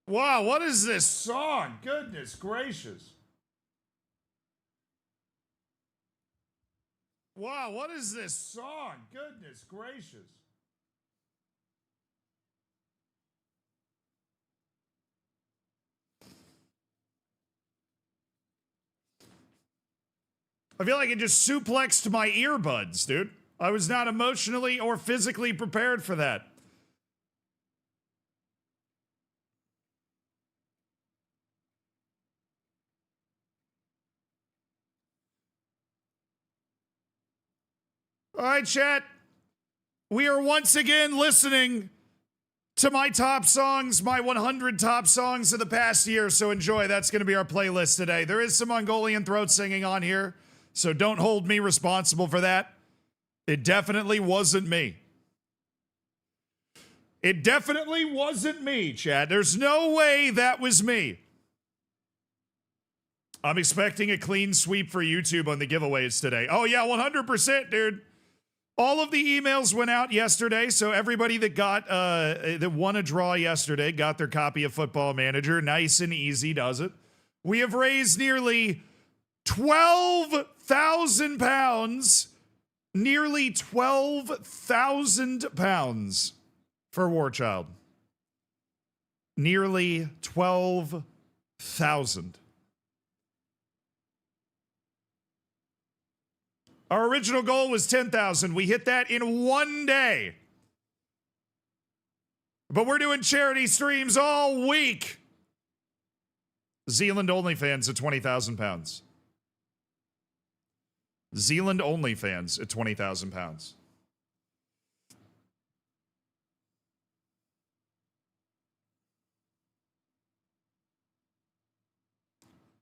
Wow, what is this song? Goodness gracious. Wow, what is this song? Goodness gracious. I feel like it just suplexed my earbuds, dude. I was not emotionally or physically prepared for that. All right, chat. We are once again listening to my top songs, my 100 top songs of the past year. So enjoy. That's going to be our playlist today. There is some Mongolian throat singing on here, so don't hold me responsible for that. It definitely wasn't me. It definitely wasn't me, chat. There's no way that was me. I'm expecting a clean sweep for YouTube on the giveaways today. Oh, yeah, 100%, dude. All of the emails went out yesterday, so everybody that got that won a draw yesterday got their copy of Football Manager. Nice and easy, does it? We have raised nearly £12,000, nearly £12,000 for Warchild. Nearly 12,000. Our original goal was 10,000. We hit that in one day. But we're doing charity streams all week. Zealand OnlyFans at £20,000. Zealand OnlyFans at £20,000.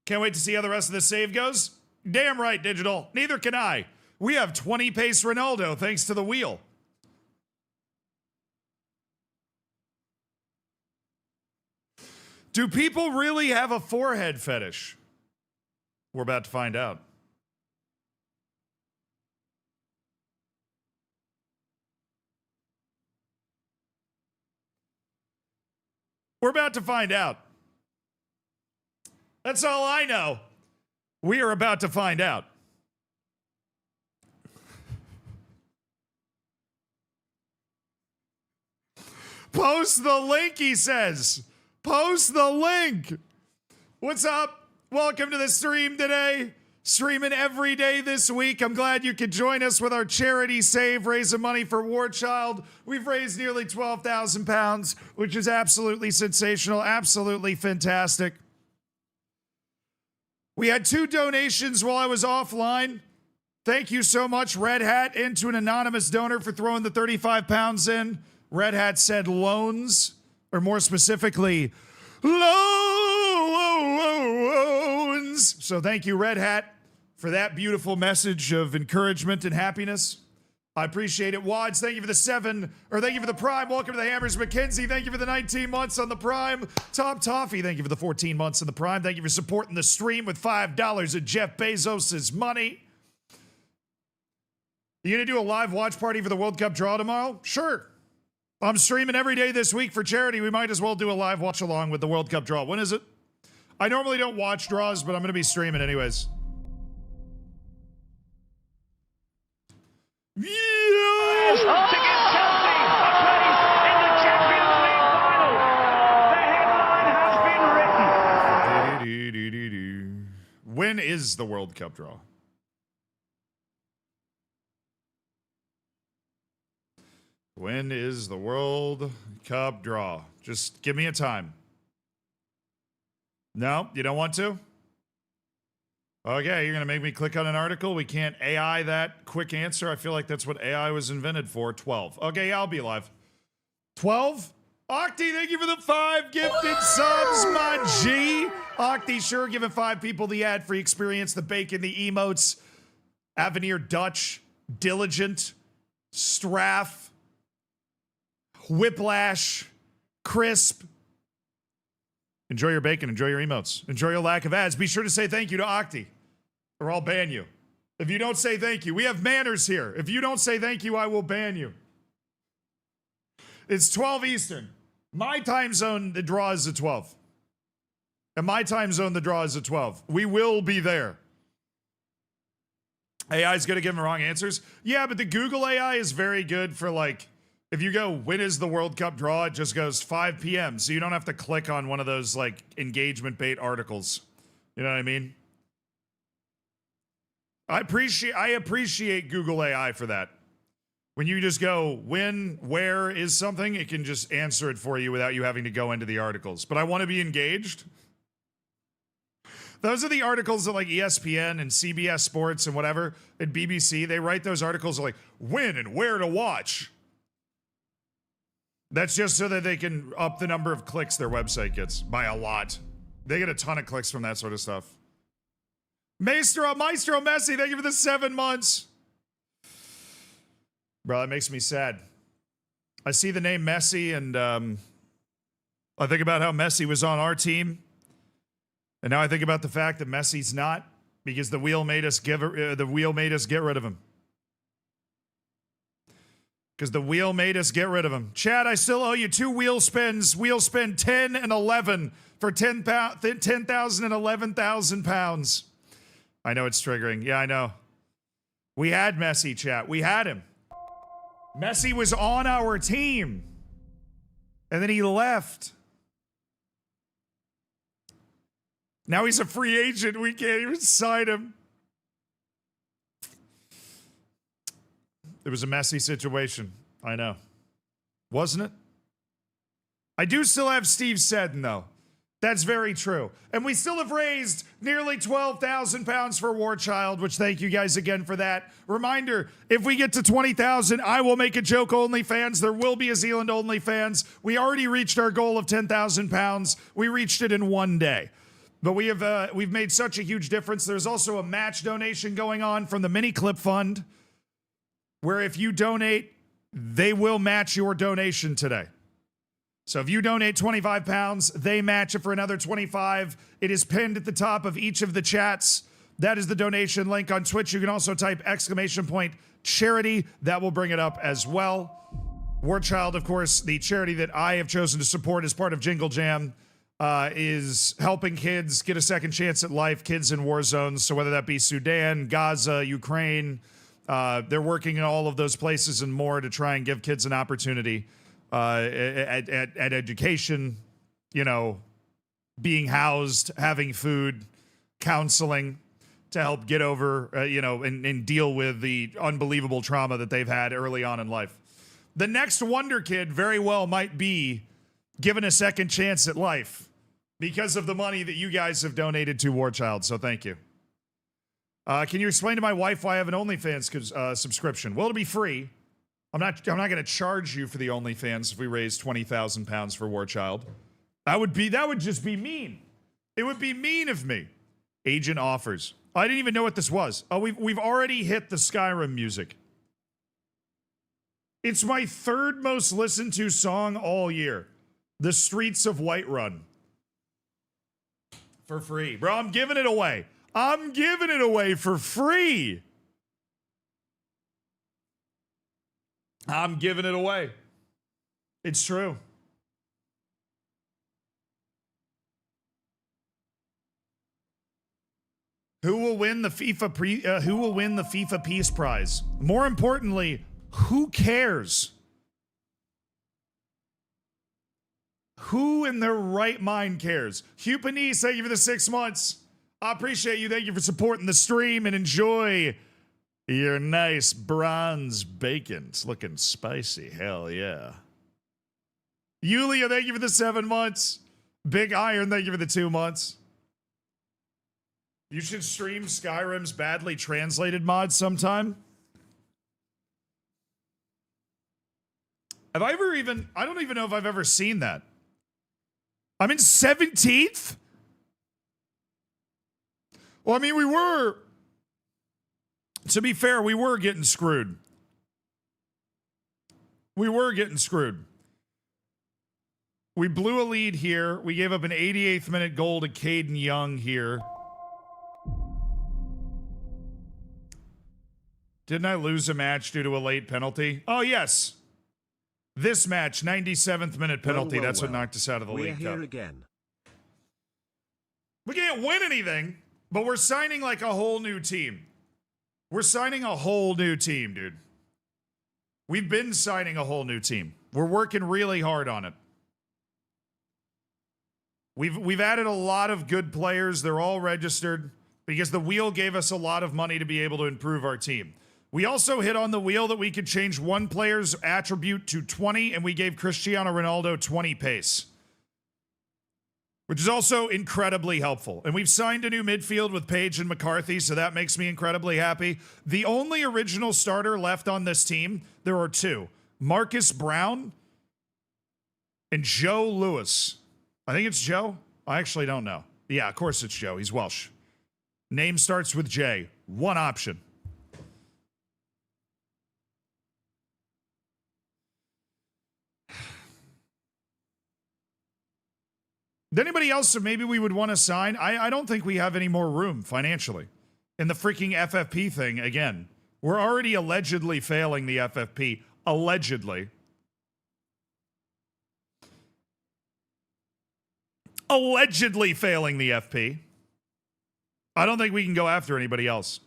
Can't wait to see how the rest of this save goes. Damn right, Digital. Neither can I. We have 20 pace Ronaldo thanks to the wheel. Do people really have a forehead fetish? We're about to find out. We're about to find out. That's all I know. We are about to find out. Post the link, he says. Post the link. What's up? Welcome to the stream today. Streaming every day this week. I'm glad you could join us with our charity save, raising money for Warchild. We've raised nearly £12,000, which is absolutely sensational, absolutely fantastic. We had 2 donations while I was offline. Thank you so much, Red Hat, and to an anonymous donor for throwing the 35 pounds in. Red Hat said loans, or more specifically, loans. So thank you, Red Hat, for that beautiful message of encouragement and happiness. I appreciate it. Wads, thank you for the thank you for the Prime. Welcome to the Hammers. Mackenzie, thank you for the 19 months on the Prime. Tom Toffee, thank you for the 14 months on the Prime. Thank you for supporting the stream with $5 of Jeff Bezos' money. You gonna do a live watch party for the World Cup draw tomorrow? Sure. I'm streaming every day this week for charity. We might as well do a live watch along with the World Cup draw. When is it? I normally don't watch draws, but I'm going to be streaming anyways. Yeah! To give Chelsea a place in the Champions League final. The headline has been written. When is the World Cup draw? When is the World Cup draw? Just give me a time. No, you don't want to? Okay, you're going to make me click on an article. We can't AI that quick answer. I feel like that's what AI was invented for. 12. Okay, I'll be live. 12? Octi, thank you for the 5 gifted subs, my G. Octi, sure, giving 5 people the ad-free experience, the bacon, the emotes, Avenir Dutch, Diligent, Straff, Whiplash, Crisp. Enjoy your bacon. Enjoy your emotes. Enjoy your lack of ads. Be sure to say thank you to Octi, or I'll ban you. If you don't say thank you, we have manners here. If you don't say thank you, I will ban you. It's 12 Eastern. My time zone, the draw is at 12. In my time zone, the draw is at 12. We will be there. AI is going to give them wrong answers. Yeah, but the Google AI is very good for like, if you go, when is the World Cup draw? It just goes 5 p.m. So you don't have to click on one of those like engagement bait articles. You know what I mean? I appreciate Google AI for that. When you just go, when, where is something, it can just answer it for you without you having to go into the articles. But I want to be engaged. Those are the articles that like ESPN and CBS Sports and whatever, and BBC, they write those articles like when and where to watch. That's just so that they can up the number of clicks their website gets by a lot. They get a ton of clicks from that sort of stuff. Maestro Messi, thank you for the 7 months. Bro, that makes me sad. I see the name Messi and I think about how Messi was on our team. And now I think about the fact that Messi's not, because the wheel made us get rid of him. Because the wheel made us get rid of him. Chad, I still owe you 2 wheel spins. Wheel spin 10 and 11 for 10,000 and 11,000 pounds. I know it's triggering. Yeah, I know. We had Messi, chat. We had him. Messi was on our team. And then he left. Now he's a free agent. We can't even sign him. It was a messy situation. I know. Wasn't it? I do still have Steve Seddon, though. That's very true. And we still have raised nearly 12,000 pounds for Warchild, which thank you guys again for that. Reminder, if we get to 20,000, I will make a joke OnlyFans. There will be a Zealand OnlyFans. We already reached our goal of 10,000 pounds. We reached it in 1 day. But we've made such a huge difference. There's also a match donation going on from the Mini Clip Fund, where if you donate, they will match your donation today. So if you donate 25 pounds, they match it for another 25. It is pinned at the top of each of the chats. That is the donation link on Twitch. You can also type !charity. That will bring it up as well. Warchild, of course, the charity that I have chosen to support as part of Jingle Jam, is helping kids get a second chance at life, kids in war zones. So whether that be Sudan, Gaza, Ukraine, they're working in all of those places and more to try and give kids an opportunity at education, you know, being housed, having food, counseling to help get over, and deal with the unbelievable trauma that they've had early on in life. The next Wonder Kid very well might be given a second chance at life because of the money that you guys have donated to Warchild. So thank you. Can you explain to my wife why I have an OnlyFans subscription? Well, it'll be free. I'm not going to charge you for the OnlyFans if we raise 20,000 pounds for Warchild. That would just be mean. It would be mean of me. Agent offers. I didn't even know what this was. Oh, we've already hit the Skyrim music. It's my 3rd most listened to song all year. The Streets of Whiterun. For free. Bro, I'm giving it away. I'm giving it away for free. I'm giving it away. It's true. Who will win the FIFA Peace Prize? More importantly, who cares? Who in their right mind cares? Hugh Panisse, thank you for the 6 months. I appreciate you. Thank you for supporting the stream and enjoy your nice bronze bacon. It's looking spicy. Hell yeah. Yulia, thank you for the 7 months. Big Iron, thank you for the 2 months. You should stream Skyrim's badly translated mod sometime. I don't even know if I've ever seen that. I'm in 17th? Well, I mean, to be fair, we were getting screwed. We blew a lead here. We gave up an 88th minute goal to Caden Young here. Didn't I lose a match due to a late penalty? Oh, yes. This match, 97th minute penalty. That's what knocked us out of the We're League here Cup. again. We can't win anything, but we're signing like a whole new team. We're signing a whole new team, dude. We've been signing a whole new team. We're working really hard on it. We've added a lot of good players. They're all registered because the wheel gave us a lot of money to be able to improve our team. We also hit on the wheel that we could change one player's attribute to 20, and we gave Cristiano Ronaldo 20 pace, which is also incredibly helpful. And we've signed a new midfield with Page and McCarthy, so that makes me incredibly happy. The only original starter left on this team, there are two: Marcus Brown and Joe Lewis. I think it's Joe. I actually don't know. Yeah, of course it's Joe. He's Welsh. Name starts with J. One option. Anybody else that maybe we would want to sign? I don't think we have any more room financially. And the freaking FFP thing, again, we're already allegedly failing the FFP. Allegedly. Allegedly failing the FP. I don't think we can go after anybody else.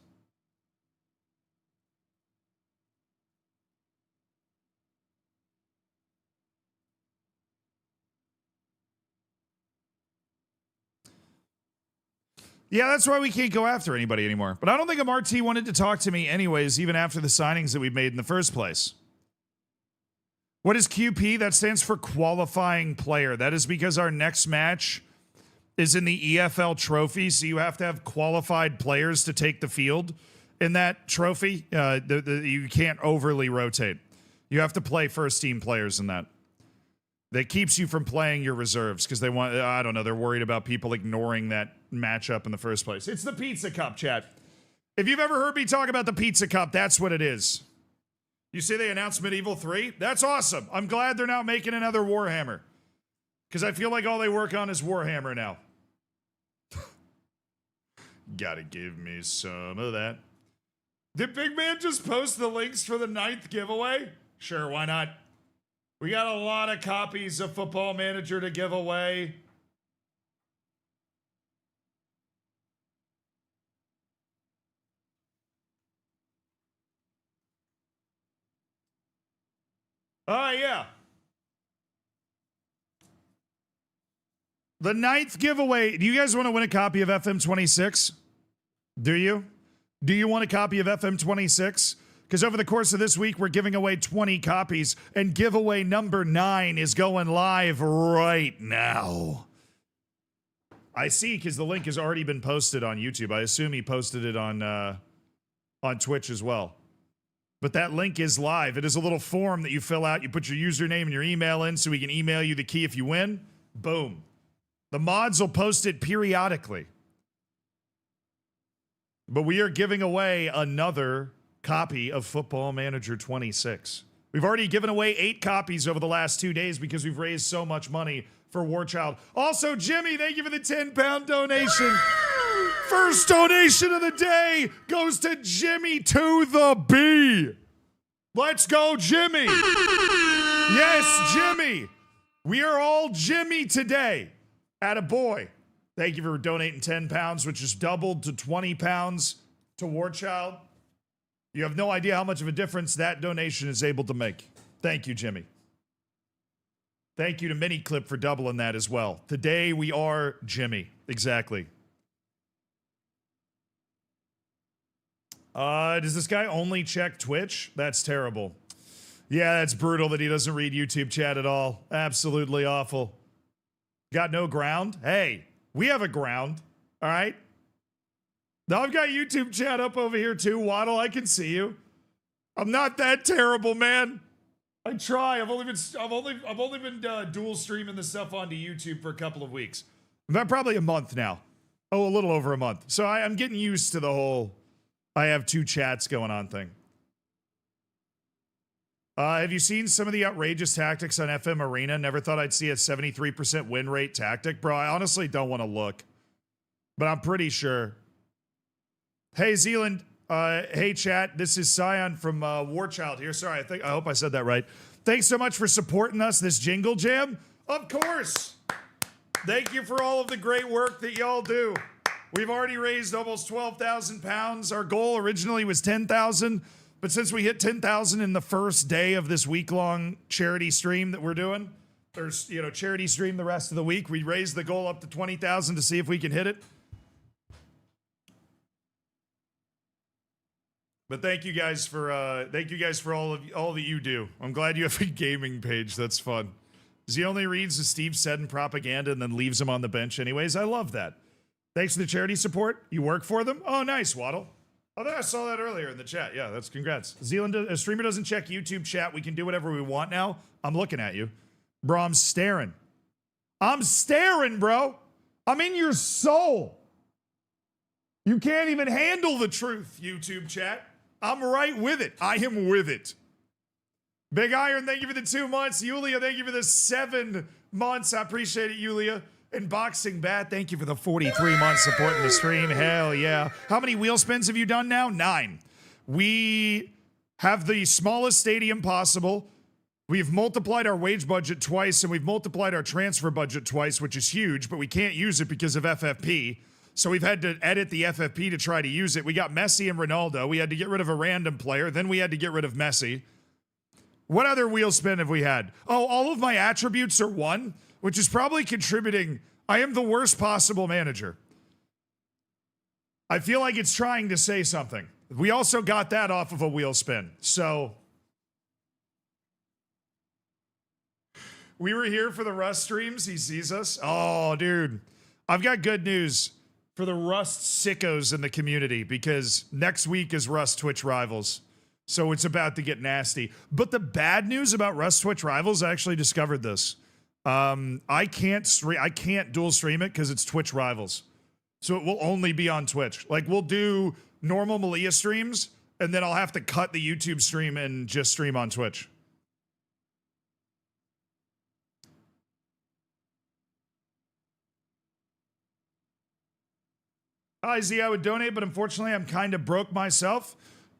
Yeah, that's why we can't go after anybody anymore. But I don't think MRT wanted to talk to me anyways, even after the signings that we made in the first place. What is QP? That stands for qualifying player. That is because our next match is in the EFL Trophy, so you have to have qualified players to take the field in that trophy. You can't overly rotate. You have to play first-team players in that. That keeps you from playing your reserves because they want, I don't know, they're worried about people ignoring that matchup in the first place. It's the Pizza Cup, chat. If you've ever heard me talk about the Pizza Cup, that's what it is. You see they announced Medieval 3? That's awesome. I'm glad they're not making another Warhammer. Because I feel like all they work on is Warhammer now. Gotta give me some of that. Did Big Man just post the links for the 9th giveaway? Sure, why not? We got a lot of copies of Football Manager to give away. Oh, yeah. The 9th giveaway. Do you guys want to win a copy of FM26? Do you? Do you want a copy of FM26? Because over the course of this week, we're giving away 20 copies, and giveaway number 9 is going live right now. I see, because the link has already been posted on YouTube. I assume he posted it on Twitch as well. But that link is live. It is a little form that you fill out. You put your username and your email in so we can email you the key if you win. Boom. The mods will post it periodically. But we are giving away another copy of Football Manager 26. We've already given away 8 copies over the last 2 days because we've raised so much money for Warchild. Also, Jimmy, thank you for the 10-pound donation. First donation of the day goes to Jimmy to the B. Let's go, Jimmy. Yes, Jimmy. We are all Jimmy today. Attaboy. Thank you for donating 10 pounds, which is doubled to 20 pounds to Warchild. You have no idea how much of a difference that donation is able to make. Thank you, Jimmy. Thank you to Miniclip for doubling that as well. Today we are Jimmy. Exactly. Does this guy only check Twitch? That's terrible. Yeah, that's brutal that he doesn't read YouTube chat at all. Absolutely awful. Got no ground? Hey, we have a ground. All right? Now I've got YouTube chat up over here too. Waddle, I can see you. I'm not that terrible, man. I try. I've only been dual streaming the stuff onto YouTube for a couple of weeks. About probably a month now. Oh, a little over a month. So I'm getting used to the whole I have 2 chats going on thing. Have you seen some of the outrageous tactics on FM Arena? Never thought I'd see a 73% win rate tactic. Bro, I honestly don't want to look. But I'm pretty sure. Hey, Zealand. Hey, chat. This is Scion from Warchild here. Sorry, I hope I said that right. Thanks so much for supporting us this Jingle Jam. Of course. Thank you for all of the great work that y'all do. We've already raised almost 12,000 pounds. Our goal originally was 10,000, but since we hit 10,000 in the first day of this week-long charity stream that we're doing, there's, charity stream the rest of the week, we raised the goal up to 20,000 to see if we can hit it. But thank you guys for all that you do. I'm glad you have a gaming page. That's fun. He only reads the Steve said in propaganda and then leaves him on the bench anyways. I love that. Thanks for the charity support. You work for them? Oh, nice, Waddle. Oh, I saw that earlier in the chat. Yeah, that's congrats. Zealand, a streamer doesn't check YouTube chat. We can do whatever we want now. I'm looking at you. Bro, I'm staring. I'm staring, bro. I'm in your soul. You can't even handle the truth, YouTube chat. I'm right with it. I am with it. Big Iron, thank you for the 2 months. Yulia, thank you for the 7 months. I appreciate it, Yulia. And Boxing Bat, thank you for the 43 months supporting the stream. Hell yeah. How many wheel spins have you done now? 9. We have the smallest stadium possible. We've multiplied our wage budget twice, and we've multiplied our transfer budget twice, which is huge, but we can't use it because of FFP. So we've had to edit the FFP to try to use it. We got Messi and Ronaldo. We had to get rid of a random player. Then we had to get rid of Messi. What other wheel spin have we had? Oh, all of my attributes are 1, which is probably contributing. I am the worst possible manager. I feel like it's trying to say something. We also got that off of a wheel spin. So we were here for the Rust streams. He sees us. Oh, dude. I've got good news for the Rust sickos in the community because next week is Rust Twitch Rivals. So it's about to get nasty. But the bad news about Rust Twitch Rivals, I actually discovered this. I can't dual stream it because it's Twitch Rivals. So it will only be on Twitch. Like, we'll do normal Malia streams, and then I'll have to cut the YouTube stream and just stream on Twitch. Hi, Z, I would donate, but unfortunately I'm kind of broke myself.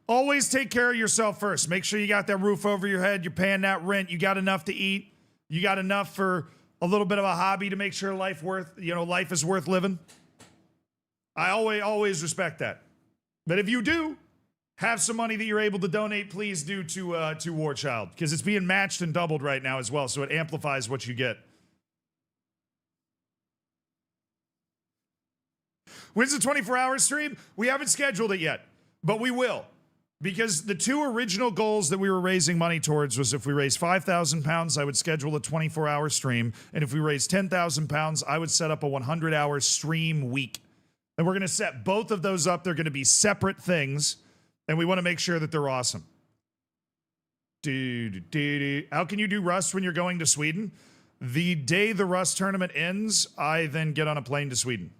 Always take care of yourself first. Make sure you got that roof over your head. You're paying that rent. You got enough to eat. You got enough for a little bit of a hobby to make sure life is worth living. I always respect that. But if you do have some money that you're able to donate, please do to Warchild, because it's being matched and doubled right now as well, so it amplifies what you get. When's the 24-hour stream? We haven't scheduled it yet, but we will. Because the 2 original goals that we were raising money towards was if we raise 5,000 pounds, I would schedule a 24-hour stream. And if we raise 10,000 pounds, I would set up a 100-hour stream week. And we're going to set both of those up. They're going to be separate things. And we want to make sure that they're awesome. How can you do Rust when you're going to Sweden? The day the Rust tournament ends, I then get on a plane to Sweden.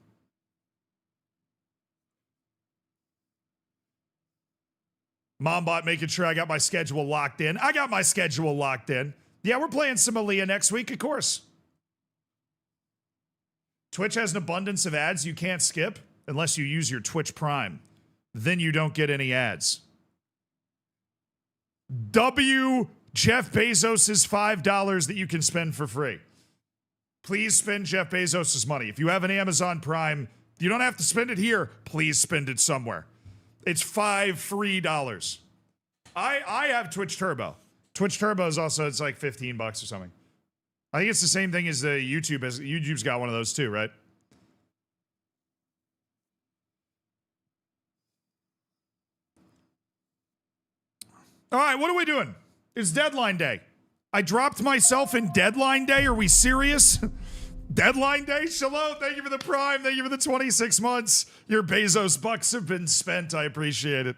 Mombot making sure I got my schedule locked in. I got my schedule locked in. Yeah, we're playing some Aaliyah next week, of course. Twitch has an abundance of ads you can't skip unless you use your Twitch Prime. Then you don't get any ads. Jeff Bezos' $5 that you can spend for free. Please spend Jeff Bezos' money. If you have an Amazon Prime, you don't have to spend it here. Please spend it somewhere. It's $5 free. I have Twitch Turbo. Twitch Turbo is also, it's like $15 or something. I think it's the same thing as the YouTube. YouTube's got one of those too, right? All right, what are we doing? It's deadline day. I dropped myself in deadline day. Are we serious? Deadline day? Shalom, thank you for the Prime. Thank you for the 26 months. Your Bezos bucks have been spent. I appreciate it.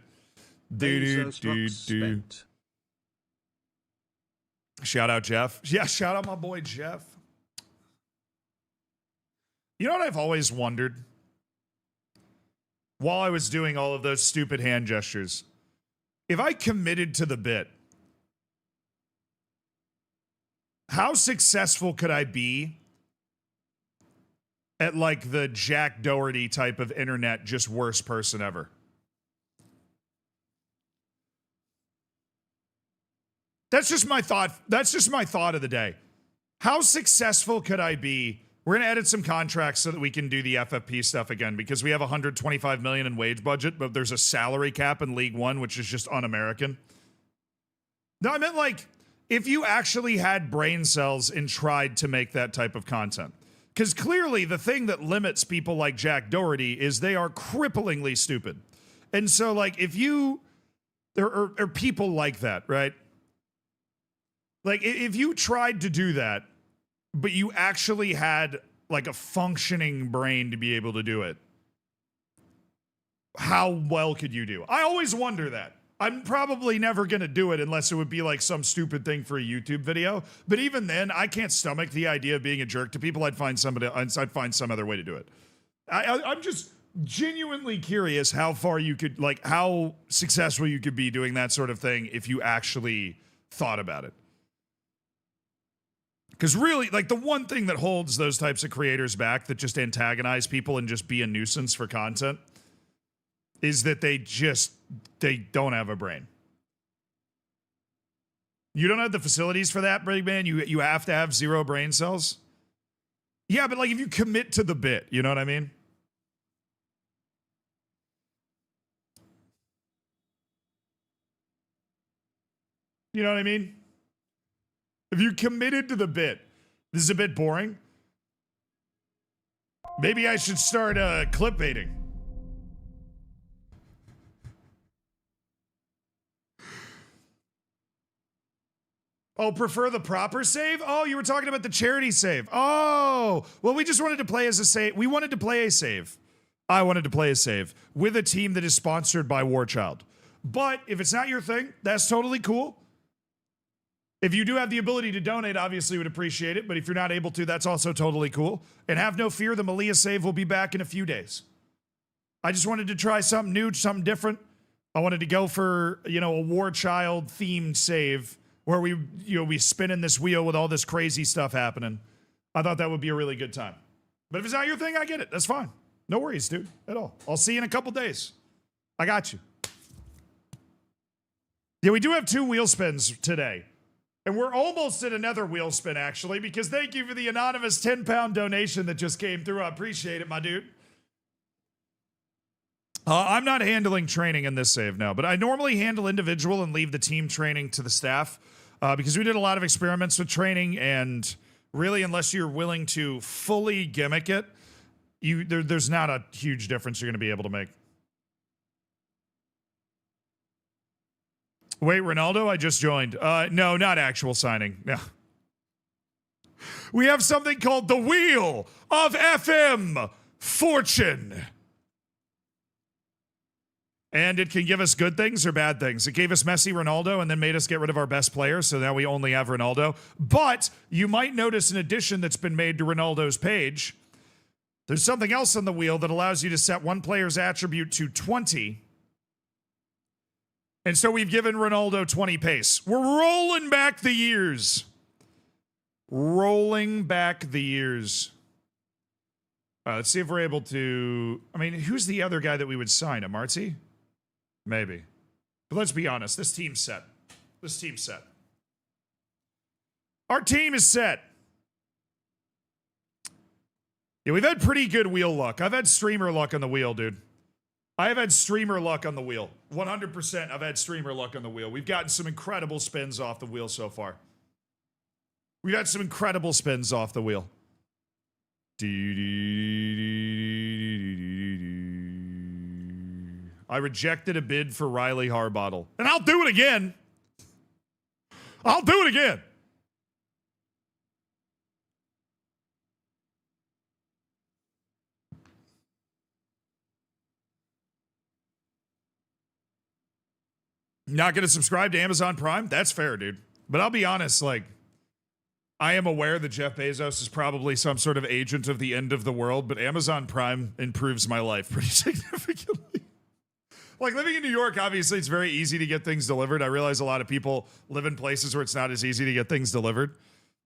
Spent. Shout out Jeff. Yeah, shout out my boy Jeff. You know what I've always wondered? While I was doing all of those stupid hand gestures, if I committed to the bit, how successful could I be at like the Jack Doherty type of internet, just worst person ever? That's just my thought. That's just my thought of the day. How successful could I be? We're going to edit some contracts so that we can do the FFP stuff again because we have 125 million in wage budget, but there's a salary cap in League One, which is just un-American. No, I meant like if you actually had brain cells and tried to make that type of content. Because clearly the thing that limits people like Jack Doherty is they are cripplingly stupid. And so like if you, there are people like that, right? Like if you tried to do that, but you actually had like a functioning brain to be able to do it, how well could you do? I always wonder that. I'm probably never going to do it unless it would be like some stupid thing for a YouTube video. But even then, I can't stomach the idea of being a jerk to people. I'd find some other way to do it. I'm just genuinely curious how far you could, like how successful you could be doing that sort of thing if you actually thought about it. Because really, like the one thing that holds those types of creators back that just antagonize people and just be a nuisance for content is that they don't have a brain. You don't have the facilities for that, big man. You have to have 0 brain cells. Yeah, but like if you commit to the bit, you know what I mean? You know what I mean? If you committed to the bit, this is a bit boring. Maybe I should start clickbaiting. Oh, prefer the proper save? Oh, you were talking about the charity save. Oh, well, we just wanted to play as a save. We wanted to play a save. I wanted to play a save with a team that is sponsored by Warchild. But if it's not your thing, that's totally cool. If you do have the ability to donate, obviously would appreciate it. But if you're not able to, that's also totally cool. And have no fear, the Malia save will be back in a few days. I just wanted to try something new, something different. I wanted to go for, a Warchild themed save where we spin in this wheel with all this crazy stuff happening. I thought that would be a really good time. But if it's not your thing, I get it. That's fine. No worries, dude, at all. I'll see you in a couple days. I got you. Yeah, we do have 2 wheel spins today. And we're almost at another wheel spin, actually, because thank you for the anonymous 10-pound donation that just came through. I appreciate it, my dude. I'm not handling training in this save now, but I normally handle individual and leave the team training to the staff because we did a lot of experiments with training, and really, unless you're willing to fully gimmick it, there's not a huge difference you're going to be able to make. Wait, Ronaldo, I just joined. No, not actual signing. No. We have something called the Wheel of FM Fortune. And it can give us good things or bad things. It gave us Messi, Ronaldo, and then made us get rid of our best player, so now we only have Ronaldo. But you might notice an addition that's been made to Ronaldo's page. There's something else on the wheel that allows you to set one player's attribute to 20. And so we've given Ronaldo 20 pace. We're rolling back the years. Rolling back the years. Let's see if we're able to... I mean, who's the other guy that we would sign? A Marty? Maybe. But let's be honest. This team's set. This team's set. Our team is set. Yeah, we've had pretty good wheel luck. I've had streamer luck on the wheel, dude. I have had streamer luck on the wheel. 100% I've had streamer luck on the wheel. We've gotten some incredible spins off the wheel so far. We've had some incredible spins off the wheel. I rejected a bid for Riley Harbottle. And I'll do it again. I'll do it again. Not going to subscribe to Amazon Prime? That's fair, dude. But I'll be honest, like, I am aware that Jeff Bezos is probably some sort of agent of the end of the world, but Amazon Prime improves my life pretty significantly. Like, living in New York, obviously, it's very easy to get things delivered. I realize a lot of people live in places where it's not as easy to get things delivered.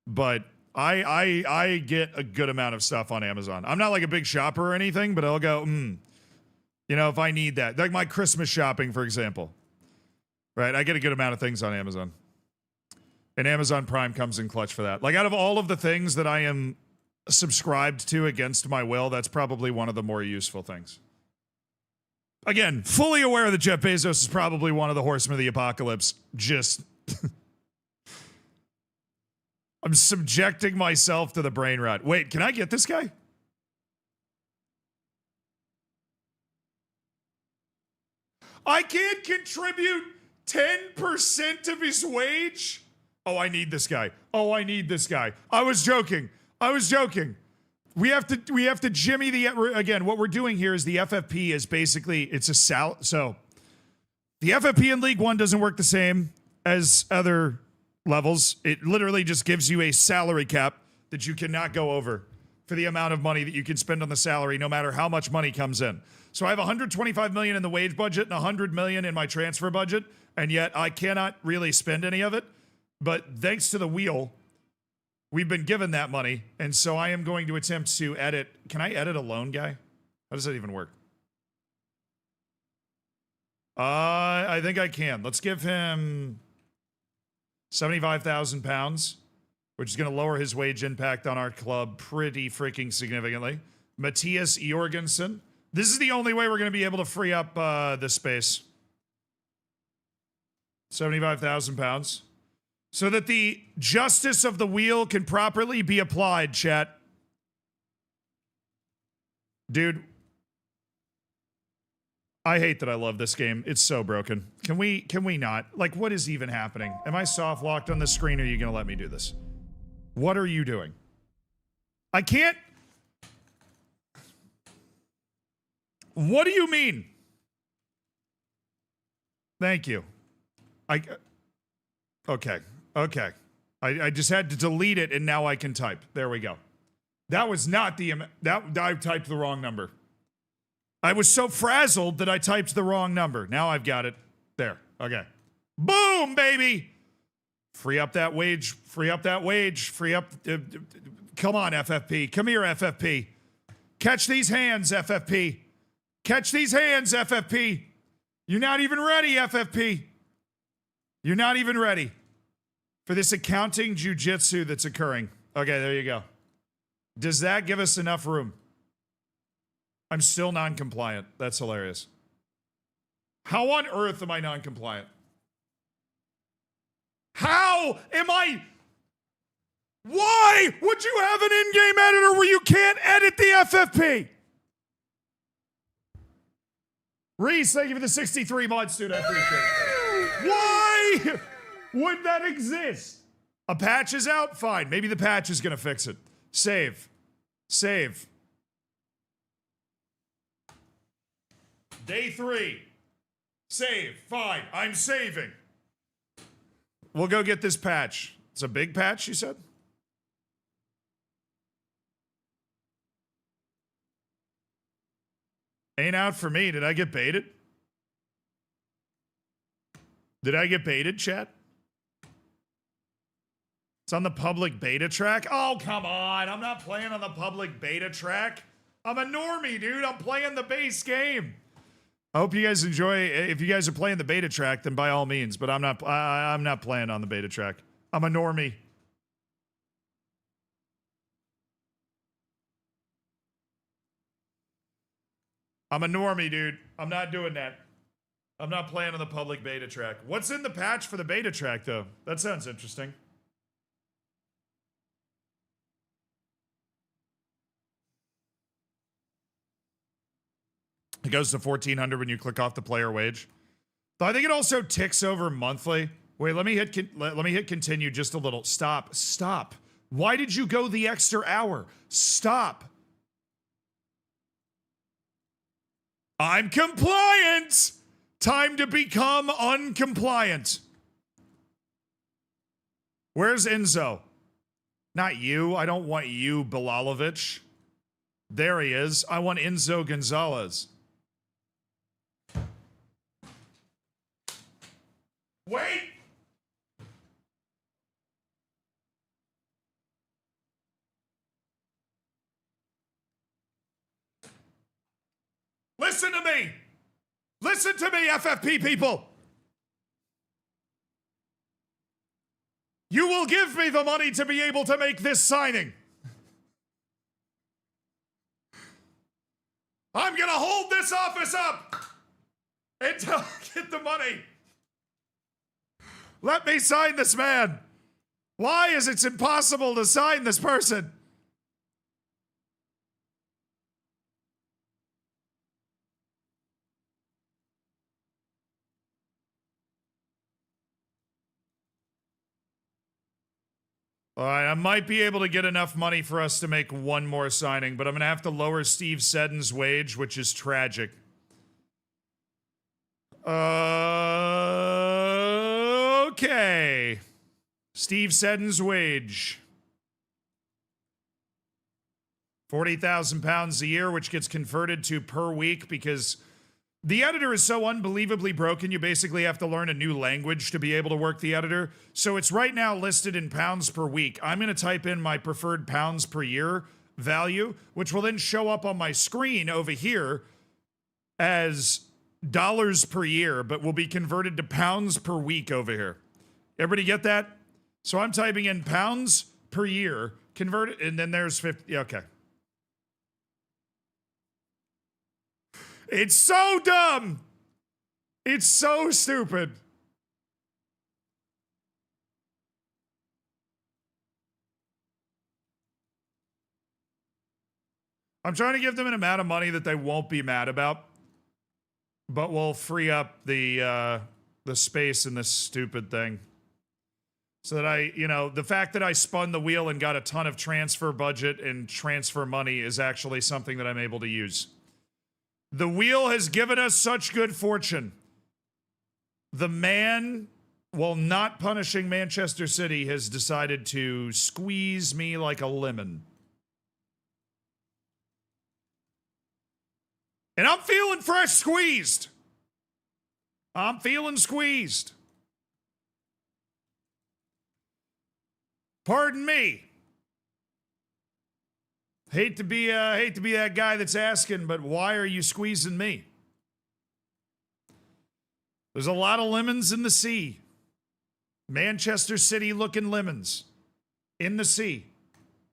But I get a good amount of stuff on Amazon. I'm not like a big shopper or anything, but I'll go, if I need that. Like my Christmas shopping, for example. Right, I get a good amount of things on Amazon. And Amazon Prime comes in clutch for that. Like, out of all of the things that I am subscribed to against my will, that's probably one of the more useful things. Again, fully aware that Jeff Bezos is probably one of the horsemen of the apocalypse. Just, I'm subjecting myself to the brain rot. Wait, can I get this guy? I can't contribute 10% of his wage? Oh, I need this guy. Oh, I need this guy. I was joking. We have to jimmy the, again, what we're doing here is the FFP is basically, it's a so the FFP in League One doesn't work the same as other levels. It literally just gives you a salary cap that you cannot go over for the amount of money that you can spend on the salary, no matter how much money comes in. So I have 125 million in the wage budget and 100 million in my transfer budget, and yet I cannot really spend any of it. But thanks to the wheel, we've been given that money, and so I am going to attempt to edit. Can I edit a loan guy? How does that even work? I think I can. Let's give him 75,000 pounds, which is going to lower his wage impact on our club pretty freaking significantly. Matthias Jorgensen. This is the only way we're going to be able to free up this space. 75,000 pounds. So that the justice of the wheel can properly be applied, chat. Dude, I hate that I love this game. It's so broken. Can we not? Like, what is even happening? Am I soft locked on the screen, or are you going to let me do this? What are you doing? I can't. What do you mean? Thank you. Okay. I just had to delete it, and now I can type. There we go. That was not the I typed the wrong number. I was so frazzled that I typed the wrong number. Now I've got it. There. Okay. Boom, baby. Free up that wage. Free up. Come on, FFP. Come here, FFP. Catch these hands, FFP. Catch these hands, FFP. You're not even ready, FFP. You're not even ready for this accounting jujitsu that's occurring. Okay, there you go. Does that give us enough room? I'm still non-compliant. That's hilarious. How on earth am I non-compliant? How am I? Why would you have an in-game editor where you can't edit the FFP? Reese, thank you for the 63 months, dude. I appreciate it. Why would that exist? A patch is out? Fine. Maybe the patch is going to fix it. Save. Day 3. Save. Fine. I'm saving. We'll go get this patch. It's a big patch, you said? Ain't out for me. Did I get baited? Did I get baited, chat? It's on the public beta track? Oh, come on. I'm not playing on the public beta track. I'm a normie, dude. I'm playing the base game. I hope you guys enjoy. If you guys are playing the beta track, then by all means. But I'm not playing on the beta track. I'm a normie. I'm a normie, dude. I'm not doing that. I'm not playing on the public beta track. What's in the patch for the beta track, though? That sounds interesting. It goes to 1,400 when you click off the player wage. Though I think it also ticks over monthly. Wait, let me hit continue just a little. Stop. Why did you go the extra hour? Stop. I'm compliant. Time to become uncompliant. Where's Enzo? Not you. I don't want you, Bilalovic. There he is. I want Enzo Gonzalez. Wait! Listen to me! Listen to me, FFP people! You will give me the money to be able to make this signing. I'm gonna hold this office up until I get the money. Let me sign this man. Why is it impossible to sign this person? All right, I might be able to get enough money for us to make one more signing, but I'm going to have to lower Steve Seddon's wage, which is tragic. Okay. Steve Seddon's wage. £40,000 a year, which gets converted to per week because the editor is so unbelievably broken, you basically have to learn a new language to be able to work the editor. So it's right now listed in pounds per week. I'm going to type in my preferred pounds per year value, which will then show up on my screen over here as dollars per year, but will be converted to pounds per week over here. Everybody get that? So I'm typing in pounds per year, convert it, and then there's 50. Okay. It's so dumb. It's so stupid. I'm trying to give them an amount of money that they won't be mad about, but will free up the space in this stupid thing. So that the fact that I spun the wheel and got a ton of transfer budget and transfer money is actually something that I'm able to use. The wheel has given us such good fortune. The man, while not punishing Manchester City, has decided to squeeze me like a lemon. And I'm feeling fresh squeezed. I'm feeling squeezed. Pardon me. Hate to be that guy that's asking, but why are you squeezing me? There's a lot of lemons in the sea. Manchester City looking lemons in the sea,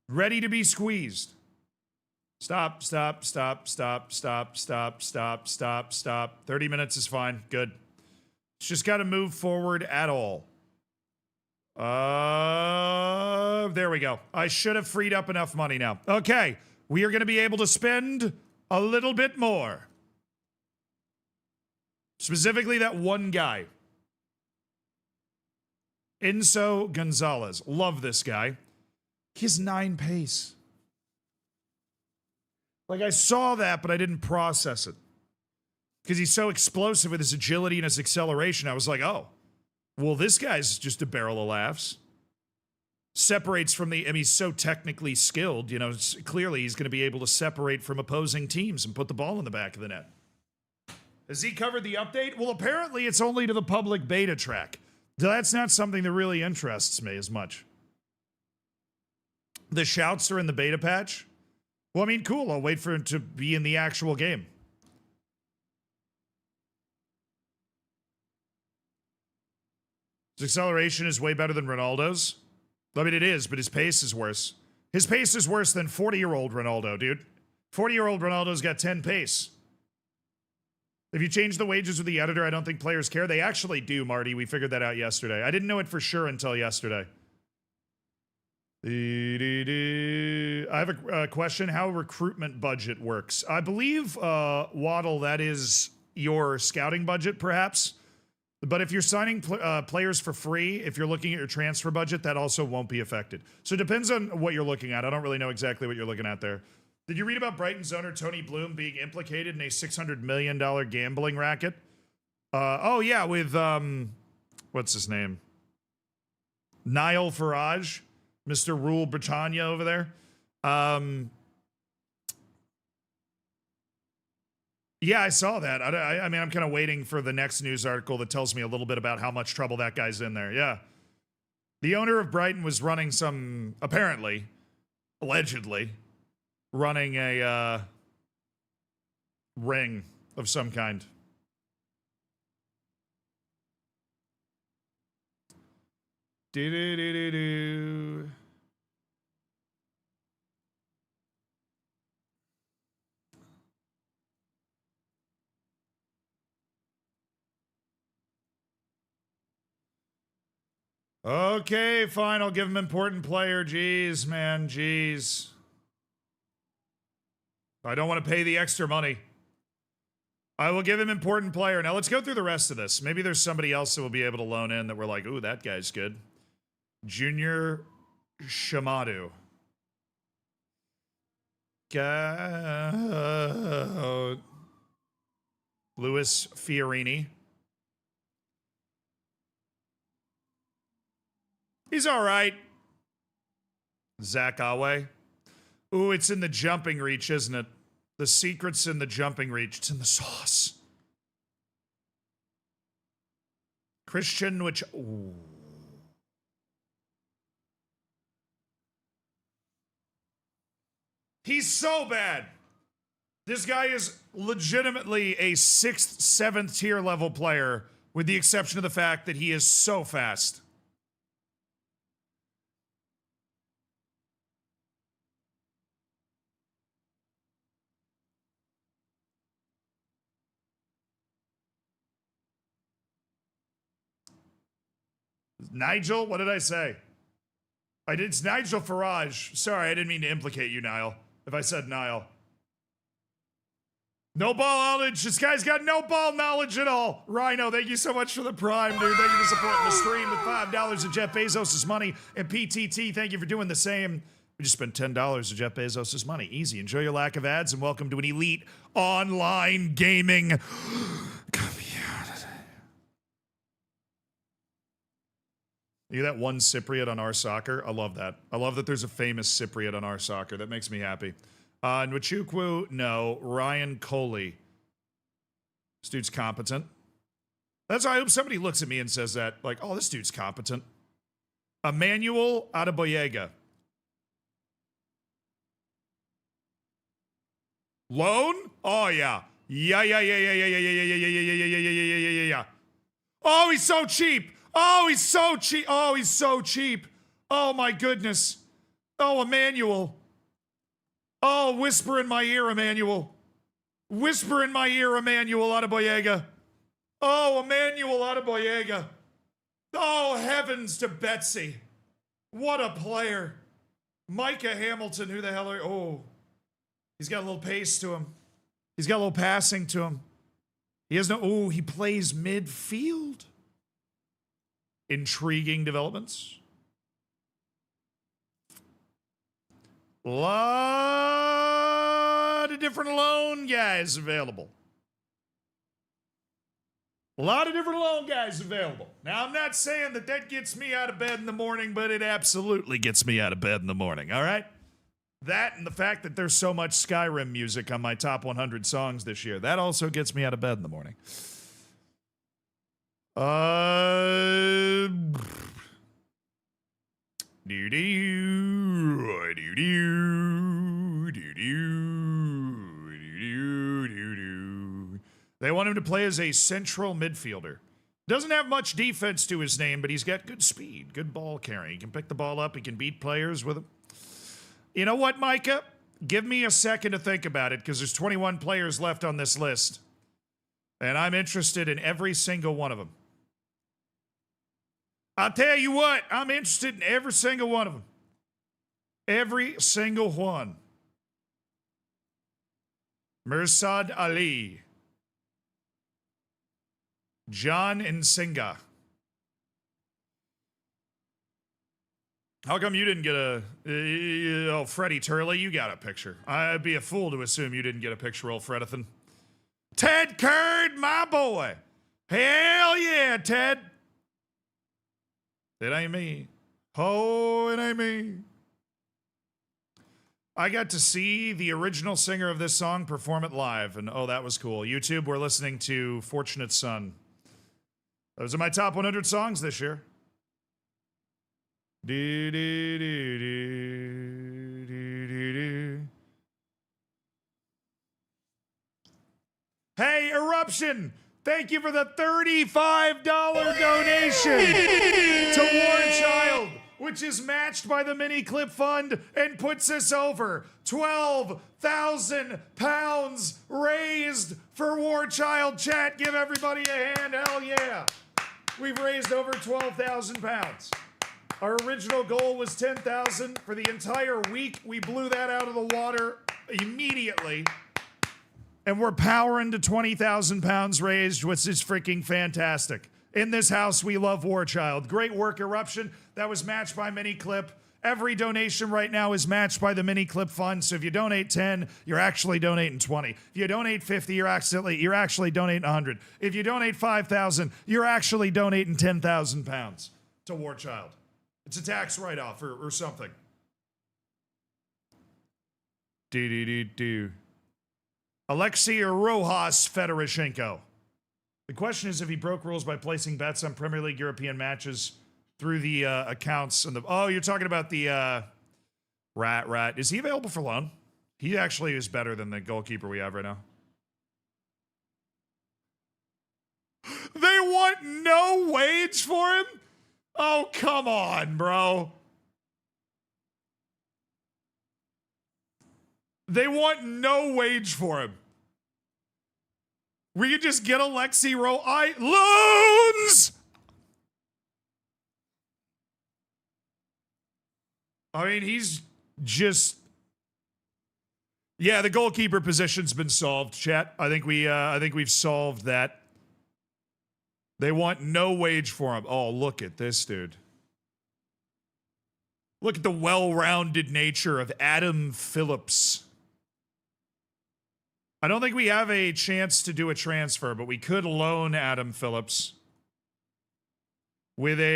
ready to be squeezed. Stop, stop, stop, stop, stop, stop, stop, stop, stop. 30 minutes is fine. Good. It's just got to move forward at all. There we go. I should have freed up enough money now. Okay, we are going to be able to spend a little bit more. Specifically, that one guy. Enzo Gonzalez. Love this guy. He has 9 pace. Like, I saw that, but I didn't process it. Because he's so explosive with his agility and his acceleration. I was like, oh, well, this guy's just a barrel of laughs. Separates from the, I mean, he's so technically skilled, clearly he's going to be able to separate from opposing teams and put the ball in the back of the net. Has he covered the update? Well, apparently it's only to the public beta track. That's not something that really interests me as much. The shouts are in the beta patch. Well, I mean, cool. I'll wait for him to be in the actual game. His acceleration is way better than Ronaldo's. I mean, it is, but his pace is worse. His pace is worse than 40-year-old Ronaldo, dude. 40-year-old Ronaldo's got 10 pace. If you change the wages with the editor, I don't think players care. They actually do, Marty. We figured that out yesterday. I didn't know it for sure until yesterday. I have a question. How recruitment budget works. I believe, Waddle, that is your scouting budget, perhaps. But if you're signing players for free, if you're looking at your transfer budget, that also won't be affected. So it depends on what you're looking at. I don't really know exactly what you're looking at there. Did you read about Brighton's owner, Tony Bloom, being implicated in a $600 million gambling racket? Oh, yeah, with, what's his name? Niall Farage, Mr. Rule Britannia over there. Yeah, I saw that. I mean, I'm kind of waiting for the next news article that tells me a little bit about how much trouble that guy's in there. Yeah. The owner of Brighton was running some, apparently, allegedly, running a ring of some kind. Do-do-do-do-do. Okay, fine. I'll give him important player. Jeez, man. Jeez. I don't want to pay the extra money. I will give him important player. Now let's go through the rest of this. Maybe there's somebody else that will be able to loan in that we're like, ooh, that guy's good. Junior Shamadu. Louis Fiorini. He's all right. Zach Awe. Ooh, it's in the jumping reach, isn't it? The secret's in the jumping reach. It's in the sauce. Christian, which... Ooh. He's so bad. This guy is legitimately a 6th, 7th tier level player, with the exception of the fact that he is so fast. Nigel? What did I say? It's Nigel Farage. Sorry, I didn't mean to implicate you, Niall. If I said Niall. No ball knowledge. This guy's got no ball knowledge at all. Rhino, thank you so much for the prime, dude. Thank you for supporting the stream with $5 of Jeff Bezos' money. And PTT, thank you for doing the same. We just spent $10 of Jeff Bezos' money. Easy. Enjoy your lack of ads and welcome to an elite online gaming community. You that one Cypriot on our soccer? I love that. I love that there's a famous Cypriot on our soccer. That makes me happy. Nwachukwu, no. Ryan Coley. This dude's competent. That's why I hope somebody looks at me and says that. Like, oh, this dude's competent. Emmanuel Adeboyega. Loan? Oh, yeah. Yeah. Oh, he's so cheap. Oh, he's so cheap. Oh, he's so cheap. Oh, my goodness. Oh, Emmanuel. Oh, whisper in my ear, Emmanuel. Whisper in my ear, Emmanuel Adeboyega. Oh, Emmanuel Adeboyega. Oh, heavens to Betsy. What a player. Micah Hamilton, who the hell are... Oh, he's got a little pace to him. He's got a little passing to him. He has no... Oh, he plays midfield. Intriguing developments. Lot of different loan guys available. A lot of different loan guys available. Now, I'm not saying that that gets me out of bed in the morning, but it absolutely gets me out of bed in the morning, all right? That and the fact that there's so much Skyrim music on my top 100 songs this year, that also gets me out of bed in the morning. They want him to play as a central midfielder. Doesn't have much defense to his name, but he's got good speed, good ball carrying. He can pick the ball up. He can beat players with him. You know what, Micah? Give me a second to think about it, because there's 21 players left on this list. And I'm interested in every single one of them. I'll tell you what, I'm interested in every single one of them. Every single one. Mursad Ali. John Nsinga. How come you didn't get oh, Freddie Turley, you got a picture. I'd be a fool to assume you didn't get a picture, old Fredithan. Ted Curd, my boy. Hell yeah, Ted. It ain't me. Oh, it ain't me. I got to see the original singer of this song perform it live, and oh, that was cool. YouTube, we're listening to Fortunate Son. Those are my top 100 songs this year. Do, do, do, do, do, do, do. Hey, Eruption! Thank you for the $35 donation to Warchild, which is matched by the Mini Clip Fund and puts us over 12,000 pounds raised for Warchild. Chat, give everybody a hand. Hell yeah. We've raised over 12,000 pounds. Our original goal was 10,000 for the entire week. We blew that out of the water immediately. And we're powering to 20,000 pounds raised, which is freaking fantastic. In this house, we love Warchild. Great work, Eruption. That was matched by Mini Clip. Every donation right now is matched by the Mini Clip Fund. So if you donate 10, you're actually donating 20. If you donate 50, you're actually donating 100. If you donate 5,000, you're actually donating 10,000 pounds to Warchild. It's a tax write-off or something. Do. Alexei Rojas Fedorashenko. The question is if he broke rules by placing bets on Premier League European matches through the accounts. And oh, you're talking about the Rat. Is he available for loan? He actually is better than the goalkeeper we have right now. They want no wage for him? Oh, come on, bro. They want no wage for him. We could just get Alexei loans! I mean, he's just... Yeah, the goalkeeper position's been solved, chat. I think we've solved that. They want no wage for him. Oh, look at this, dude. Look at the well-rounded nature of Adam Phillips. I don't think we have a chance to do a transfer, but we could loan Adam Phillips with his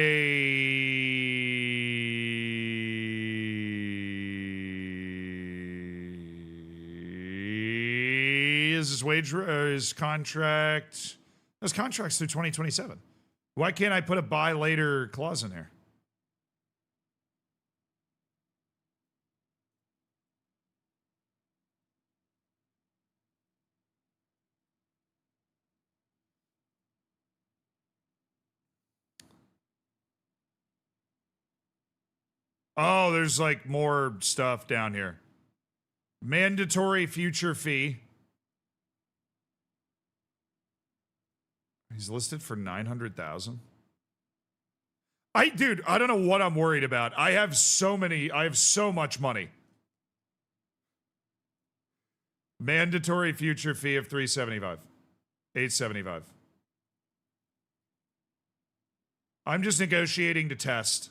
contract. His contract's through 2027. Why can't I put a buy later clause in here? Oh, there's like more stuff down here. Mandatory future fee. He's listed for 900,000. Dude, I don't know what I'm worried about. I have so much money. Mandatory future fee of 375. 875. I'm just negotiating to test.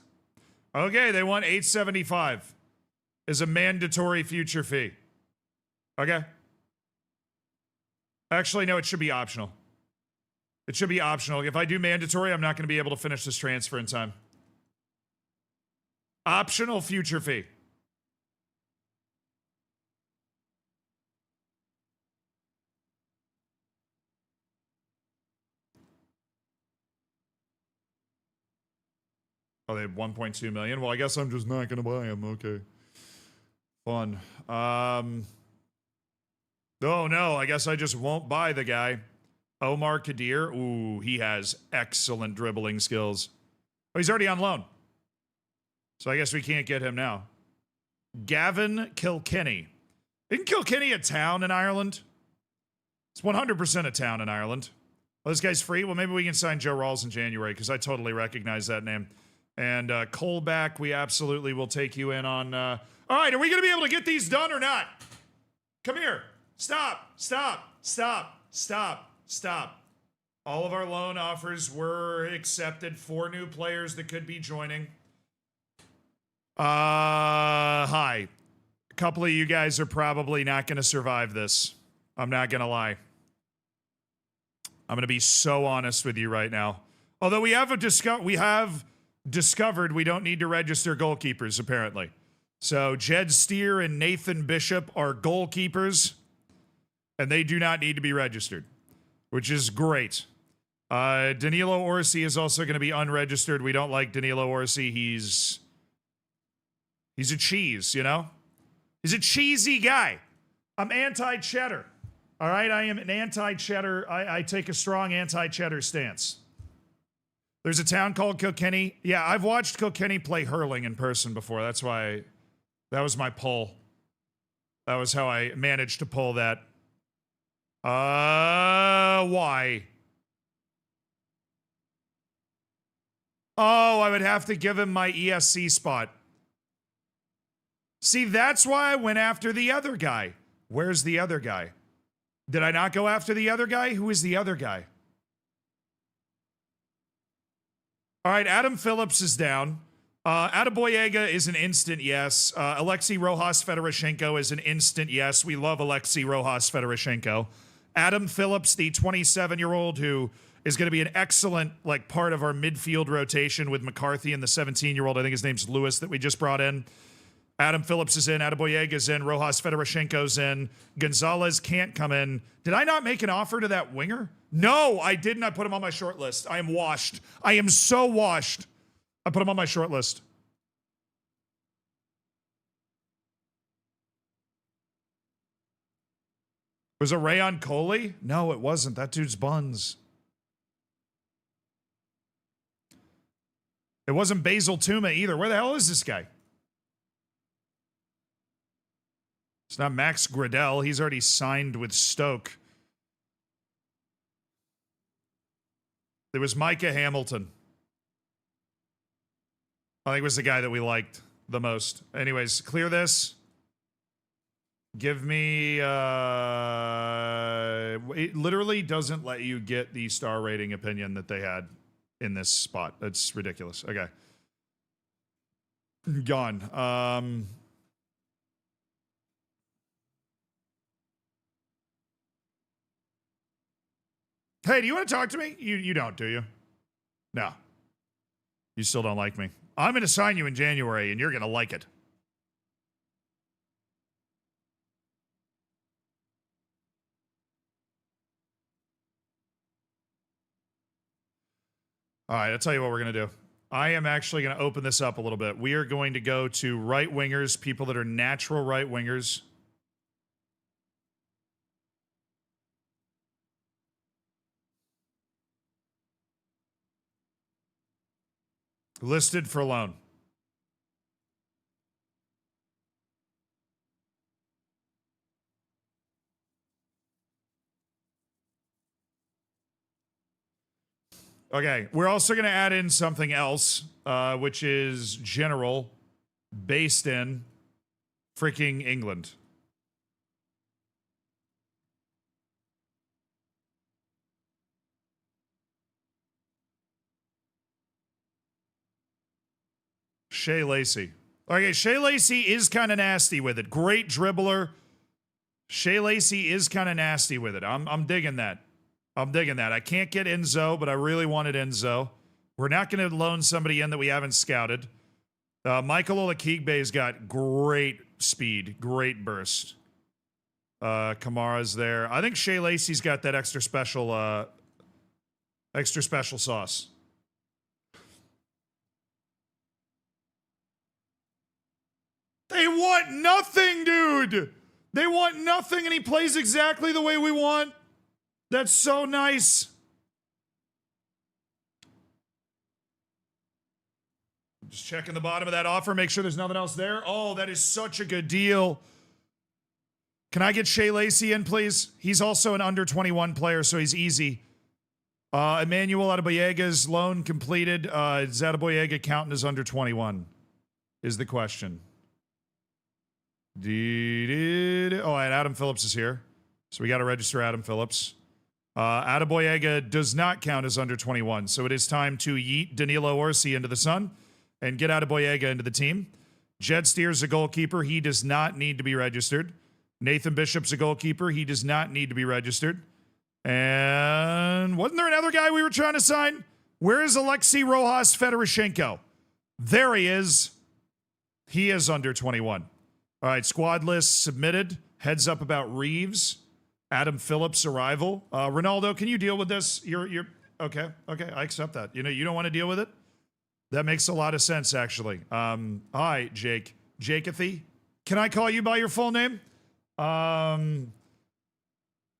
Okay, they want 875 as a mandatory future fee. Okay. Actually, no, it should be optional. It should be optional. If I do mandatory, I'm not going to be able to finish this transfer in time. Optional future fee. Oh, they have 1.2 million? Well, I guess I'm just not going to buy them. Okay. Fun. Oh, no, I guess I just won't buy the guy. Omar Kadir. Ooh, he has excellent dribbling skills. Oh, he's already on loan. So I guess we can't get him now. Gavin Kilkenny. Isn't Kilkenny a town in Ireland? It's 100% a town in Ireland. Well, this guy's free? Well, maybe we can sign Joe Rawls in January because I totally recognize that name. And Colback, we absolutely will take you in on... All right, are we going to be able to get these done or not? Come here. Stop. All of our loan offers were accepted. 4 new players that could be joining. Hi. A couple of you guys are probably not going to survive this. I'm not going to lie. I'm going to be so honest with you right now. Although we have discovered we don't need to register goalkeepers, apparently. So Jed Steer and Nathan Bishop are goalkeepers, and they do not need to be registered, which is great. Danilo Orsi is also going to be unregistered. We don't like Danilo Orsi. He's a cheese, you know? He's a cheesy guy. I'm anti-cheddar. All right, I am an anti-cheddar. I take a strong anti-cheddar stance. There's a town called Kilkenny. Yeah, I've watched Kilkenny play hurling in person before. That's why that was my pull. That was how I managed to pull that. Why? Oh, I would have to give him my ESC spot. See, that's why I went after the other guy. Where's the other guy? Did I not go after the other guy? Who is the other guy? All right, Adam Phillips is down. Adeboyega is an instant yes. Alexei Rojas Fedoroshenko is an instant yes. We love Alexei Rojas Fedoroshenko. Adam Phillips, the 27-year-old who is going to be an excellent part of our midfield rotation with McCarthy and the 17-year-old, I think his name's Lewis, that we just brought in. Adam Phillips is in, Adeboyega's in, Rojas Fedoroshenko's in, Gonzalez can't come in. Did I not make an offer to that winger? No, I didn't. I put him on my short list. I am washed. I am so washed. I put him on my short list. Was it Rayon Coley? No, it wasn't. That dude's buns. It wasn't Basil Tuma either. Where the hell is this guy? It's not Max Gradel. He's already signed with Stoke. It was Micah Hamilton. I think it was the guy that we liked the most. Anyways, clear this. Give me... it literally doesn't let you get the star rating opinion that they had in this spot. That's ridiculous. Okay. Gone. Hey, do you want to talk to me? You don't, do you? No. You still don't like me. I'm going to sign you in January, and you're going to like it. All right, I'll tell you what we're going to do. I am actually going to open this up a little bit. We are going to go to right wingers, people that are natural right wingers. Listed for loan. Okay, we're also going to add in something else, which is general, based in freaking England. Shay Lacy. Okay, Shay Lacy is kind of nasty with it. Great dribbler. Shay Lacy is kind of nasty with it. I'm digging that. I'm digging that. I can't get Enzo, but I really wanted Enzo. We're not going to loan somebody in that we haven't scouted. Michael Olakigbe's got great speed, great burst. Kamara's there. I think Shay Lacy's got that extra special sauce. They want nothing, dude. They want nothing, and he plays exactly the way we want. That's so nice. Just checking the bottom of that offer, make sure there's nothing else there. Oh, that is such a good deal. Can I get Shay Lacy in, please? He's also an under 21 player, so he's easy. Emmanuel Adeboyega's loan completed. Is Adeboyega counting as under 21? Is the question. Oh, and Adam Phillips is here. So we got to register Adam Phillips. Adeboyega does not count as under 21. So it is time to yeet Danilo Orsi into the sun and get Adeboyega into the team. Jed Steer's a goalkeeper. He does not need to be registered. Nathan Bishop's a goalkeeper. He does not need to be registered. And wasn't there another guy we were trying to sign? Where is Alexei Rojas Fedoroshenko? There he is. He is under 21. All right, squad list submitted. Heads up about Reeves. Adam Phillips' arrival. Ronaldo, can you deal with this? You're okay. Okay, I accept that. You know, you don't want to deal with it? That makes a lot of sense, actually. Hi, Jake. Jakethy. Can I call you by your full name?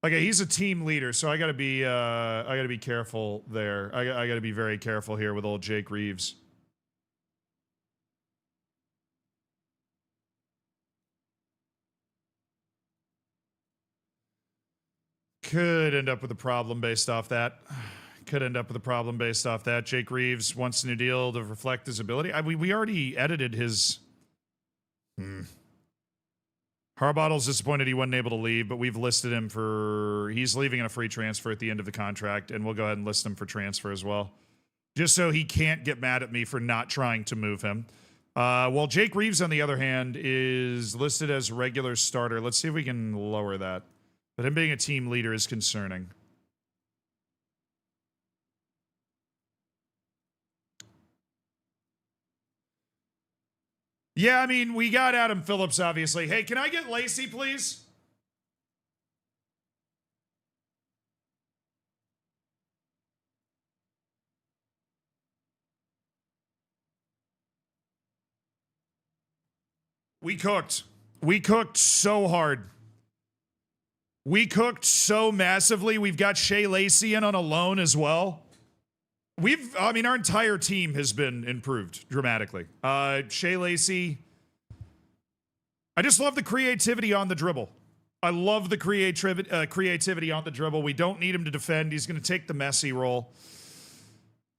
Okay, he's a team leader, so I gotta be careful there. I gotta be very careful here with old Jake Reeves. Could end up with a problem based off that. Jake Reeves wants a new deal to reflect his ability. We already edited his. Harbottle's disappointed he wasn't able to leave, but we've listed him for. He's leaving in a free transfer at the end of the contract, and we'll go ahead and list him for transfer as well, just so he can't get mad at me for not trying to move him. Well, Jake Reeves, on the other hand, is listed as regular starter. Let's see if we can lower that. But him being a team leader is concerning. Yeah, I mean, we got Adam Phillips, obviously. Hey, can I get Lacy, please? We cooked. We cooked so hard. We cooked so massively. We've got Shay Lacy in on a loan as well. I mean, our entire team has been improved dramatically. Shay Lacy. I just love the creativity on the dribble. I love the creativity on the dribble. We don't need him to defend. He's going to take the Messi role.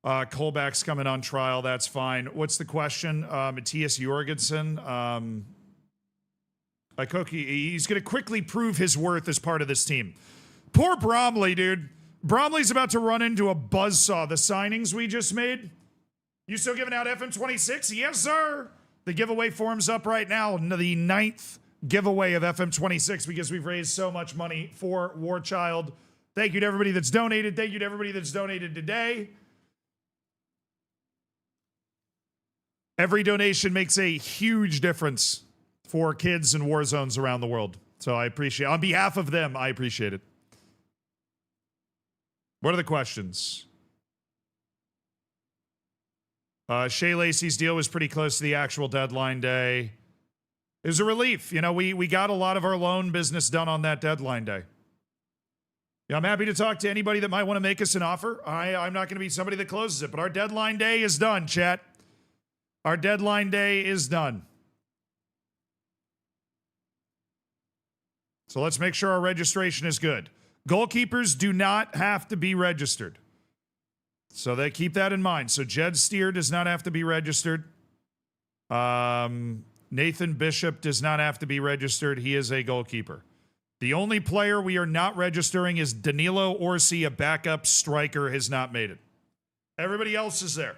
Colback's coming on trial. That's fine. What's the question? Matthias Jorgensen. He's going to quickly prove his worth as part of this team. Poor Bromley, dude. Bromley's about to run into a buzzsaw. The signings we just made. You still giving out FM26? Yes, sir. The giveaway form's up right now. The 9th giveaway of FM26 because we've raised so much money for Warchild. Thank you to everybody that's donated. Thank you to everybody that's donated today. Every donation makes a huge difference for kids in war zones around the world. So I appreciate it. On behalf of them, I appreciate it. What are the questions? Shay Lacy's deal was pretty close to the actual deadline day. It was a relief. You know, we got a lot of our loan business done on that deadline day. Yeah, I'm happy to talk to anybody that might want to make us an offer. I'm not going to be somebody that closes it, but our deadline day is done, chat. Our deadline day is done. So let's make sure our registration is good. Goalkeepers do not have to be registered. So they keep that in mind. So Jed Steer does not have to be registered. Nathan Bishop does not have to be registered. He is a goalkeeper. The only player we are not registering is Danilo Orsi, a backup striker, has not made it. Everybody else is there.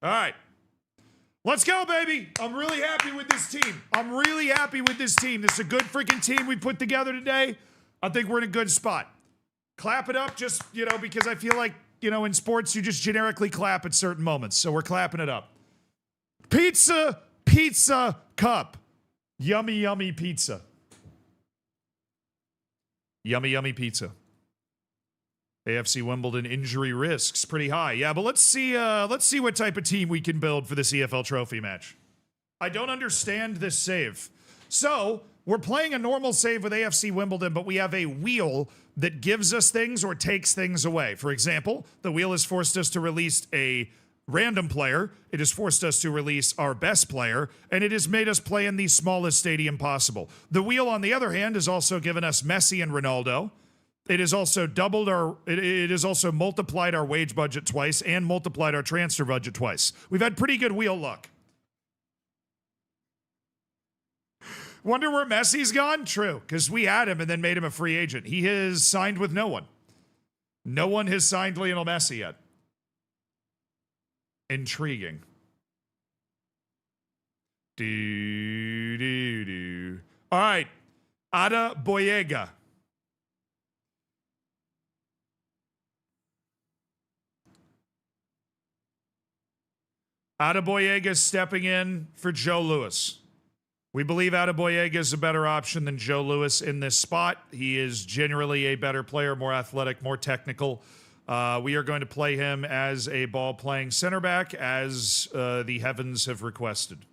All right. Let's go, baby. I'm really happy with this team. This is a good freaking team we put together today. I think we're in a good spot. Clap it up just, because I feel like, in sports, you just generically clap at certain moments. So we're clapping it up. Pizza cup. Yummy, yummy pizza. Yummy, yummy pizza. AFC Wimbledon injury risks pretty high. Yeah, but let's see what type of team we can build for this EFL Trophy match. I don't understand this save. So, we're playing a normal save with AFC Wimbledon, but we have a wheel that gives us things or takes things away. For example, the wheel has forced us to release a random player, it has forced us to release our best player, and it has made us play in the smallest stadium possible. The wheel, on the other hand, has also given us Messi and Ronaldo. It has also it has also multiplied our wage budget twice and multiplied our transfer budget twice. We've had pretty good wheel luck. Wonder where Messi's gone? True, because we had him and then made him a free agent. He has signed with no one. No one has signed Lionel Messi yet. Intriguing. All right. Ada Boyega. Adeboyega stepping in for Joe Lewis. We believe Adeboyega is a better option than Joe Lewis in this spot. He is generally a better player, more athletic, more technical. We are going to play him as a ball-playing center back, as the heavens have requested.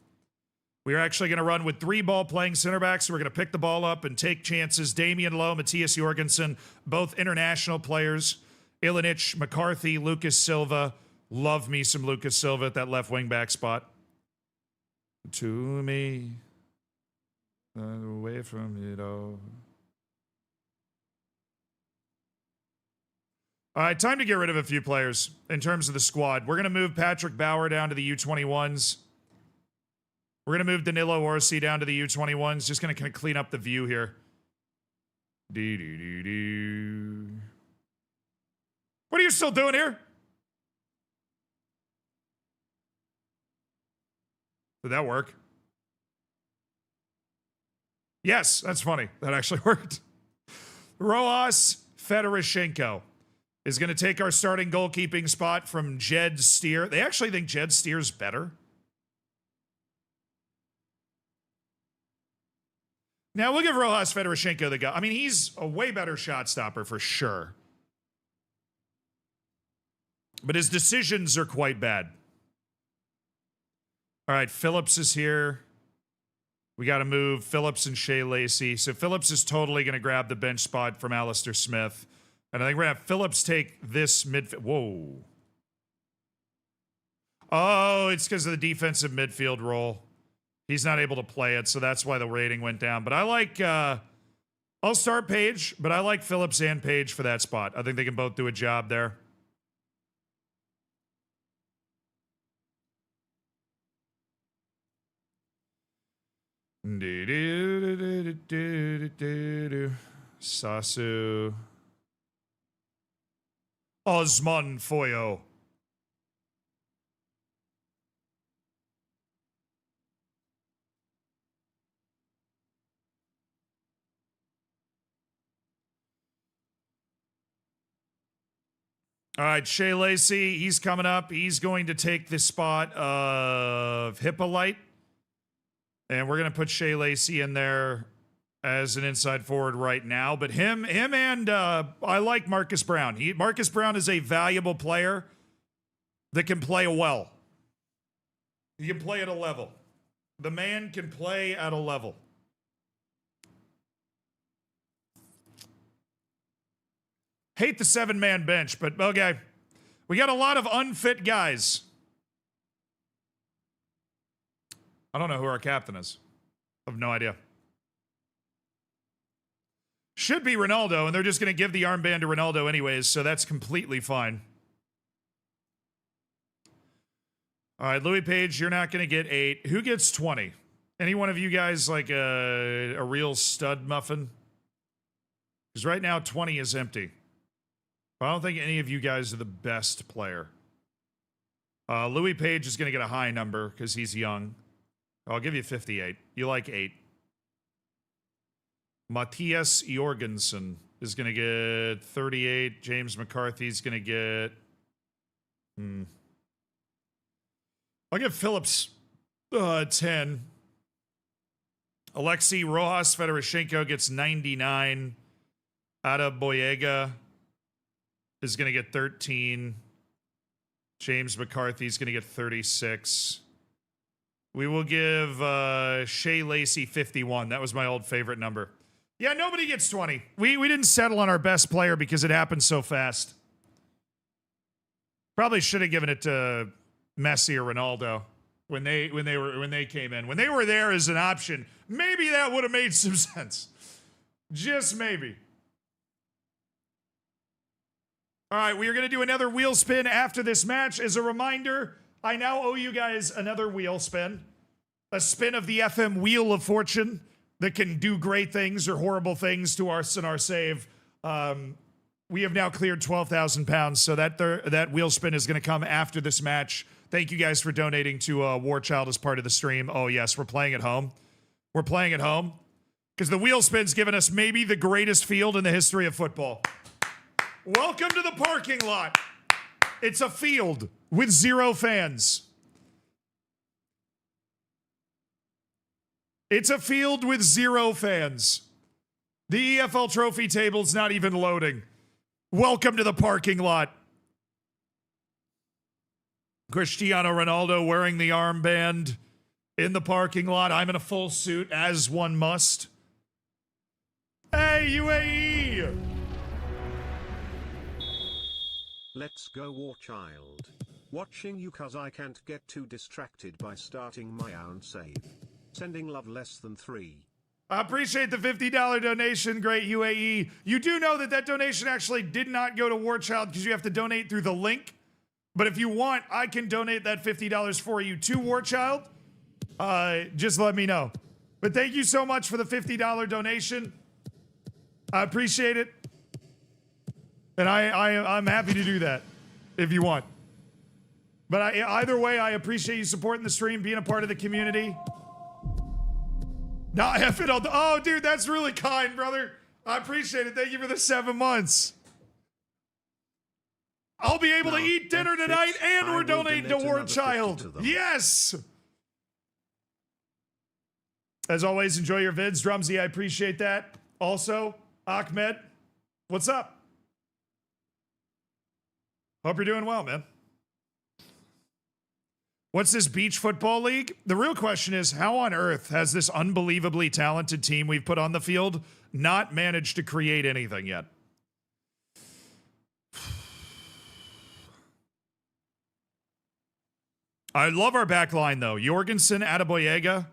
We're actually going to run with 3 ball-playing center backs. We're going to pick the ball up and take chances. Damian Lowe, Matthias Jorgensen, both international players. Ilinic, McCarthy, Lucas Silva. Love me some Lucas Silva at that left wing-back spot. To me, away from it all. All right, time to get rid of a few players in terms of the squad. We're going to move Patrick Bauer down to the U21s. We're going to move Danilo Orsi down to the U21s. Just going to kind of clean up the view here. What are you still doing here? Did that work? Yes, that's funny. That actually worked. Rojas Fedoroshenko is going to take our starting goalkeeping spot from Jed Steer. They actually think Jed Steer's better. Now, we'll give Rojas Fedoroshenko the guy. I mean, he's a way better shot stopper for sure. But his decisions are quite bad. All right, Phillips is here. We got to move Phillips and Shay Lacy. So Phillips is totally going to grab the bench spot from Alistair Smith. And I think we're going to have Phillips take this midfield. Whoa. Oh, it's because of the defensive midfield role. He's not able to play it, so that's why the rating went down. But I like, I'll start Page, but I like Phillips and Page for that spot. I think they can both do a job there. Sasu. Osman Foyo. All right, Shay Lacy, he's coming up. He's going to take the spot of Hippolyte. And we're going to put Shay Lacy in there as an inside forward right now. But him and I like Marcus Brown. Marcus Brown is a valuable player that can play well. He can play at a level. The man can play at a level. Hate the 7-man bench, but okay. We got a lot of unfit guys. I don't know who our captain is. I have no idea. Should be Ronaldo, and they're just going to give the armband to Ronaldo anyways, so that's completely fine. All right, Louis Page, you're not going to get 8. Who gets 20? Any one of you guys like a real stud muffin? Because right now 20 is empty. But I don't think any of you guys are the best player. Louis Page is going to get a high number because he's young. I'll give you 58. You like 8. Matthias Jorgensen is going to get 38. James McCarthy's going to get... I'll give Phillips 10. Alexei Rojas Fedoroshenko gets 99. Ada Boyega is going to get 13. James McCarthy's going to get 36. We will give Shay Lacy 51. That was my old favorite number. Yeah, nobody gets 20. We didn't settle on our best player because it happened so fast. Probably should have given it to Messi or Ronaldo when they came in. When they were there as an option, maybe that would have made some sense. Just maybe. All right, we are going to do another wheel spin after this match. As a reminder, I now owe you guys another wheel spin. A spin of the FM Wheel of Fortune that can do great things or horrible things to us and our save. We have now cleared 12,000 pounds, so that wheel spin is going to come after this match. Thank you guys for donating to Warchild as part of the stream. Oh, yes, we're playing at home. We're playing at home because the wheel spin's given us maybe the greatest field in the history of football. Welcome to the parking lot. It's a field with 0 fans. It's a field with 0 fans. The EFL Trophy table's not even loading. Welcome to the parking lot. Cristiano Ronaldo wearing the armband. in the parking lot. I'm in a full suit, as one must. Hey, UAE! Let's go, Warchild. Watching you cause I can't get too distracted by starting my own save. Sending love less than 3. I appreciate the $50 donation, great UAE. You do know that that donation actually did not go to Warchild because you have to donate through the link. But if you want, I can donate that $50 for you to Warchild. Just let me know. But thank you so much for the $50 donation. I appreciate it. And I'm happy to do that if you want. But either way, I appreciate you supporting the stream, being a part of the community. Not F it all. Oh, dude, that's really kind, brother. I appreciate it. Thank you for the 7 months. I'll be able to eat dinner tonight, and we're donating to Warchild. Yes! As always, enjoy your vids. Drumsy, I appreciate that. Also, Ahmed, what's up? Hope you're doing well, man. What's this beach football league? The real question is, how on earth has this unbelievably talented team we've put on the field not managed to create anything yet? I love our back line, though. Jorgensen, Adeboyega,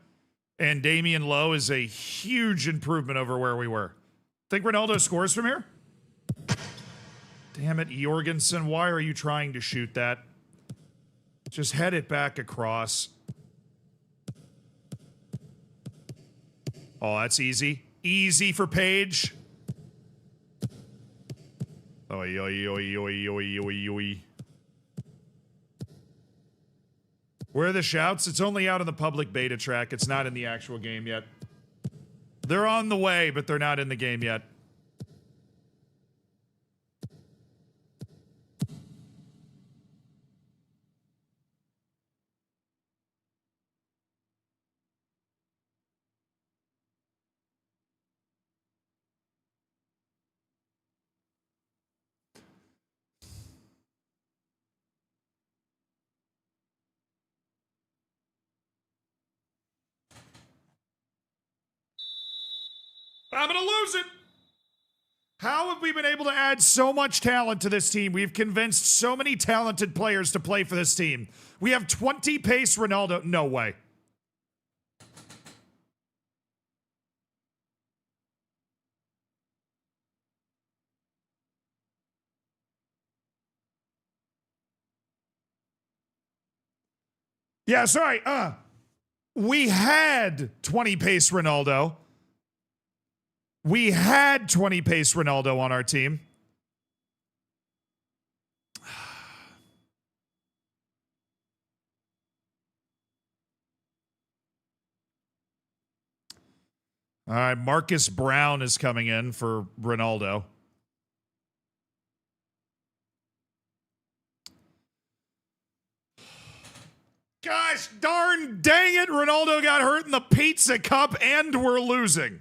and Damian Lowe is a huge improvement over where we were. Think Ronaldo scores from here? Damn it, Jorgensen. Why are you trying to shoot that? Just head it back across. Oh, that's easy. Easy for Page. Oi, oi, oi, oi, oi, oi, oi. Where are the shouts? It's only out on the public beta track. It's not in the actual game yet. They're on the way, but they're not in the game yet. I'm going to lose it. How have we been able to add so much talent to this team? We've convinced so many talented players to play for this team. We have 20 pace Ronaldo. No way. Yeah, sorry. We had 20 pace Ronaldo. We had 20 pace Ronaldo on our team. All right, Marcus Brown is coming in for Ronaldo. Gosh darn dang it, Ronaldo got hurt in the Pizza Cup and we're losing.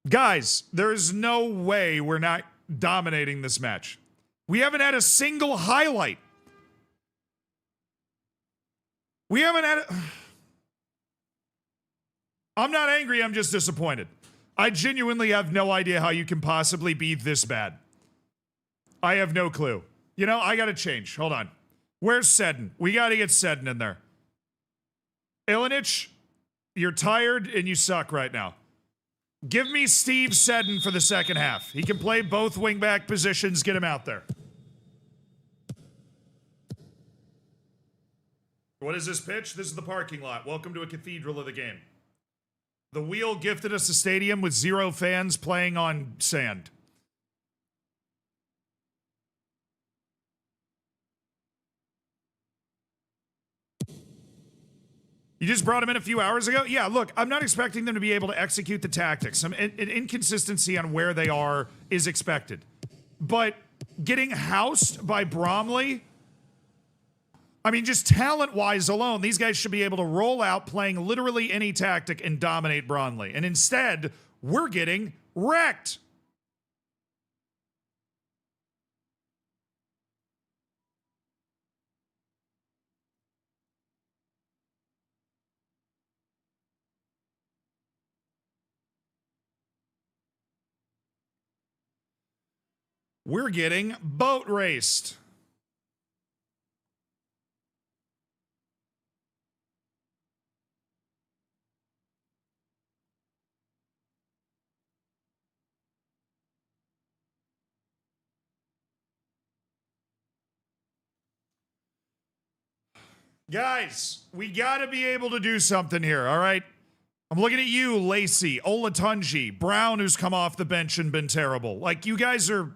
Guys, there's no way we're not dominating this match. We haven't had a single highlight. We haven't had I'm not angry, I'm just disappointed. I genuinely have no idea how you can possibly be this bad. I have no clue. You know, I gotta change. Hold on. Where's Sedin? We gotta get Sedin in there. Ilinic, you're tired and you suck right now. Give me Steve Sedin for the second half. He can play both wingback positions. Get him out there. What is this pitch? This is the parking lot. Welcome to a cathedral of the game. The Wheel gifted us a stadium with 0 fans playing on sand. You just brought him in a few hours ago? Yeah, look, I'm not expecting them to be able to execute the tactics. An inconsistency on where they are is expected. But getting housed by Bromley, I mean, just talent-wise alone, these guys should be able to roll out playing literally any tactic and dominate Bromley. And instead, we're getting wrecked. We're getting boat raced. Guys, we got to be able to do something here, all right? I'm looking at you, Lacy, Olatunji, Brown, who's come off the bench and been terrible. Like, you guys are...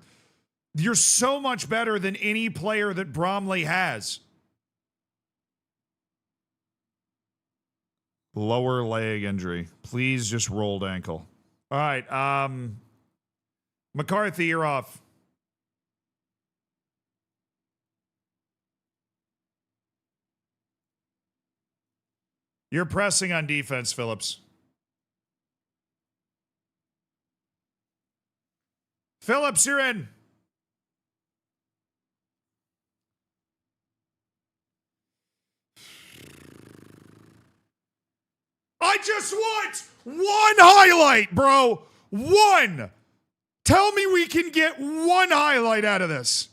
You're so much better than any player that Bromley has. Lower leg injury. Please just rolled ankle. All right, McCarthy, you're off. You're pressing on defense, Phillips. Phillips, you're in. I just want one highlight, bro. One. Tell me we can get one highlight out of this.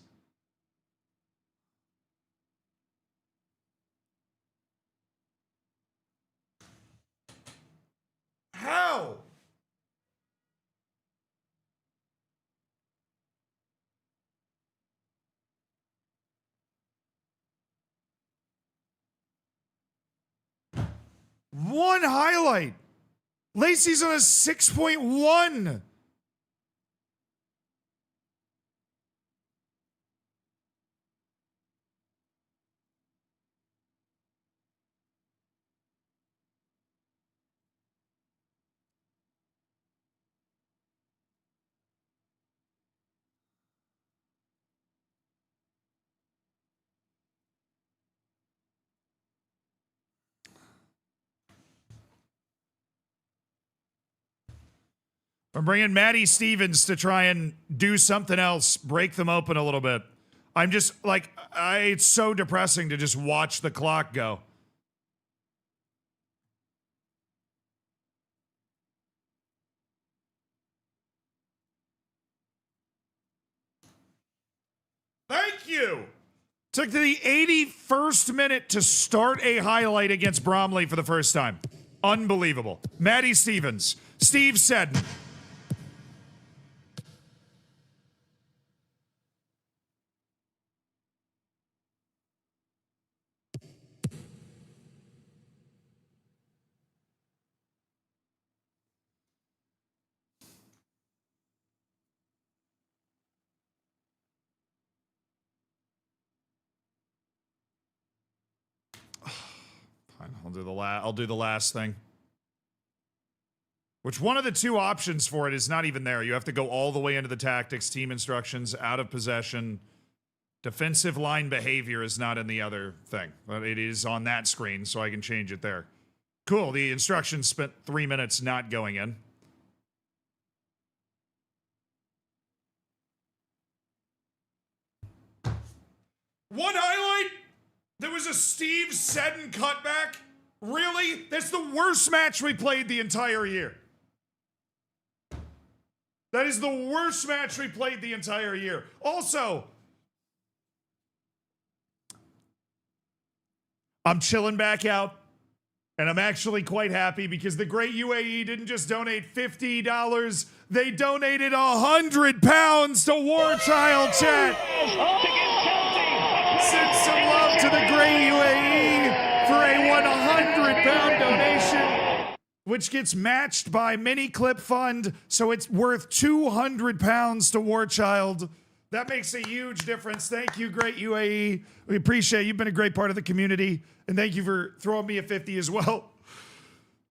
How? One highlight. Lacy's on a 6.1. I'm bringing Maddie Stevens to try and do something else, break them open a little bit. I'm just like, it's so depressing to just watch the clock go. Thank you. Took the 81st minute to start a highlight against Bromley for the first time. Unbelievable. Maddie Stevens. Steve Seddon. Fine, I'll do the last thing. Which one of the two options for it is not even there. You have to go all the way into the tactics, team instructions, out of possession. Defensive line behavior is not in the other thing, but it is on that screen, so I can change it there. Cool, the instructions spent 3 minutes not going in. One highlight? There was a Steve Seddon cutback? Really? That's the worst match we played the entire year. That is the worst match we played the entire year. Also, I'm chilling back out, and I'm actually quite happy because the great UAE didn't just donate $50, they donated £100 to Warchild, chat. Send some love to the great UAE for a £100 donation, which gets matched by Mini Clip Fund, so it's worth £200 to Warchild. That makes a huge difference. Thank you, great UAE. We appreciate it. You've been a great part of the community, and thank you for throwing me a 50 as well.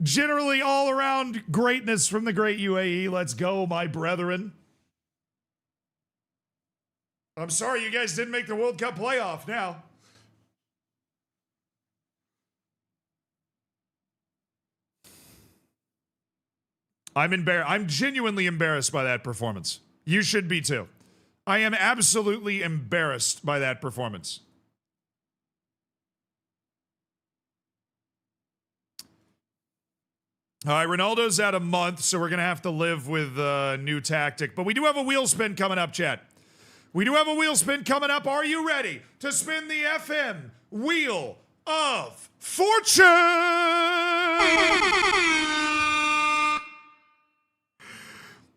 Generally, all around greatness from the great UAE. Let's go, my brethren. I'm sorry you guys didn't make the World Cup playoff now. I'm genuinely embarrassed by that performance. You should be too. I am absolutely embarrassed by that performance. All right, Ronaldo's out a month, so we're going to have to live with a new tactic. But we do have a wheel spin coming up, chat. We do have a wheel spin coming up. Are you ready to spin the FM Wheel of Fortune?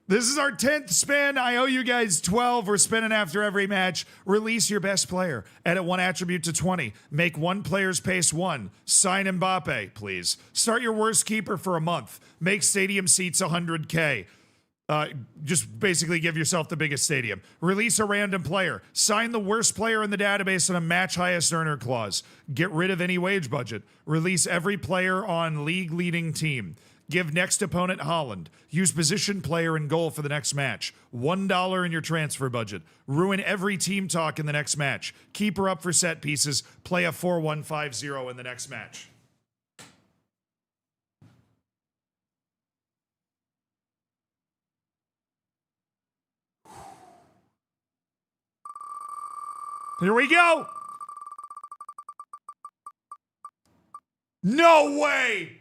This is our 10th spin. I owe you guys 12. We're spinning after every match. Release your best player. Edit one attribute to 20. Make one player's pace 1. Sign Mbappe, please. Start your worst keeper for a month. Make stadium seats 100K. Just basically give yourself the biggest stadium. Release a random player. Sign the worst player in the database on a match highest earner clause. Get rid of any wage budget. Release every player on league leading team. Give next opponent Holland. Use position player in goal for the next match. $1 in your transfer budget. Ruin every team talk in the next match. Keeper up for set pieces. Play a 4-1-5-0 in the next match. Here we go. No way.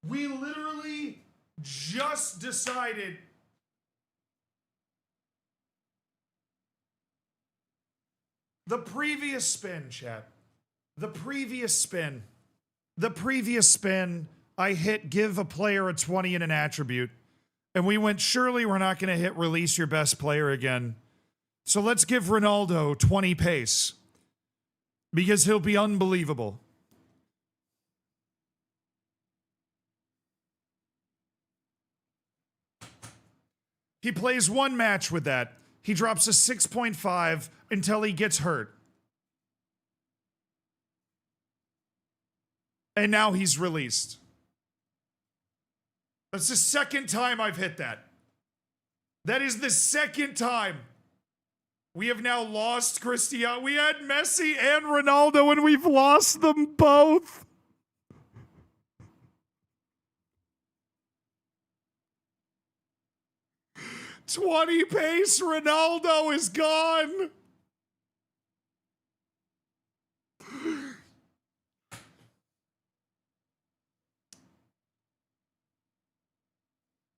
We literally just decided the previous spin, chat. The previous spin, I hit give a player a 20 in an attribute. And we went, surely we're not going to hit release your best player again. So let's give Ronaldo 20 pace. Because he'll be unbelievable. He plays one match with that. He drops a 6.5 until he gets hurt. And now he's released. That's the second time I've hit that. That is the second time. We have now lost Cristiano. We had Messi and Ronaldo, and we've lost them both. $20 pace, Ronaldo is gone.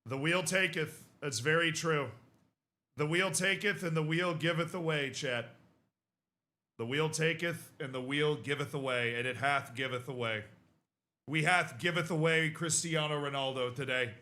The wheel taketh. That's very true. The wheel taketh and the wheel giveth away, chat. The wheel taketh and the wheel giveth away, and it hath giveth away. We hath giveth away Cristiano Ronaldo today.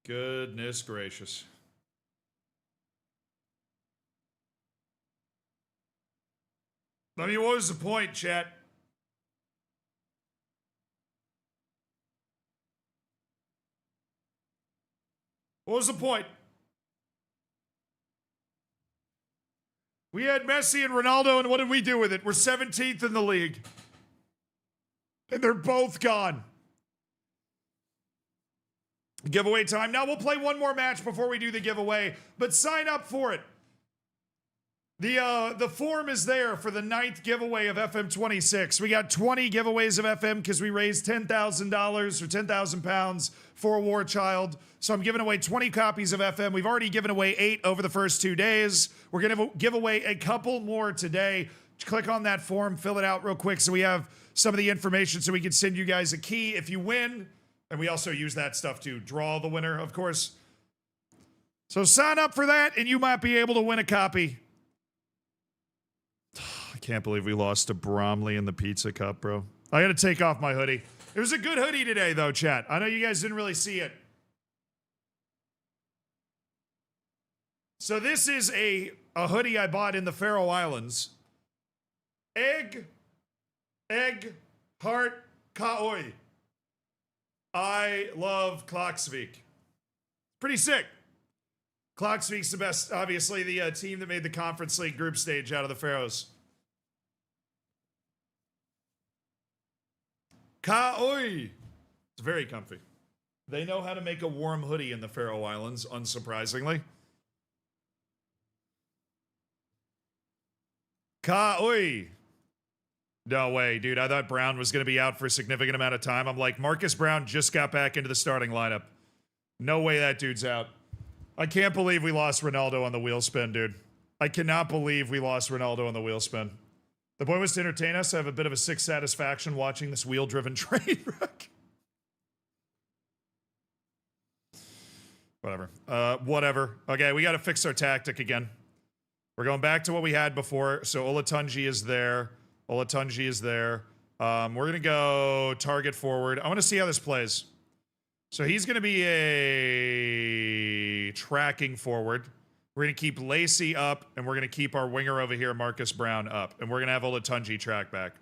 Goodness gracious. I mean, what was the point, chat? What was the point? We had Messi and Ronaldo, and what did we do with it? We're 17th in the league. And they're both gone. Giveaway time. Now we'll play one more match before we do the giveaway, but sign up for it. The form is there for the 9th giveaway of FM26. We got 20 giveaways of FM because we raised $10,000 or 10,000 pounds for Warchild. So I'm giving away 20 copies of FM. We've already given away 8 over the first 2 days. We're going to give away a couple more today. Click on that form, fill it out real quick so we have some of the information so we can send you guys a key if you win. And we also use that stuff to draw the winner, of course. So sign up for that, and you might be able to win a copy. I can't believe we lost to Bromley in the Pizza Cup, bro. I got to take off my hoodie. It was a good hoodie today, though, chat. I know you guys didn't really see it. So this is a hoodie I bought in the Faroe Islands. Egg, heart, kaoi. I love Klaksvik. Pretty sick. Klaksvik's the best, obviously, the team that made the Conference League group stage out of the Faroes. Ka-oi! It's very comfy. They know how to make a warm hoodie in the Faroe Islands, unsurprisingly. Ka-oi! No way, dude. I thought Brown was going to be out for a significant amount of time. I'm like, Marcus Brown just got back into the starting lineup. No way that dude's out. I can't believe we lost Ronaldo on the wheel spin, dude. I cannot believe we lost Ronaldo on the wheel spin. The point was to entertain us. I have a bit of a sick satisfaction watching this wheel-driven train wreck. Whatever. Whatever. Okay, we got to fix our tactic again. We're going back to what we had before. So Olatunji is there. Olatunji is there. We're going to go target forward. I want to see how this plays. So he's going to be a tracking forward. We're going to keep Lacy up, and we're going to keep our winger over here, Marcus Brown, up. And we're going to have Olatunji track back.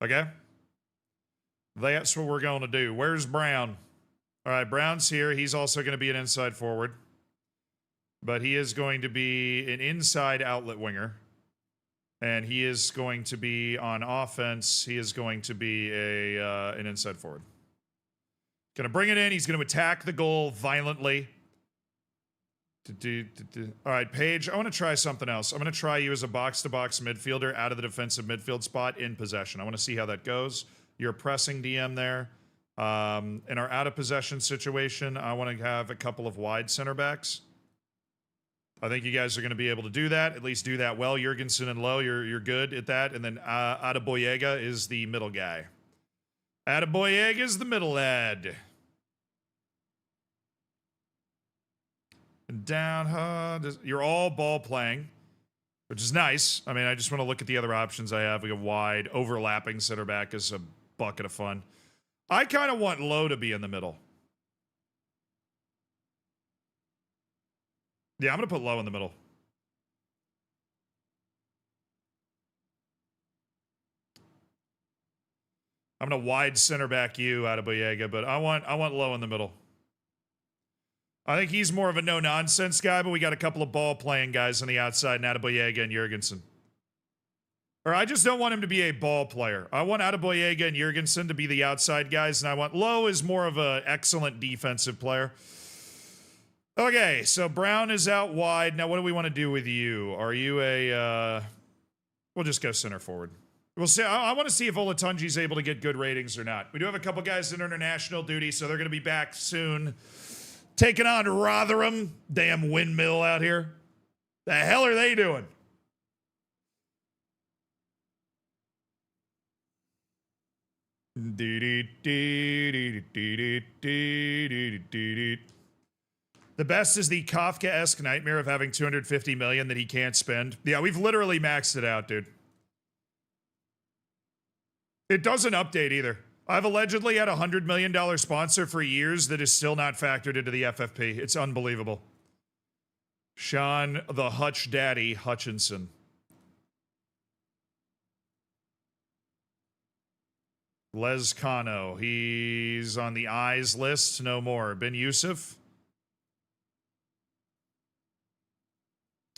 Okay? That's what we're going to do. Where's Brown? All right, Brown's here. He's also going to be an inside forward. But he is going to be an inside outlet winger. And he is going to be on offense. He is going to be an inside forward. Going to bring it in. He's going to attack the goal violently. All right, Paige, I want to try something else. I'm going to try you as a box-to-box midfielder out of the defensive midfield spot in possession. I want to see how that goes. You're pressing DM there. In our out-of-possession situation, I want to have a couple of wide center backs. I think you guys are going to be able to do that, at least do that well. Jurgensen and Lowe, you're good at that. And then Adeboyega is the middle guy. Adeboyega is the middle lad. And down, you're all ball playing, which is nice. I mean, I just want to look at the other options I have. We have wide, overlapping center back is a bucket of fun. I kind of want Lowe to be in the middle. Yeah, I'm going to put Lowe in the middle. I'm going to wide center back you out of Boyega, but I want Lowe in the middle. I think he's more of a no-nonsense guy, but we got a couple of ball-playing guys on the outside, Adeboyega and Jurgensen. Or I just don't want him to be a ball player. I want Adeboyega and Jurgensen to be the outside guys, and I want Lowe is more of an excellent defensive player. Okay, so Brown is out wide. Now, what do we want to do with you? Are you a... we'll just go center forward. We'll see. I want to see if Olatunji's able to get good ratings or not. We do have a couple guys in international duty, so they're going to be back soon. Taking on Rotherham. Damn windmill out here. The hell are they doing? The best is the Kafka-esque nightmare of having 250 million that he can't spend. Yeah, we've literally maxed it out, dude. It doesn't update either. I've allegedly had a $100 million sponsor for years that is still not factored into the FFP. It's unbelievable. Sean the Hutch Daddy Hutchinson. Les Cano. He's on the eyes list. No more. Ben Yusuf.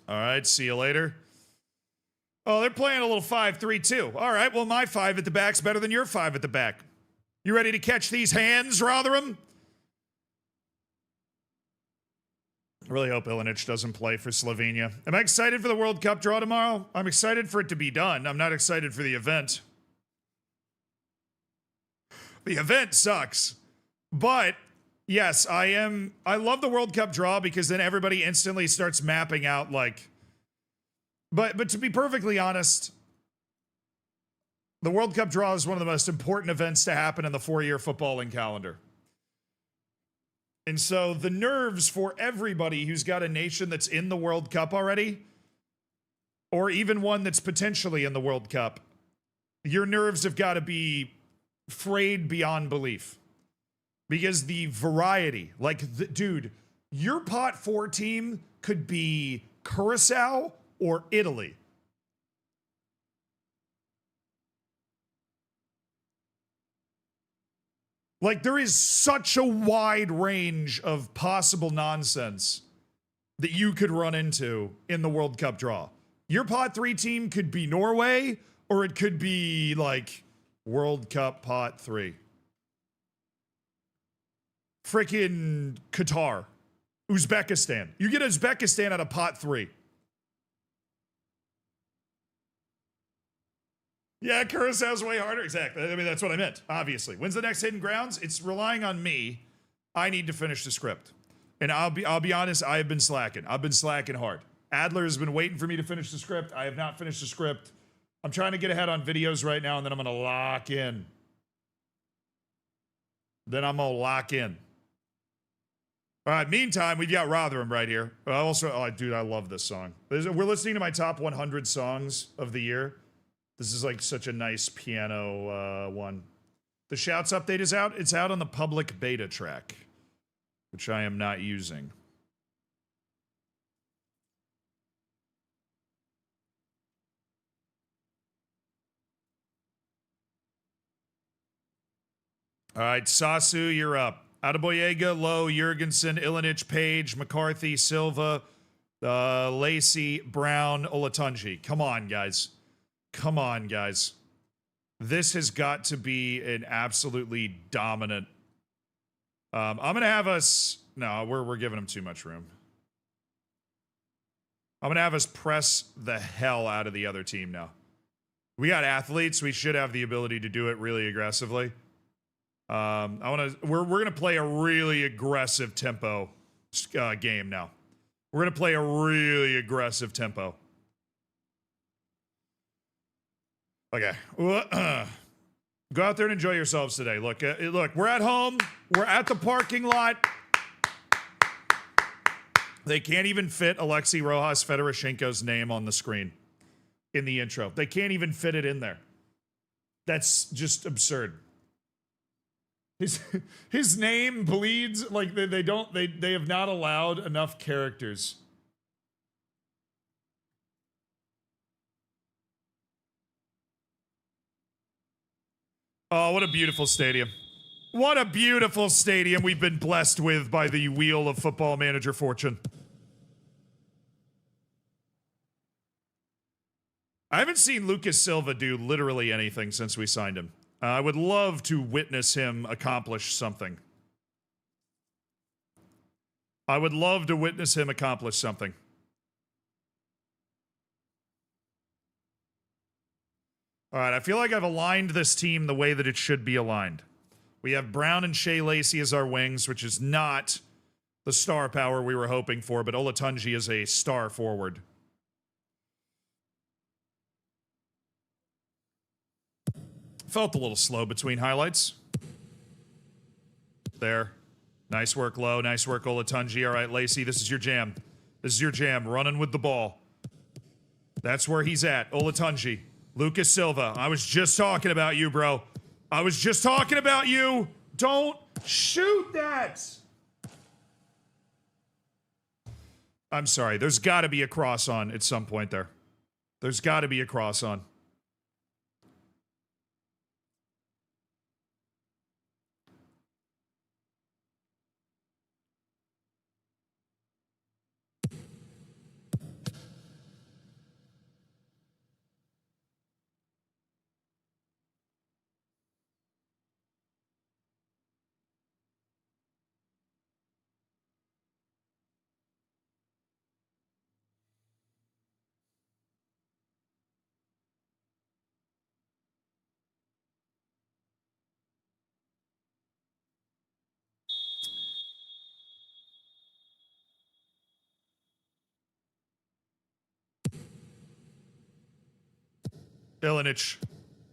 All right, see you later. Oh, they're playing a little 5-3-2. All right, well, my 5 at the back's better than your 5 at the back. You ready to catch these hands, Rotherham? I really hope Ilinic doesn't play for Slovenia. Am I excited for the World Cup draw tomorrow? I'm excited for it to be done. I'm not excited for the event. The event sucks. But... yes, I am. I love the World Cup draw because then everybody instantly starts mapping out like. But to be perfectly honest, the World Cup draw is one of the most important events to happen in the 4-year footballing calendar. And so the nerves for everybody who's got a nation that's in the World Cup already, or even one that's potentially in the World Cup, your nerves have got to be frayed beyond belief. Because the variety, dude, your pot 4 team could be Curacao or Italy. Like, there is such a wide range of possible nonsense that you could run into in the World Cup draw. Your pot 3 team could be Norway, or it could be, like, World Cup pot 3. Freaking Qatar. Uzbekistan. You get Uzbekistan out of pot 3. Yeah, Curacau's way harder. Exactly. I mean, that's what I meant, obviously. When's the next Hidden Grounds? It's relying on me. I need to finish the script. And I'll be honest, I have been slacking. I've been slacking hard. Adler has been waiting for me to finish the script. I have not finished the script. I'm trying to get ahead on videos right now, and then I'm going to lock in. All right, meantime, we've got Rotherham right here. Also, oh, dude, I love this song. We're listening to my top 100 songs of the year. This is like such a nice piano one. The Shouts update is out. It's out on the public beta track, which I am not using. All right, Sasu, you're up. Adeboyega, Lowe, Jurgensen, Ilinich, Page, McCarthy, Silva, Lacy, Brown, Olatunji. Come on, guys. Come on, guys. This has got to be an absolutely dominant. I'm going to have us... No, we're giving him too much room. I'm going to have us press the hell out of the other team now. We got athletes. We should have the ability to do it really aggressively. We're going to play a really aggressive tempo game now. We're going to play a really aggressive tempo. Okay. Go out there and enjoy yourselves today. Look, we're at home. We're at the parking lot. They can't even fit Alexei Rojas Fedoroshenko's name on the screen in the intro. They can't even fit it in there. That's just absurd. His name bleeds like they have not allowed enough characters. Oh, what a beautiful stadium. What a beautiful stadium we've been blessed with by the wheel of Football Manager fortune. I haven't seen Lucas Silva do literally anything since we signed him. I would love to witness him accomplish something. I would love to witness him accomplish something. All right, I feel like I've aligned this team the way that it should be aligned. We have Brown and Shay Lacy as our wings, which is not the star power we were hoping for, but Olatunji is a star forward. Felt a little slow between highlights. There. Nice work, Lowe. Nice work, Olatunji. All right, Lacy, this is your jam. This is your jam. Running with the ball. That's where he's at. Olatunji. Lucas Silva. I was just talking about you, bro. I was just talking about you. Don't shoot that. I'm sorry. There's got to be a cross on at some point there. There's got to be a cross on. Ilinich.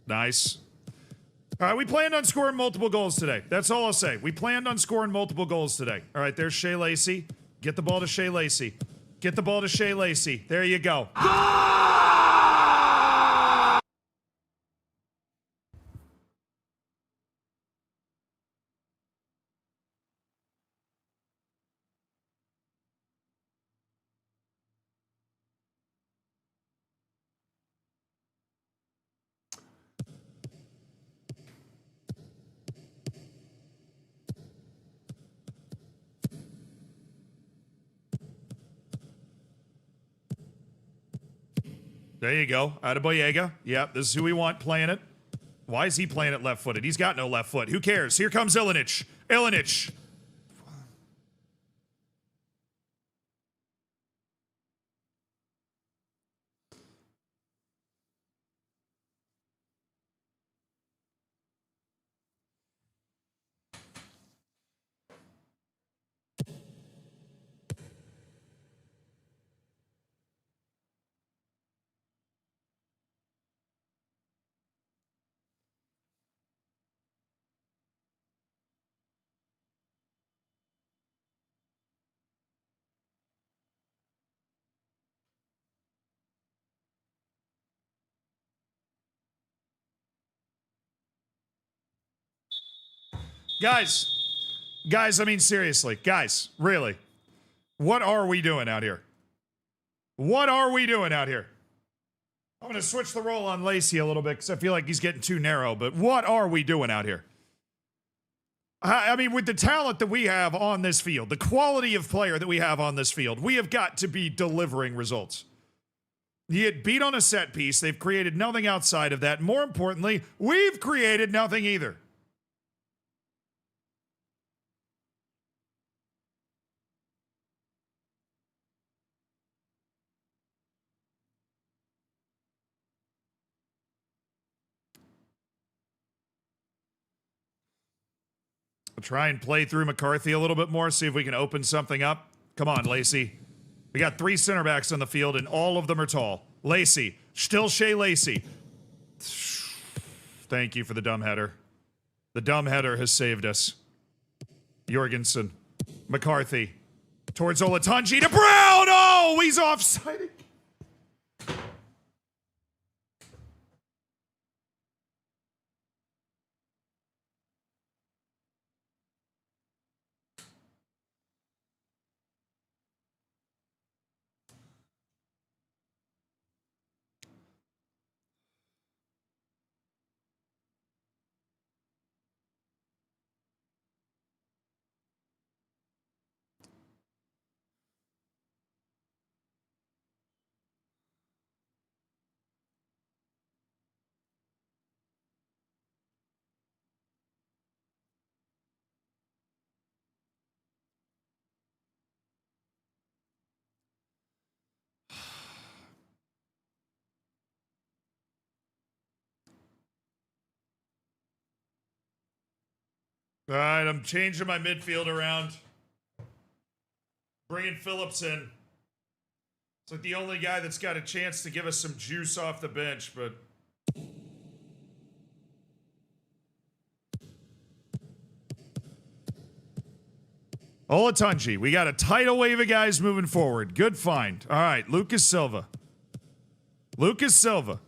Nice. All right, we planned on scoring multiple goals today. That's all I'll say. We planned on scoring multiple goals today. All right, there's Shay Lacy. Get the ball to Shay Lacy. Get the ball to Shay Lacy. There you go. There you go. Adeboyega. Yep, this is who we want playing it. Why is he playing it left-footed? He's got no left foot. Who cares? Here comes Ilinic. Ilinic. Guys, I mean, seriously, guys, really, what are we doing out here? What are we doing out here? I'm going to switch the role on Lacy a little bit because I feel like he's getting too narrow, but what are we doing out here? I mean, with the talent that we have on this field, the quality of player that we have on this field, we have got to be delivering results. He had beat on a set piece. They've created nothing outside of that. More importantly, we've created nothing either. We'll try and play through McCarthy a little bit more, see if we can open something up. Come on, Lacy. We got 3 center backs on the field, and all of them are tall. Lacy. Still Shay Lacy. Thank you for the dumb header. The dumb header has saved us. Jorgensen. McCarthy. Towards Olatunji to Brown! Oh, he's offside. All right, I'm changing my midfield around. Bringing Phillips in. It's like the only guy that's got a chance to give us some juice off the bench, but... Olatunji, we got a tidal wave of guys moving forward. Good find. All right, Lucas Silva. Lucas Silva.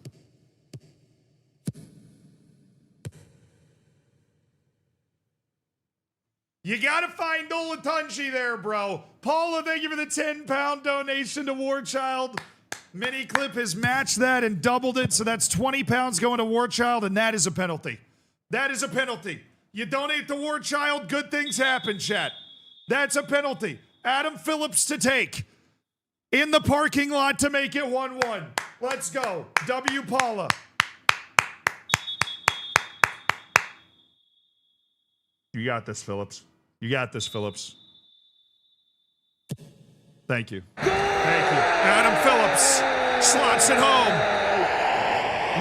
You gotta find Olatunji there, bro. Paula, thank you for the 10-pound donation to Warchild. Mini Clip has matched that and doubled it, so that's 20 pounds going to Warchild, and that is a penalty. That is a penalty. You donate to Warchild, good things happen, chat. That's a penalty. Adam Phillips to take. In the parking lot to make it 1-1. Let's go. W. Paula. You got this, Phillips. You got this, Phillips. Thank you. Thank you. Adam Phillips slots it home.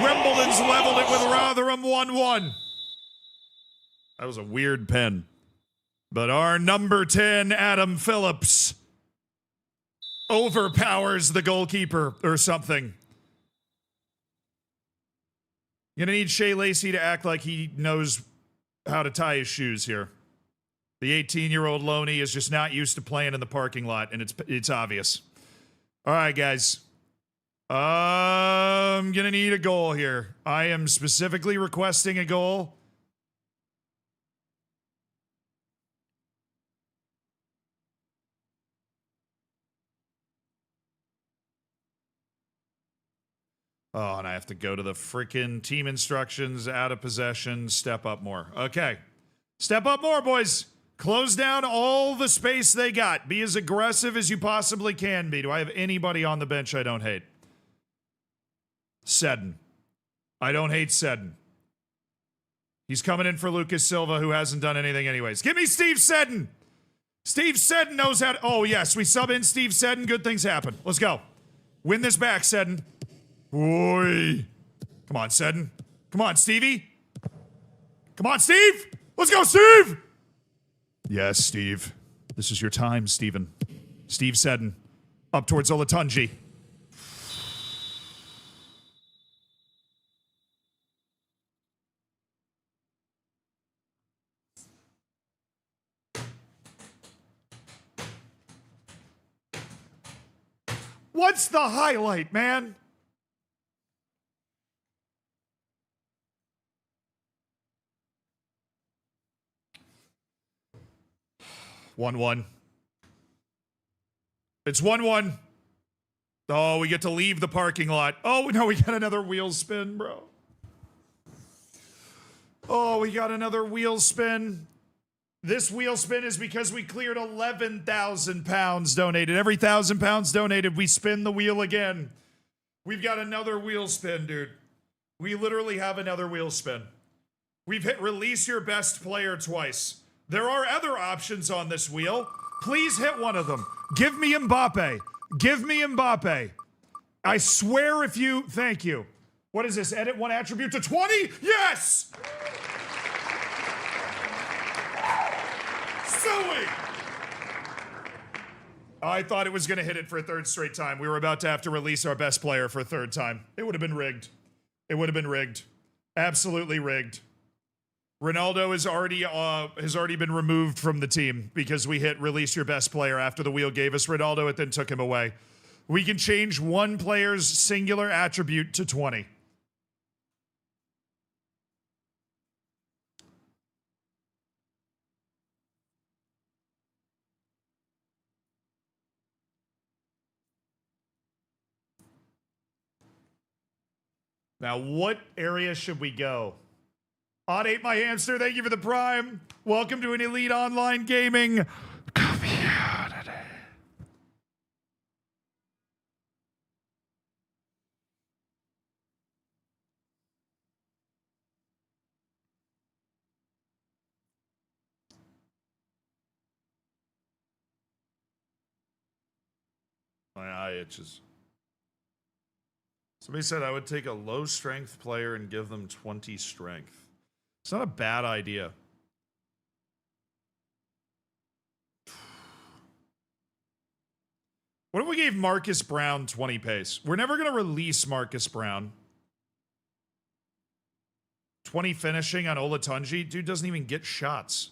Wimbledon's leveled it with Rotherham 1-1. That was a weird pen. But our number 10, Adam Phillips, overpowers the goalkeeper or something. You're going to need Shay Lacy to act like he knows how to tie his shoes here. The 18-year-old Loney is just not used to playing in the parking lot, and it's obvious. All right, guys. I'm going to need a goal here. I am specifically requesting a goal. Oh, and I have to go to the freaking team instructions, out of possession, step up more. Okay. Step up more, boys. Close down all the space they got. Be as aggressive as you possibly can be. Do I have anybody on the bench I don't hate? Seddon. I don't hate Seddon. He's coming in for Lucas Silva, who hasn't done anything anyways. Give me Steve Seddon. Steve Seddon knows how to... Oh, yes, we sub in Steve Seddon. Good things happen. Let's go. Win this back, Seddon. Oi. Come on, Seddon. Come on, Stevie. Come on, Steve. Let's go, Steve. Yes, Steve. This is your time, Steven. Steve Seddon. Up towards Olatunji. What's the highlight, man? One. It's 1-1. Oh, we get to leave the parking lot. Oh, no, we got another wheel spin, bro. Oh, we got another wheel spin. This wheel spin is because we cleared 11,000 pounds donated. Every 1,000 pounds donated, we spin the wheel again. We've got another wheel spin, dude. We literally have another wheel spin. We've hit release your best player twice. There are other options on this wheel. Please hit one of them. Give me Mbappe. Give me Mbappe. I swear if you... Thank you. What is this? Edit one attribute to 20? Yes! Silly! I thought it was going to hit it for a third straight time. We were about to have to release our best player for a third time. It would have been rigged. It would have been rigged. Absolutely rigged. Ronaldo has already been removed from the team because we hit release your best player after the wheel gave us Ronaldo. It then took him away. We can change one player's singular attribute to 20. Now, what area should we go? Odd 8 my hamster, thank you for the prime. Welcome to an elite online gaming community. My eye itches. Somebody said I would take a low strength player and give them 20 strength. It's not a bad idea. What if we gave Marcus Brown 20 pace? We're never going to release Marcus Brown. 20 finishing on Olatunji? Dude doesn't even get shots.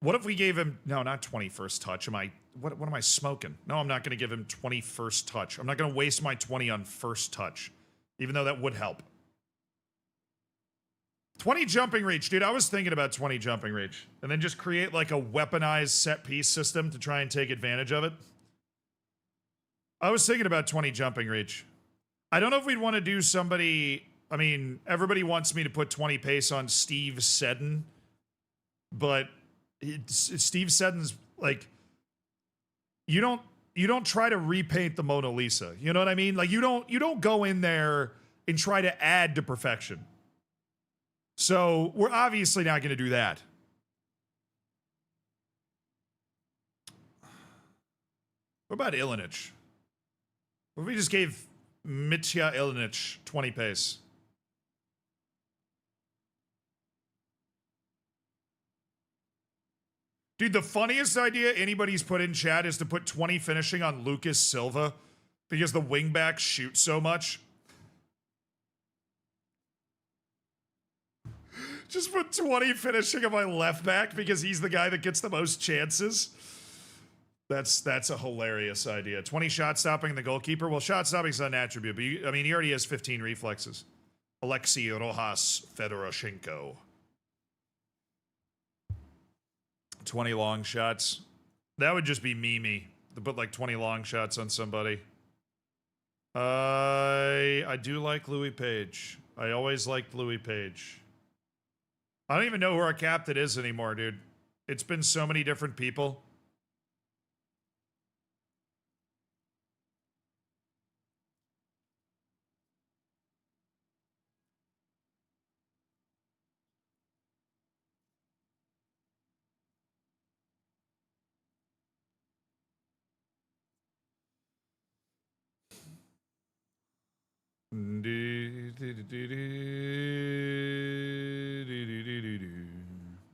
What if we gave him... No, not 20 first touch. What am I smoking? No, I'm not going to give him 20 first touch. I'm not going to waste my 20 on first touch. Even though that would help. 20 jumping reach. Dude, I was thinking about 20 jumping reach. And then just create like a weaponized set piece system to try and take advantage of it. I was thinking about 20 jumping reach. I don't know if we'd want to do somebody... I mean, everybody wants me to put 20 pace on Steve Seddon. But Steve Seddon's like... You don't try to repaint the Mona Lisa. You know what I mean? Like you don't go in there and try to add to perfection. So we're obviously not going to do that. What about Ilinic? What if we just gave Mitja Ilinic 20 pace? Dude, the funniest idea anybody's put in chat is to put 20 finishing on Lucas Silva because the wingbacks shoot so much. Just put 20 finishing on my left back because he's the guy that gets the most chances. That's a hilarious idea. 20 shot stopping the goalkeeper. Well, shot stopping is not an attribute, but he already has 15 reflexes. Alexei Rojas Fedoroshenko. 20 long shots. That would just be Mimi to put like 20 long shots on somebody. I do like Louis Page. I always liked Louis Page. I don't even know who our captain is anymore, dude. It's been so many different people.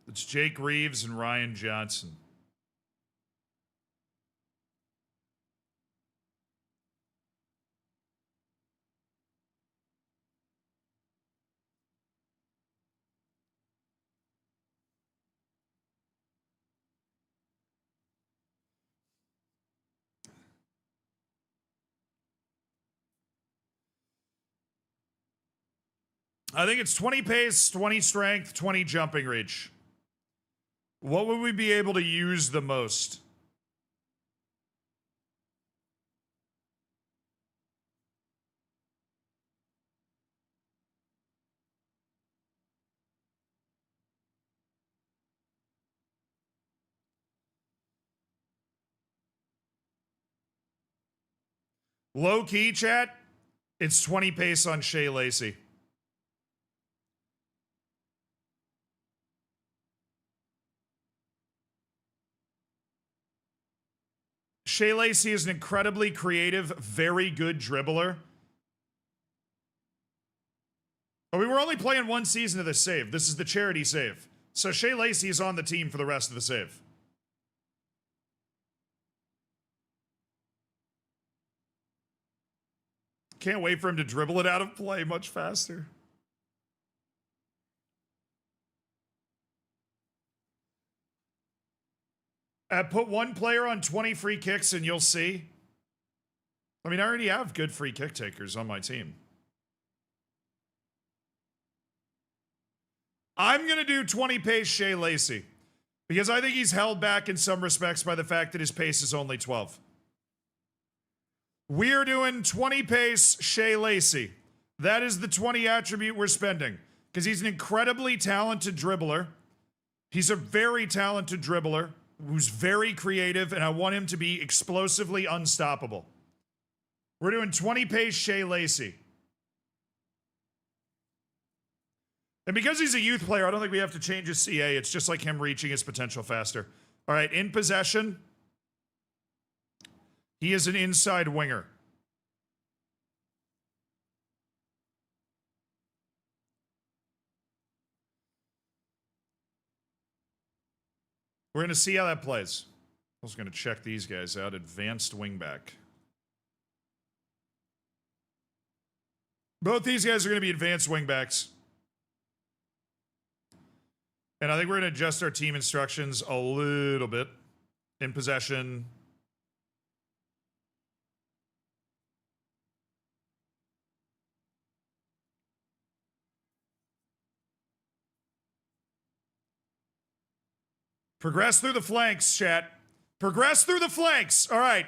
It's Jake Reeves and Ryan Johnson. I think it's 20 pace, 20 strength, 20 jumping reach. What would we be able to use the most? Low key, chat, it's 20 pace on Shay Lacy. Shay Lacy is an incredibly creative, very good dribbler. But we were only playing one season of this save. This is the charity save. So Shay Lacy is on the team for the rest of the save. Can't wait for him to dribble it out of play much faster. Put one player on 20 free kicks and you'll see. I mean, I already have good free kick takers on my team. I'm going to do 20 pace Shay Lacy because I think he's held back in some respects by the fact that his pace is only 12. We're doing 20 pace Shay Lacy. That is the 20 attribute we're spending because he's an incredibly talented dribbler. He's a very talented dribbler who's very creative, and I want him to be explosively unstoppable. We're doing 20 pace Shay Lacy. And because he's a youth player, I don't think we have to change his CA. It's just like him reaching his potential faster. All right, in possession, he is an inside winger. We're going to see how that plays. I was going to check these guys out. Advanced wingback. Both these guys are going to be advanced wingbacks. And I think we're going to adjust our team instructions a little bit. In possession. Progress through the flanks, chat. Progress through the flanks. All right.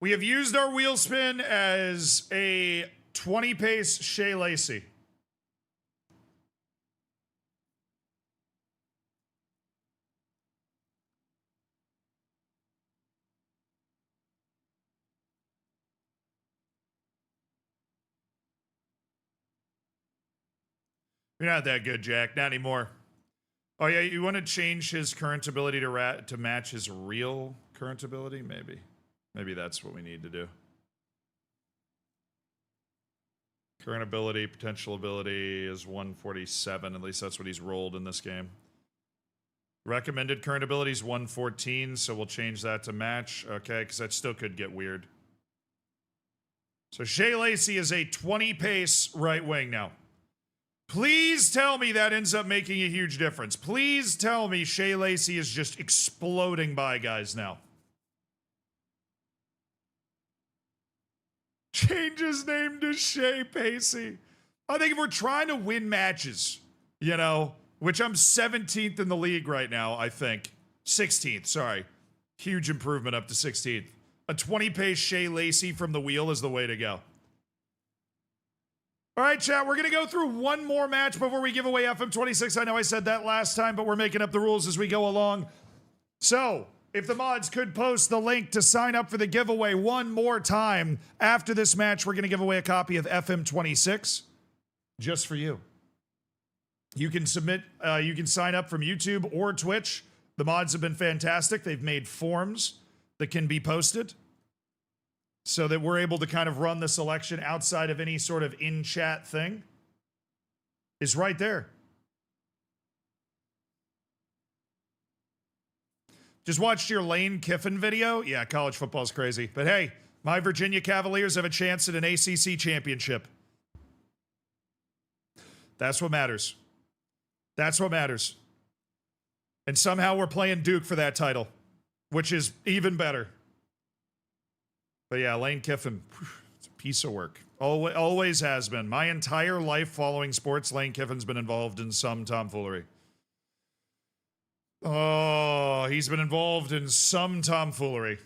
We have used our wheel spin as a 20 pace Shay Lacy. You're not that good, Jack. Not anymore. Oh, yeah, you want to change his current ability to match his real current ability? Maybe. Maybe that's what we need to do. Current ability, potential ability is 147. At least that's what he's rolled in this game. Recommended current ability is 114, so we'll change that to match. Okay, because that still could get weird. So Shay Lacy is a 20 pace right wing now. Please tell me that ends up making a huge difference. Please tell me Shay Lacy is just exploding by guys now. Change his name to Shay Pacey. I think if we're trying to win matches, you know, which I'm 17th in the league right now, I think. 16th, sorry. Huge improvement up to 16th. A 20 pace Shay Lacy from the wheel is the way to go. All right, chat, we're going to go through one more match before we give away FM26. I know I said that last time, but we're making up the rules as we go along. So, if the mods could post the link to sign up for the giveaway one more time, after this match, we're going to give away a copy of FM26 just for you. You can you can sign up from YouTube or Twitch. The mods have been fantastic. They've made forms that can be posted. so that we're able to kind of run the selection outside of any sort of in-chat thing, is right there. Just watched your Lane Kiffin video. Yeah, college football's crazy. But hey, my Virginia Cavaliers have a chance at an ACC championship. That's what matters. That's what matters. And somehow we're playing Duke for that title, which is even better. But yeah, Lane Kiffin, it's a piece of work. Always has been. My entire life following sports, Lane Kiffin's been involved in some tomfoolery. Oh, he's been involved in some tomfoolery.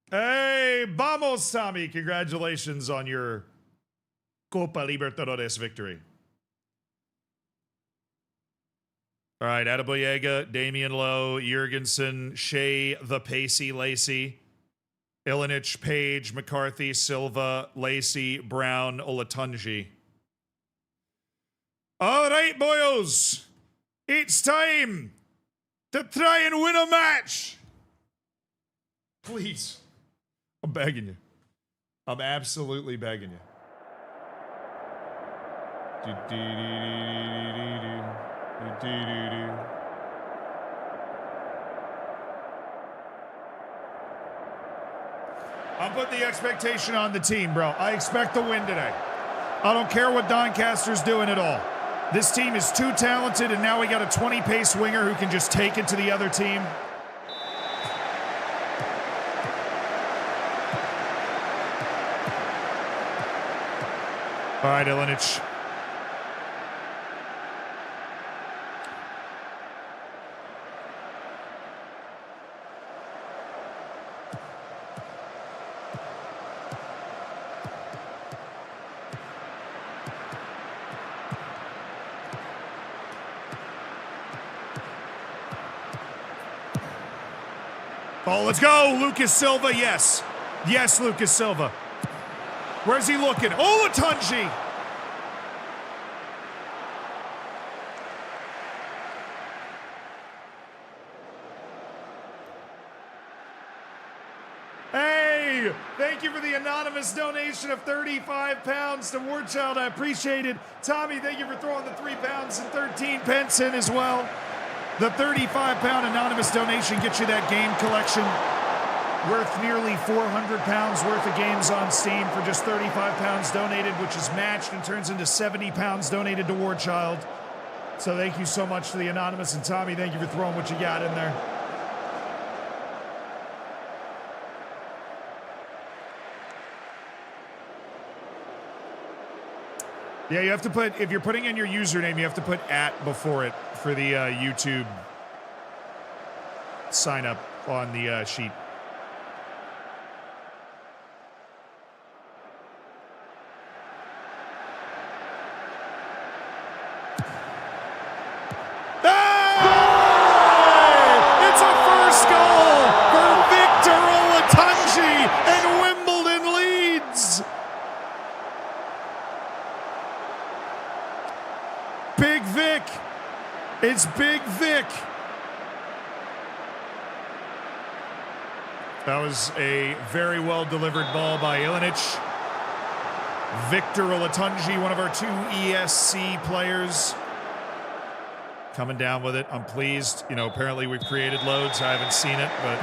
Hey, vamos, Tommy. Congratulations on your Copa Libertadores victory. All right, Adebayoga, Damian Lowe, Jurgensen, Shay the Pacey Lacy, Ilinich, Page, McCarthy, Silva, Lacy, Brown, Olatunji. All right, boyos. It's time to try and win a match. Please. I'm begging you. I'm absolutely begging you. I'm putting the expectation on the team, bro. I expect to win today. I don't care what Doncaster's doing at all. This team is too talented, and now we got a 20-pace winger who can just take it to the other team. All right, Ilinich. Oh, let's go. Lucas Silva, yes. Yes, Lucas Silva. Where's he looking? Olatunji. Hey, thank you for the anonymous donation of 35 pounds to Warchild. I appreciate it. Tommy, thank you for throwing the 3 pounds and 13 pence in as well. The 35-pound anonymous donation gets you that game collection worth nearly 400 pounds worth of games on Steam for just 35 pounds donated, which is matched and turns into 70 pounds donated to Warchild. So thank you so much to the anonymous, and Tommy, thank you for throwing what you got in there. Yeah, you have to put, if you're putting in your username, you have to put @ before it for the YouTube sign up on the sheet. It's a first goal for Victor Olatunji, and Wimbledon leads. Big Vic. It's Big Vic. That was a very well delivered ball by Ilinich. Victor Olatunji, one of our 2 ESC players, coming down with it. I'm pleased. You know, apparently we've created loads. I haven't seen it, but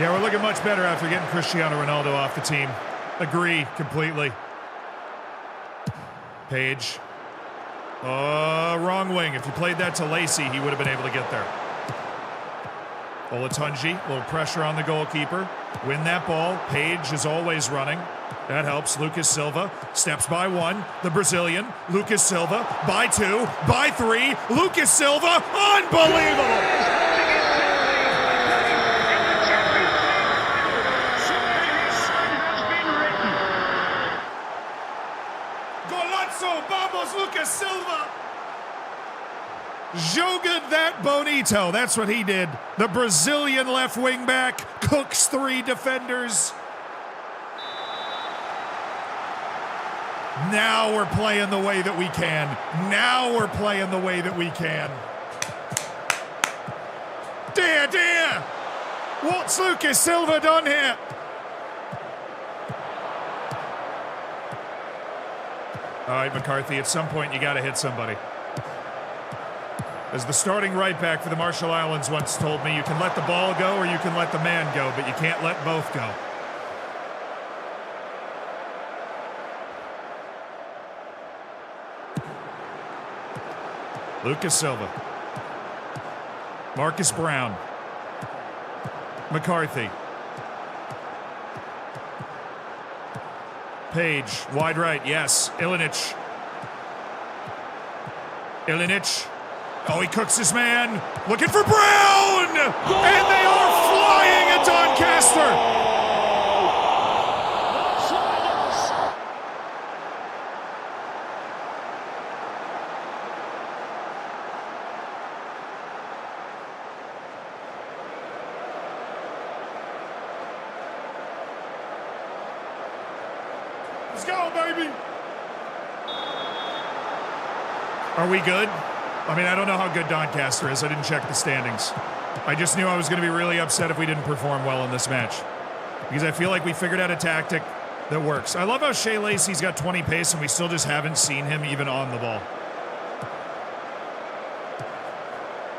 yeah, we're looking much better after getting Cristiano Ronaldo off the team. Agree completely. Page. Wrong wing. If you played that to Lacy, he would have been able to get there. Olatunji, a little pressure on the goalkeeper. Win that ball. Page is always running. That helps. Lucas Silva steps by 1. The Brazilian. Lucas Silva by 2. By 3. Lucas Silva. Unbelievable! Vamos, Lucas Silva! Joga that bonito. That's what he did. The Brazilian left wing back cooks 3 defenders. Now we're playing the way that we can. Now we're playing the way that we can. dear, dear! What's Lucas Silva done here? All right, McCarthy, at some point you got to hit somebody. As the starting right back for the Marshall Islands once told me, you can let the ball go or you can let the man go, but you can't let both go. Lucas Silva. Marcus Brown. McCarthy. Page, wide right, yes. Ilinic. Oh, he cooks his man. Looking for Brown! And they are flying at Doncaster! Let's go, baby! Are we good? I mean, I don't know how good Doncaster is. I didn't check the standings. I just knew I was going to be really upset if we didn't perform well in this match. Because I feel like we figured out a tactic that works. I love how Shay Lacy's got 20 pace and we still just haven't seen him even on the ball.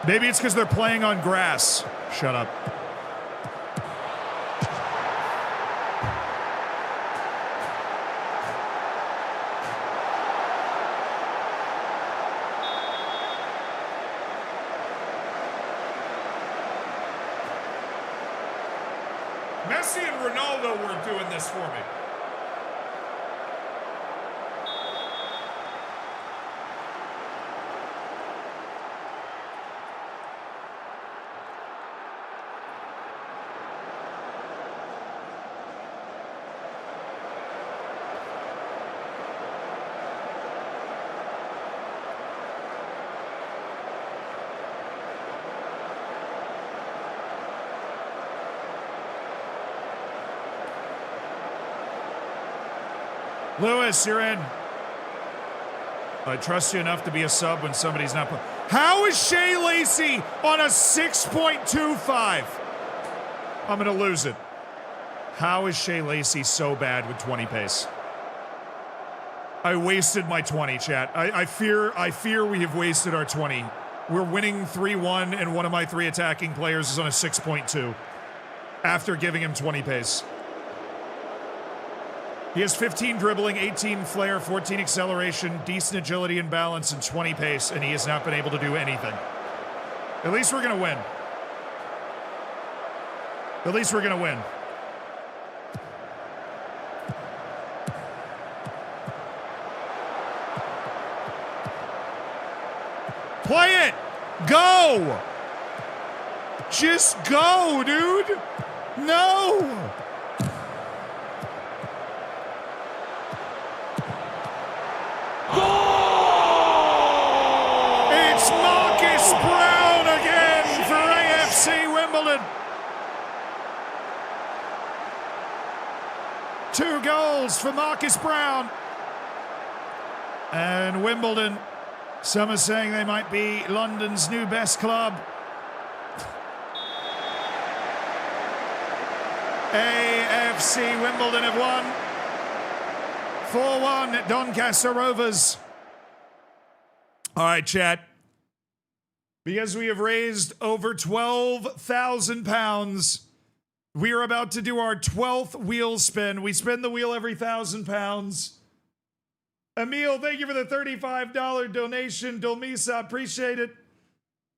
Maybe it's because they're playing on grass. Shut up. Messi and Ronaldo were doing this for me. Lewis, you're in. I trust you enough to be a sub when somebody's not. How is Shay Lacy on a 6.25? I'm going to lose it. How is Shay Lacy so bad with 20 pace? I wasted my 20, chat. I fear we have wasted our 20. We're winning 3-1, and one of my 3 attacking players is on a 6.2 after giving him 20 pace. He has 15 dribbling, 18 flair, 14 acceleration, decent agility and balance, and 20 pace, and he has not been able to do anything. At least we're going to win. At least we're going to win. Play it! Go! Just go, dude! No! It's Marcus Brown again for AFC Wimbledon. 2 goals for Marcus Brown. And Wimbledon, some are saying they might be London's new best club. AFC Wimbledon have won 4-1 at Doncaster Rovers. All right, chat. Because we have raised over £12,000, we are about to do our 12th wheel spin. We spin the wheel every £1,000. Emil, thank you for the $35 donation. Dolmisa, appreciate it.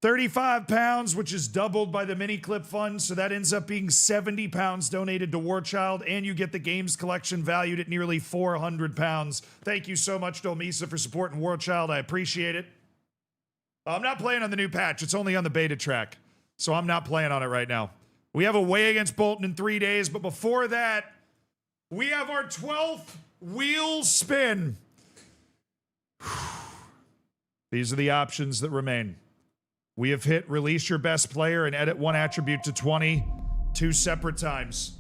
£35, which is doubled by the mini clip fund, so that ends up being £70 donated to Warchild, and you get the games collection valued at nearly £400. Thank you so much, Dolmisa, for supporting Warchild. I appreciate it. I'm not playing on the new patch. It's only on the beta track, so I'm not playing on it right now. We have a away against Bolton in 3 days, but before that, we have our 12th wheel spin. These are the options that remain. We have hit release your best player and edit 1 attribute to 20 2 separate times.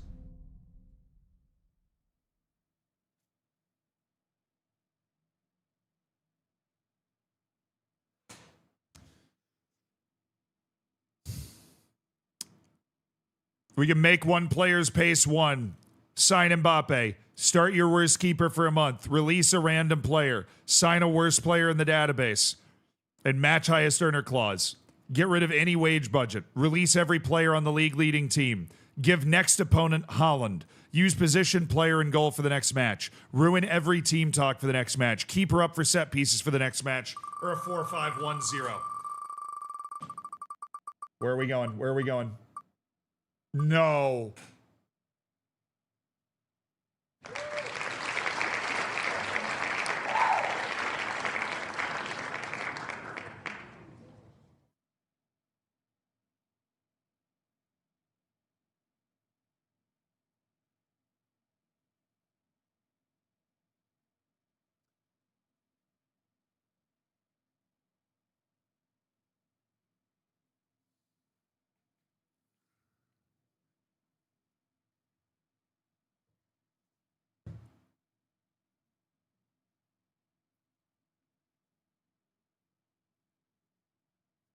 We can make one player's pace 1. Sign Mbappe. Start your worst keeper for a month. Release a random player. Sign a worst player in the database. And match highest earner clause. Get rid of any wage budget. Release every player on the league leading team. Give next opponent Holland. Use position player in goal for the next match. Ruin every team talk for the next match. Keep her up for set pieces for the next match. Or a 4-5-1-0. Where are we going? Where are we going? No.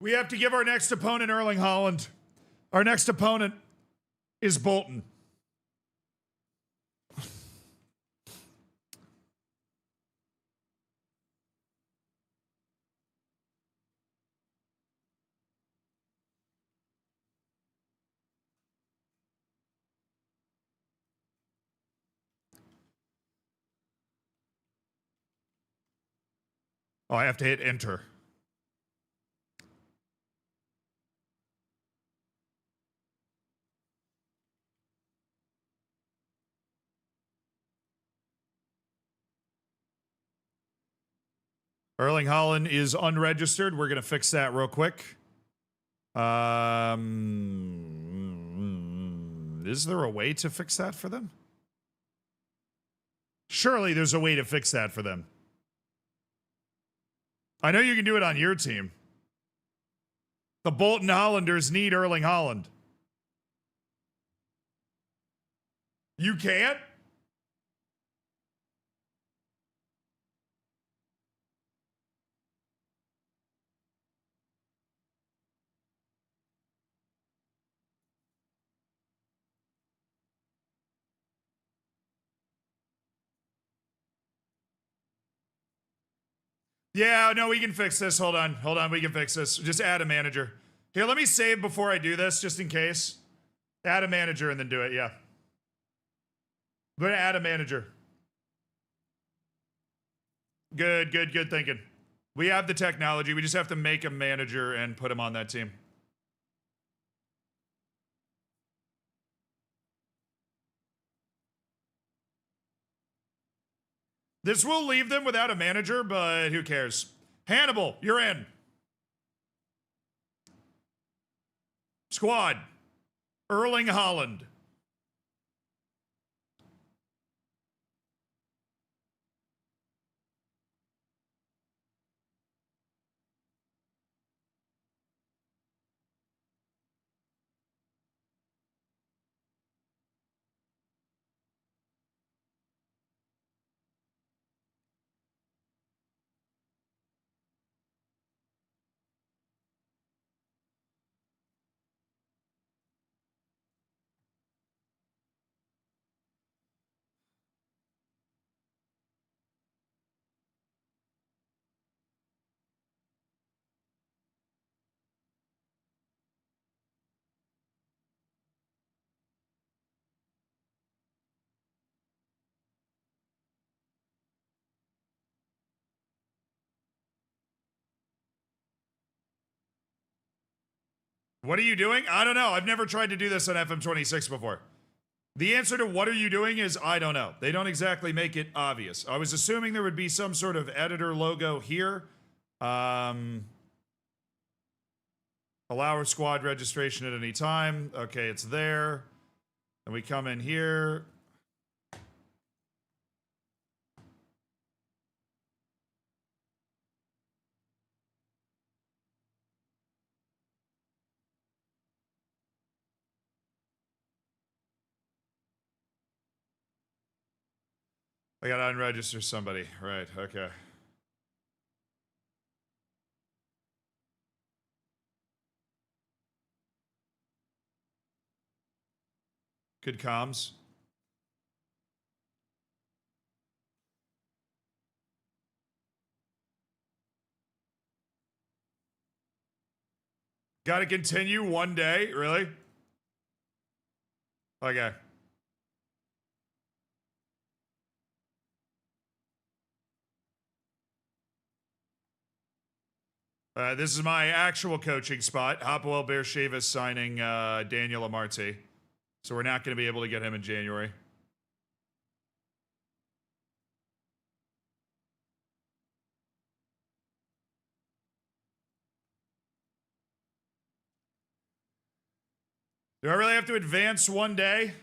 We have to give our next opponent Erling Holland. Our next opponent is Bolton. Oh, I have to hit enter. Erling Holland is unregistered. We're going to fix that real quick. Is there a way to fix that for them? Surely there's a way to fix that for them. I know you can do it on your team. The Bolton Hollanders need Erling Holland. You can't? Yeah, no, we can fix this. Hold on. Hold on. We can fix this. Just add a manager. Here, let me save before I do this, just in case. Add a manager and then do it. Yeah. I'm going to add a manager. Good, good, good thinking. We have the technology. We just have to make a manager and put him on that team. This will leave them without a manager, but who cares? Hannibal, you're in. Squad. Erling Holland. What are you doing? I don't know. I've never tried to do this on FM26 before. The answer to what are you doing is I don't know. They don't exactly make it obvious. I was assuming there would be some sort of editor logo here. Allow our squad registration at any time. Okay, it's there. And we come in here. I gotta unregister somebody. Right, okay. Good comms. Got to continue one day? Really? Okay. This is my actual coaching spot. Hopwell Beersheva signing Daniel Amarte. So we're not going to be able to get him in January. Do I really have to advance one day?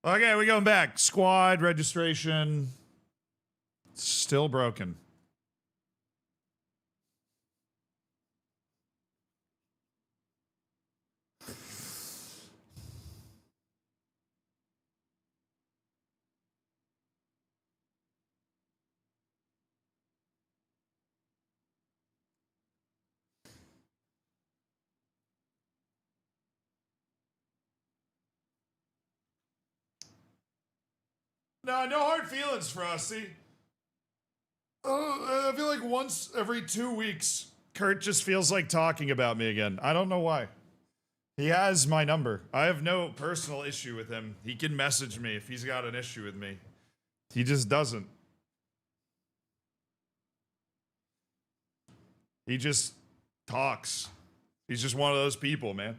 Okay, we're going back. Squad registration. Still broken. No hard feelings, Frosty. I feel like once every 2 weeks, Kurt just feels like talking about me again. I don't know why. He has my number. I have no personal issue with him. He can message me if he's got an issue with me. He just doesn't. He just talks. He's just one of those people, man.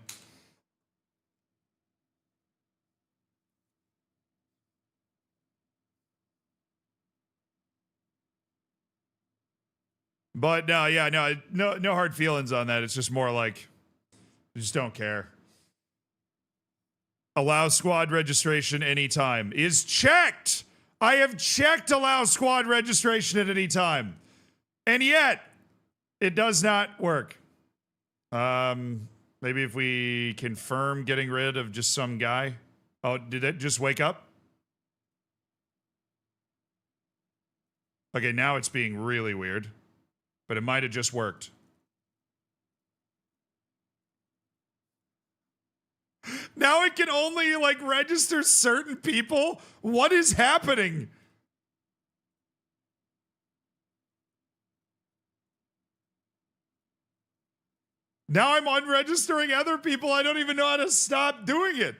But no, yeah, no hard feelings on that. It's just more like, I just don't care. Allow squad registration anytime is checked. I have checked allow squad registration at any time. And yet, it does not work. Maybe if we confirm getting rid of just some guy. Oh, did it just wake up? Okay, now it's being really weird. But it might have just worked. Now it can only, like, register certain people? What is happening? Now I'm unregistering other people. I don't even know how to stop doing it.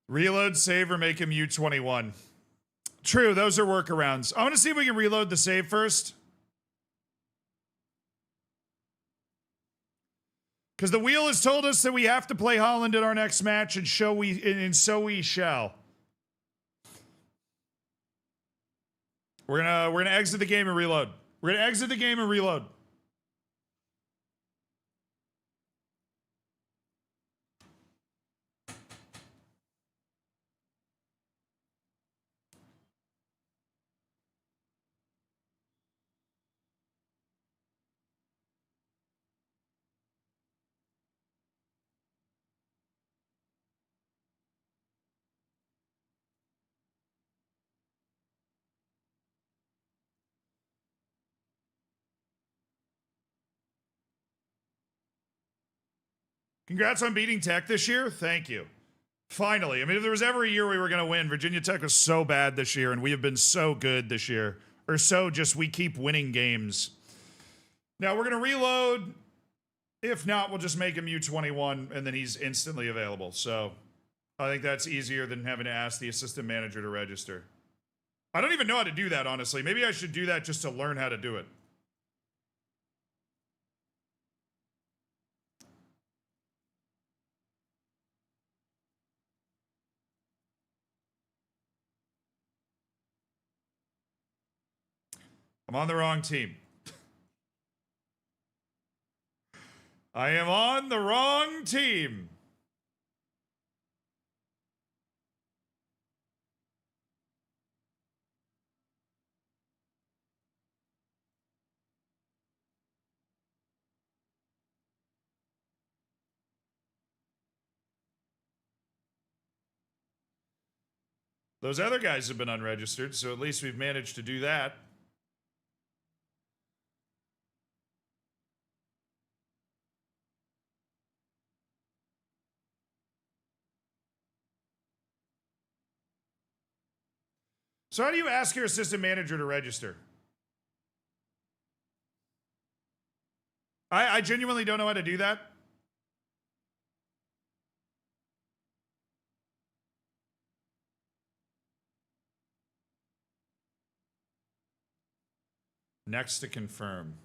Reload, save, or make him U21. True, those are workarounds. I want to see if we can reload the save first. Because the wheel has told us that we have to play Holland in our next match, and so we shall. We're gonna exit the game and reload. We're gonna exit the game and reload. Congrats on beating Tech this year. Thank you. Finally. I mean, if there was ever a year we were going to win, Virginia Tech was so bad this year, and we have been so good this year. Or so just we keep winning games. Now, we're going to reload. If not, we'll just make him U21, and then he's instantly available. So I think that's easier than having to ask the assistant manager to register. I don't even know how to do that, honestly. Maybe I should do that just to learn how to do it. I'm on the wrong team. I am on the wrong team. Those other guys have been unregistered, so at least we've managed to do that. So how do you ask your assistant manager to register? I genuinely don't know how to do that. Next to confirm.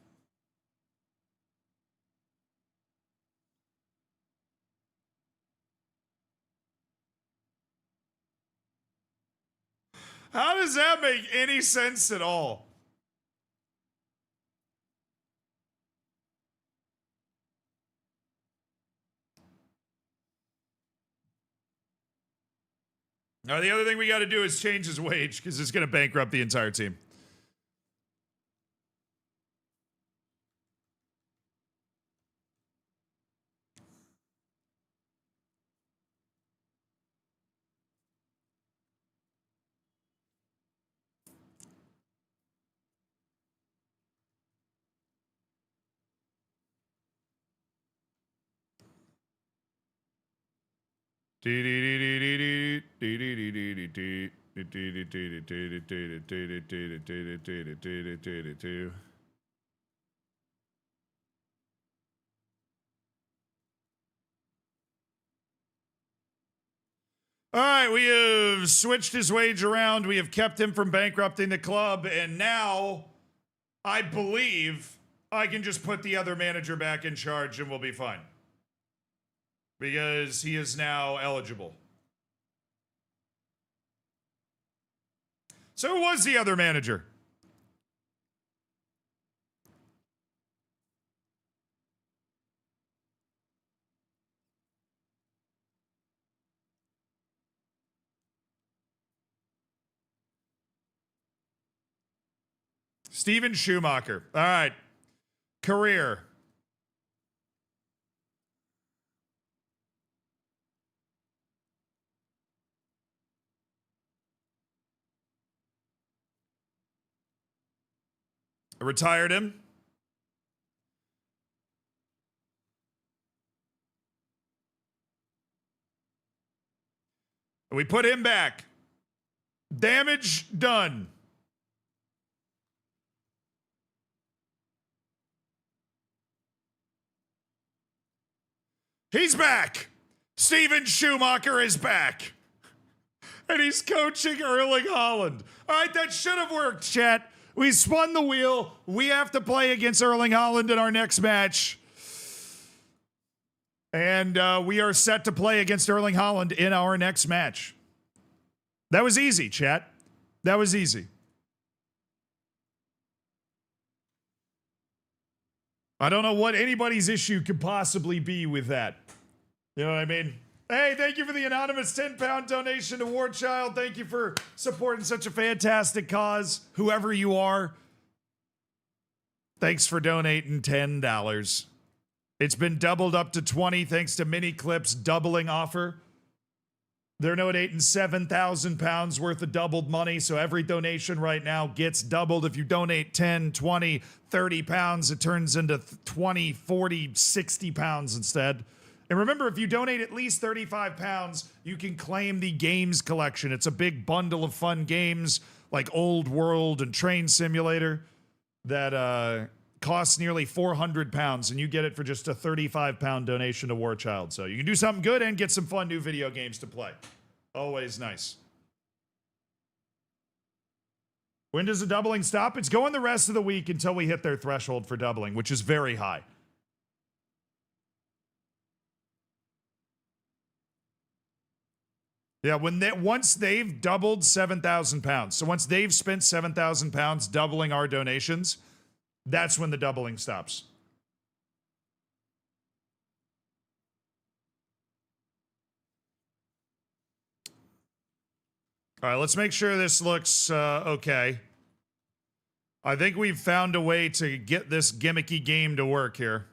How does that make any sense at all? Now, the other thing we got to do is change his wage because it's going to bankrupt the entire team. All right, we have switched his wage around. We have kept him from bankrupting the club. And now I believe I can just put the other manager back in charge and we'll be fine. Because he is now eligible. So who was the other manager? Steven Schumacher. All right. Career. I retired him. We put him back. Damage done. He's back. Steven Schumacher is back. And he's coaching Erling Holland. All right, that should have worked, chat. We spun the wheel. We have to play against Erling Holland in our next match. And we are set to play against Erling Holland in our next match. That was easy, chat. That was easy. I don't know what anybody's issue could possibly be with that. You know what I mean? Hey, thank you for the anonymous 10-pound donation to Warchild. Thank you for supporting such a fantastic cause, whoever you are. Thanks for donating $10. It's been doubled up to 20 thanks to Mini Clip's doubling offer. They're donating 7,000 pounds worth of doubled money, so every donation right now gets doubled. If you donate 10, 20, 30 pounds, it turns into 20, 40, 60 pounds instead. And remember, if you donate at least 35 pounds, you can claim the games collection. It's a big bundle of fun games like Old World and Train Simulator that costs nearly 400 pounds, and you get it for just a 35-pound donation to Warchild. So you can do something good and get some fun new video games to play. Always nice. When does the doubling stop? It's going the rest of the week until we hit their threshold for doubling, which is very high. Yeah, once they've doubled 7,000 pounds. So once they've spent 7,000 pounds doubling our donations, that's when the doubling stops. All right, let's make sure this looks okay. I think we've found a way to get this gimmicky game to work here.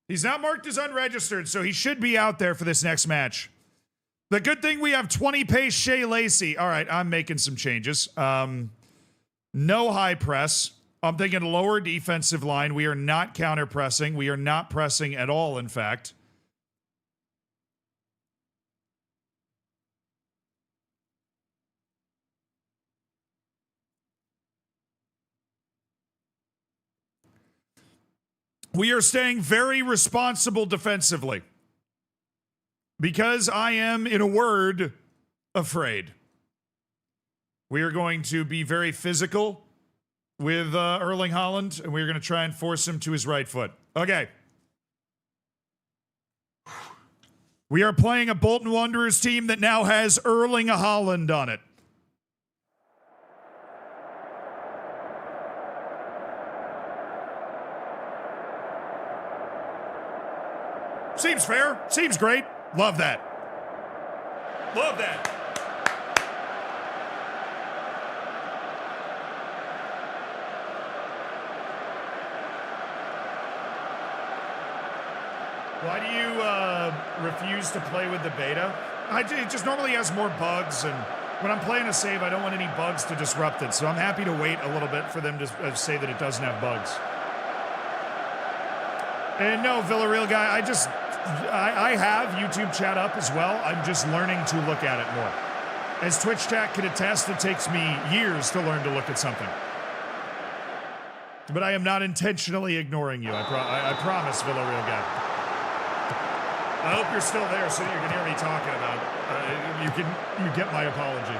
He's not marked as unregistered, so he should be out there for this next match. The good thing we have 20 pace Shay Lacy. All right, I'm making some changes. No high press. I'm thinking lower defensive line. We are not counter pressing. We are not pressing at all, in fact. We are staying very responsible defensively. Because I am, in a word, afraid. We are going to be very physical with Erling Holland, and we're going to try and force him to his right foot. Okay. We are playing a Bolton Wanderers team that now has Erling Haaland on it. Seems fair. Seems great. Love that. Love that. Why do you refuse to play with the beta? It just normally has more bugs, and when I'm playing a save, I don't want any bugs to disrupt it, so I'm happy to wait a little bit for them to say that it doesn't have bugs. And no, Villarreal guy, I have YouTube chat up as well. I'm just learning to look at it more. As Twitch chat can attest, it takes me years to learn to look at something. But I am not intentionally ignoring you. I promise, Villarreal guy. I hope you're still there so that you can hear me talking about it. You get my apology.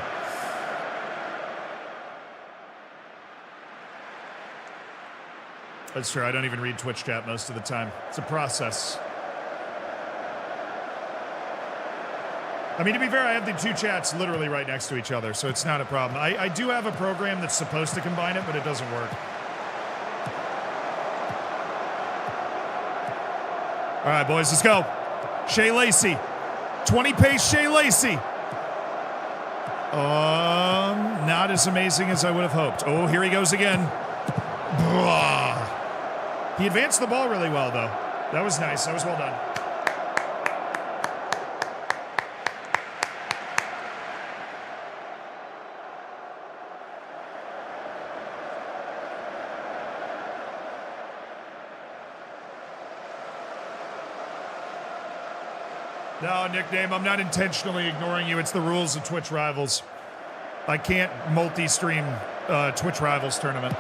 That's true. I don't even read Twitch chat most of the time. It's a process. I mean, to be fair, I have the two chats literally right next to each other, so it's not a problem. I do have a program that's supposed to combine it, but it doesn't work. All right, boys, let's go. Shay Lacy. 20 pace Shay Lacy. Not as amazing as I would have hoped. Oh, here he goes again. He advanced the ball really well, though. That was nice. That was well done. No, nickname, I'm not intentionally ignoring you. It's the rules of Twitch Rivals. I can't multi-stream Twitch Rivals tournament.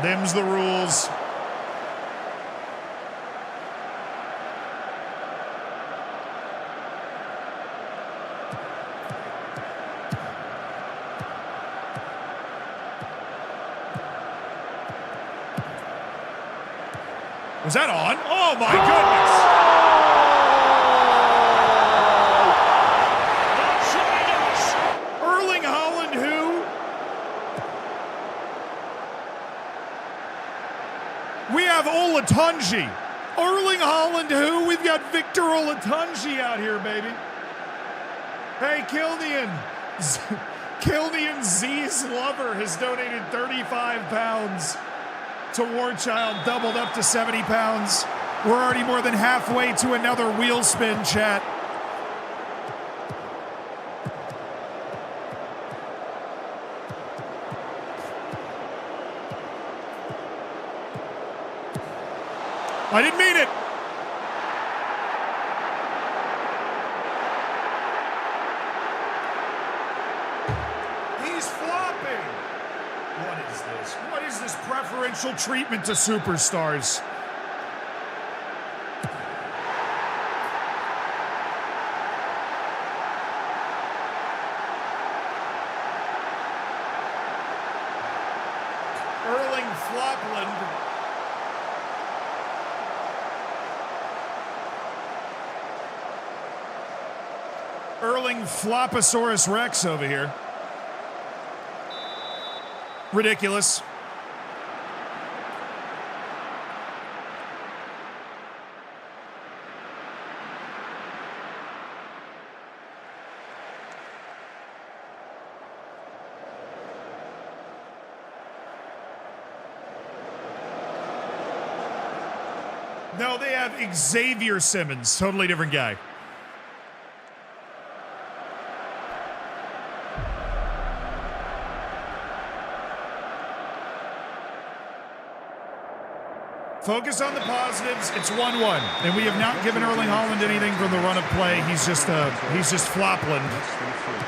Them's the rules. Was that on? Oh my goodness! Erling Haaland, who? We have Olatunji. Erling Haaland, who? We've got Victor Olatunji out here, baby. Hey, Kilnian Z's lover has donated 35 pounds. To Warchild, doubled up to 70 pounds. We're already more than halfway to another wheel spin, chat. I didn't mean it. He's flopping. What is this? What is this preferential treatment to superstars? Flopland. Erling Floposaurus Rex over here. Ridiculous. No, they have Xavier Simmons. Totally different guy. Focus on the positives. It's 1-1, and we have not given Erling Holland anything from the run of play. He's just Flopland. Less than 3.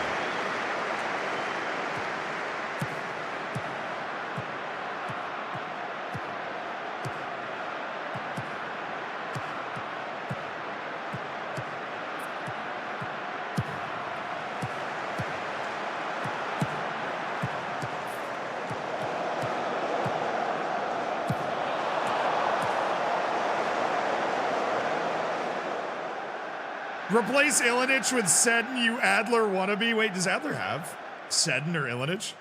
Replace Ilinic with Sedin, you Adler wannabe. Wait, does Adler have Sedin or Ilinic?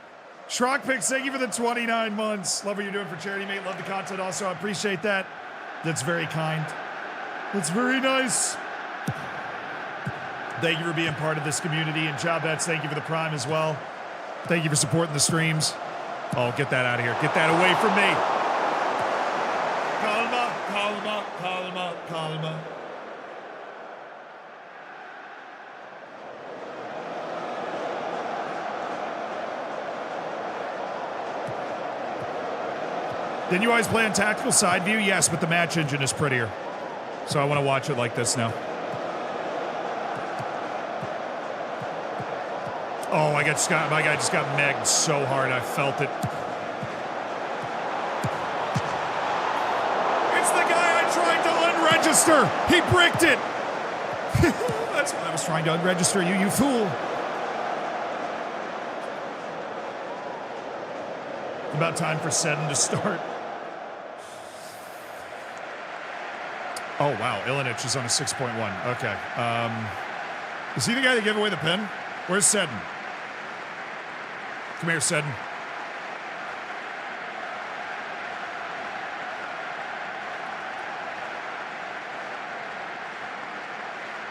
Schrock picks, thank you for the 29 months. Love what you're doing for charity, mate. Love the content also. I appreciate that. That's very kind. That's very nice. Thank you for being part of this community. And Jobets, thank you for the prime as well. Thank you for supporting the streams. Oh, get that out of here. Get that away from me. Calma. Didn't you always play on tactical side view? Yes, but the match engine is prettier. So I want to watch it like this now. Oh, my guy just got megged so hard. I felt it. It's the guy I tried to unregister. He bricked it. That's why I was trying to unregister you, you fool. About time for Sedin to start. Oh, wow. Ilinic is on a 6.1. Okay. Is he the guy that gave away the pin? Where's Sedin? Come here, Sedin.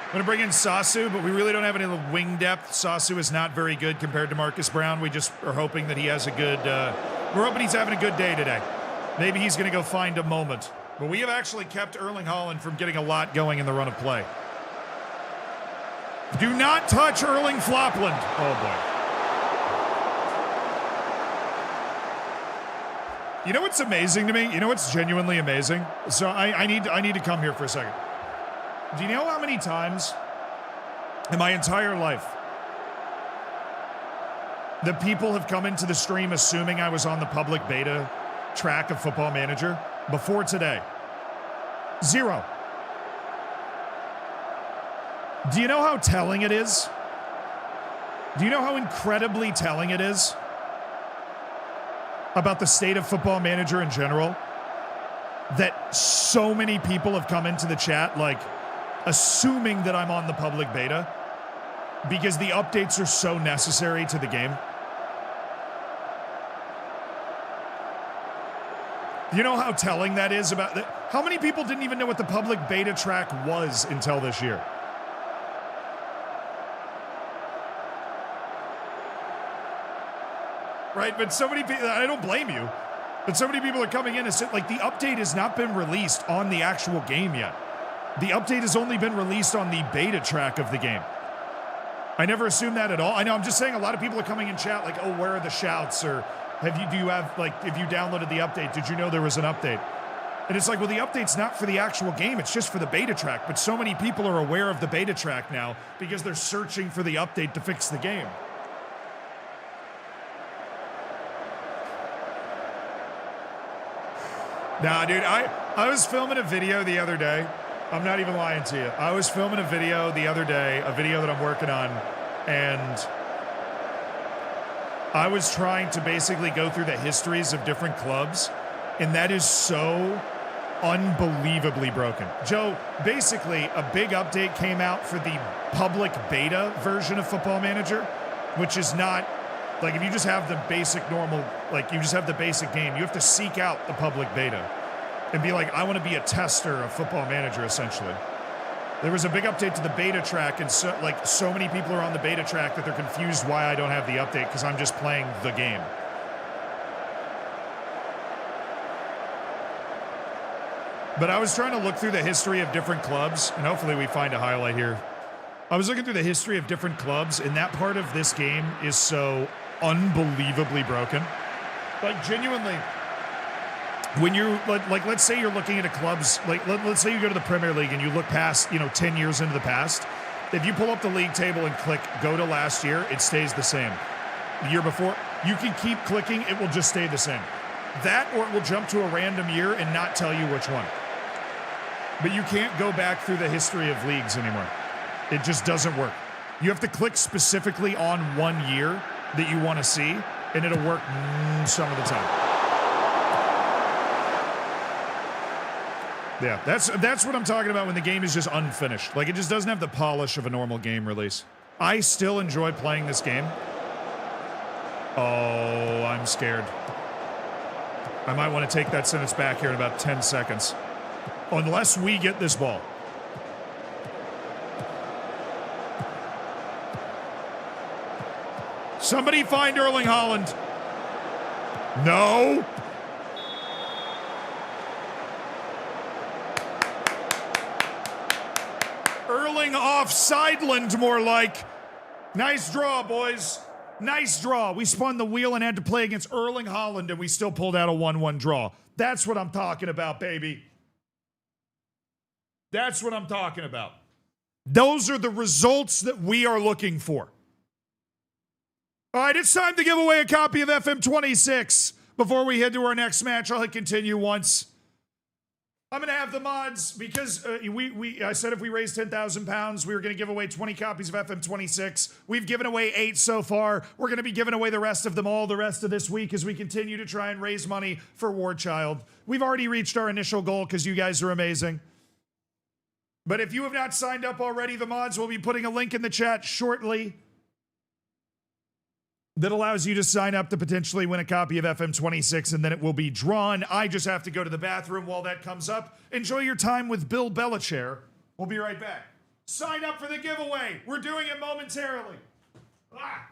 I'm going to bring in Sasu, but we really don't have any wing depth. Sasu is not very good compared to Marcus Brown. We just are hoping that he has a good... we're hoping he's having a good day today. Maybe he's going to go find a moment. But we have actually kept Erling Holland from getting a lot going in the run of play. Do not touch Erling Flopland. Oh, boy. You know what's amazing to me? You know what's genuinely amazing? So I need to come here for a second. Do you know how many times in my entire life that people have come into the stream assuming I was on the public beta track of Football Manager before today? 0. Do you know how telling it is? Do you know how incredibly telling it is about the state of Football Manager in general? That so many people have come into the chat, like, assuming that I'm on the public beta because the updates are so necessary to the game. You know how telling that is about that? How many people didn't even know what the public beta track was until this year? Right, but so many people, I don't blame you, but so many people are coming in and saying, like, the update has not been released on the actual game yet. The update has only been released on the beta track of the game. I never assumed that at all. I know, I'm just saying a lot of people are coming in chat like, oh, where are the shouts? Or do you have, like, if you downloaded the update, did you know there was an update? And it's like, well, the update's not for the actual game. It's just for the beta track. But so many people are aware of the beta track now because they're searching for the update to fix the game. Nah, dude, I was filming a video the other day. I'm not even lying to you. I was filming a video the other day, a video that I'm working on, and I was trying to basically go through the histories of different clubs And that is so unbelievably broken. Joe, basically, a big update came out for the public beta version of Football Manager, which is not, like, if you just have the basic normal, like, you just have the basic game, you have to seek out the public beta and be like, I want to be a tester of Football Manager, essentially. There was a big update to the beta track, and so many people are on the beta track that they're confused why I don't have the update, because I'm just playing the game. But I was trying to look through the history of different clubs, and hopefully we find a highlight here. I was looking through the history of different clubs, and that part of this game is so unbelievably broken. Like, genuinely, when you're, like, let's say you're looking at a club's, like, let's say you go to the Premier League and you look past, 10 years into the past. If you pull up the league table and click go to last year, it stays the same. The year before, you can keep clicking, it will just stay the same. That, or it will jump to a random year and not tell you which one. But you can't go back through the history of leagues anymore. It just doesn't work. You have to click specifically on one year that you want to see, and it'll work some of the time. Yeah, that's what I'm talking about when the game is just unfinished. Like, it just doesn't have the polish of a normal game release. I still enjoy playing this game. Oh, I'm scared. I might want to take that sentence back here in about 10 seconds. Unless we get this ball. Somebody find Erling Holland. No. Erling off Sideland, more like. Nice draw, boys. Nice draw. We spun the wheel and had to play against Erling Holland, and we still pulled out a 1-1 draw. That's what I'm talking about, baby. That's what I'm talking about. Those are the results that we are looking for. All right, it's time to give away a copy of FM26. Before we head to our next match, I'll hit continue once. I'm going to have the mods because I said if we raise 10,000 pounds, we were going to give away 20 copies of FM26. We've given away 8 so far. We're going to be giving away the rest of them all the rest of this week as we continue to try and raise money for Warchild. We've already reached our initial goal because you guys are amazing. But if you have not signed up already, the mods will be putting a link in the chat shortly that allows you to sign up to potentially win a copy of FM26, and then it will be drawn. I just have to go to the bathroom while that comes up. Enjoy your time with Bill Belichick. We'll be right back. Sign up for the giveaway. We're doing it momentarily. Ah.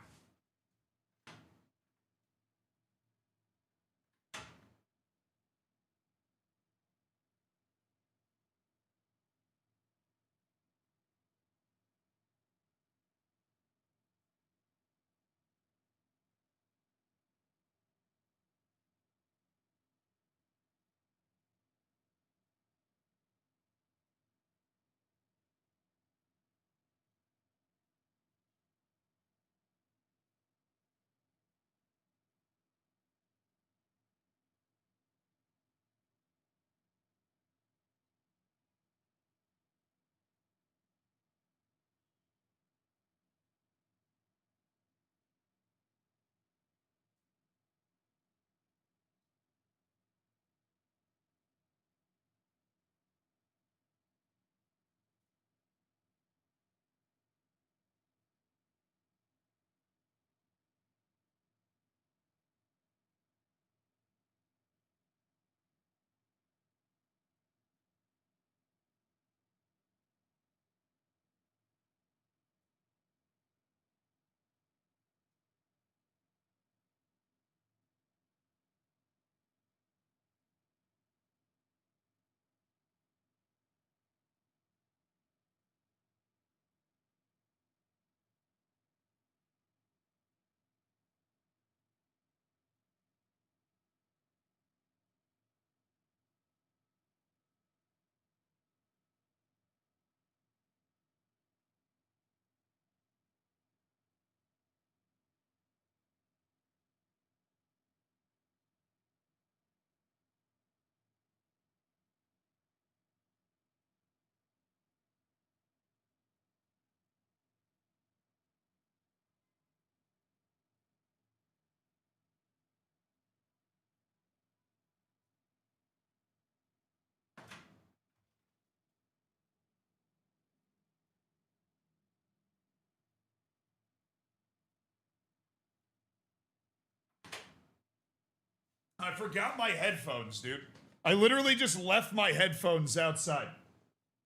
I forgot my headphones, dude. I literally just left my headphones outside.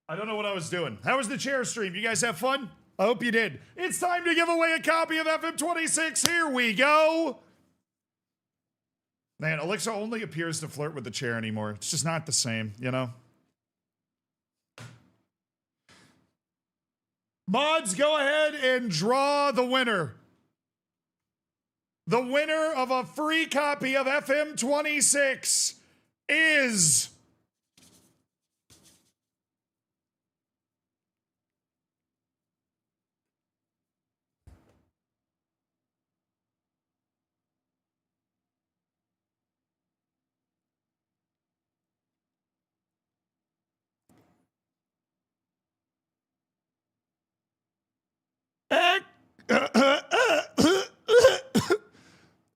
I don't know what I was doing. How was the chair stream? You guys have fun? I hope you did. It's time to give away a copy of FM26. Here we go. Man, Alexa only appears to flirt with the chair anymore. It's just not the same, you know? Mods, go ahead and draw the winner. The winner of a free copy of FM26 is...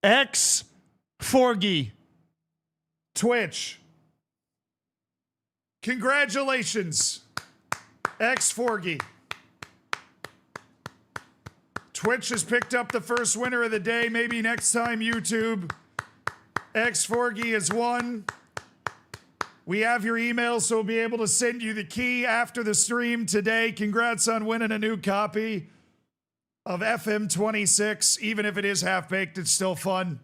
X Forgy Twitch. Congratulations, X Forgy. Twitch has picked up the first winner of the day. Maybe next time, YouTube. X Forgy has won. We have your email, so we'll be able to send you the key after the stream today. Congrats on winning a new copy of FM26. Even if it is half-baked, it's still fun,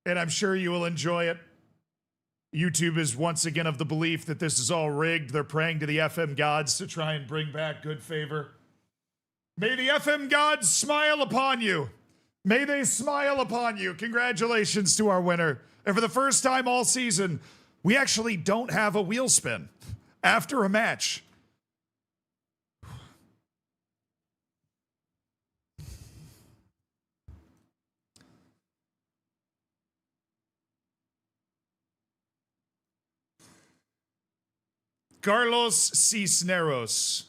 and I'm sure you will enjoy it. YouTube is once again of the belief that this is all rigged. They're praying to the FM gods to try and bring back good favor. May the FM gods smile upon you. May they smile upon you. Congratulations to our winner. And for the first time all season, we actually don't have a wheel spin after a match. Carlos Cisneros.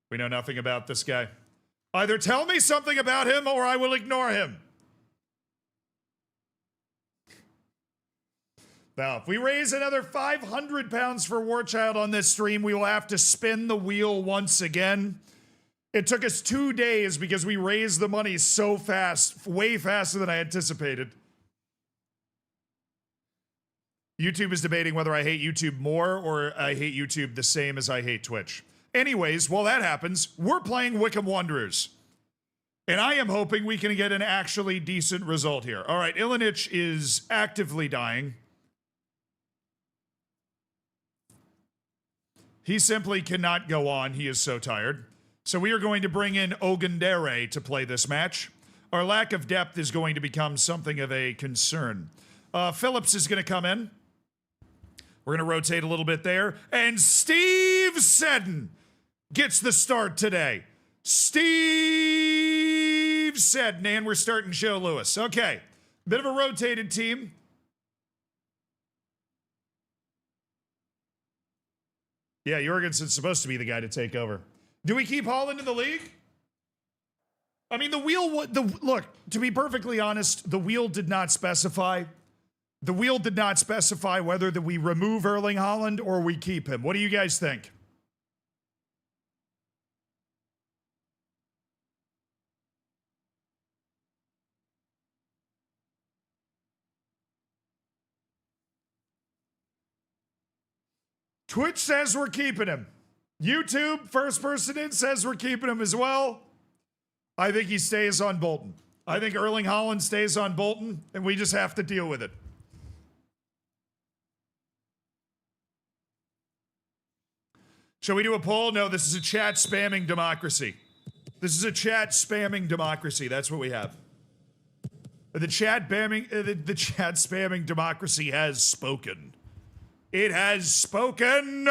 We know nothing about this guy. Either tell me something about him or I will ignore him. Now, if we raise another 500 pounds for Warchild on this stream, we will have to spin the wheel once again. It took us 2 days because we raised the money so fast, way faster than I anticipated. YouTube is debating whether I hate YouTube more or I hate YouTube the same as I hate Twitch. Anyways, while that happens, we're playing Wycombe Wanderers. And I am hoping we can get an actually decent result here. All right, Ilinich is actively dying. He simply cannot go on. He is so tired. So we are going to bring in Ogundere to play this match. Our lack of depth is going to become something of a concern. Phillips is going to come in. We're going to rotate a little bit there. And Steve Seddon gets the start today. Steve Seddon. And we're starting Joe Lewis. Okay. Bit of a rotated team. Yeah, Jorgensen's supposed to be the guy to take over. Do we keep Holland in the league? I mean, look, to be perfectly honest, the wheel did not specify. The wheel did not specify whether that we remove Erling Holland or we keep him. What do you guys think? Twitch says we're keeping him. YouTube, first person in, says we're keeping him as well. I think he stays on Bolton. I think Erling Holland stays on Bolton, and we just have to deal with it. Shall we do a poll? No, this is a chat spamming democracy. This is a chat spamming democracy. That's what we have. The chat spamming democracy has spoken. It has spoken.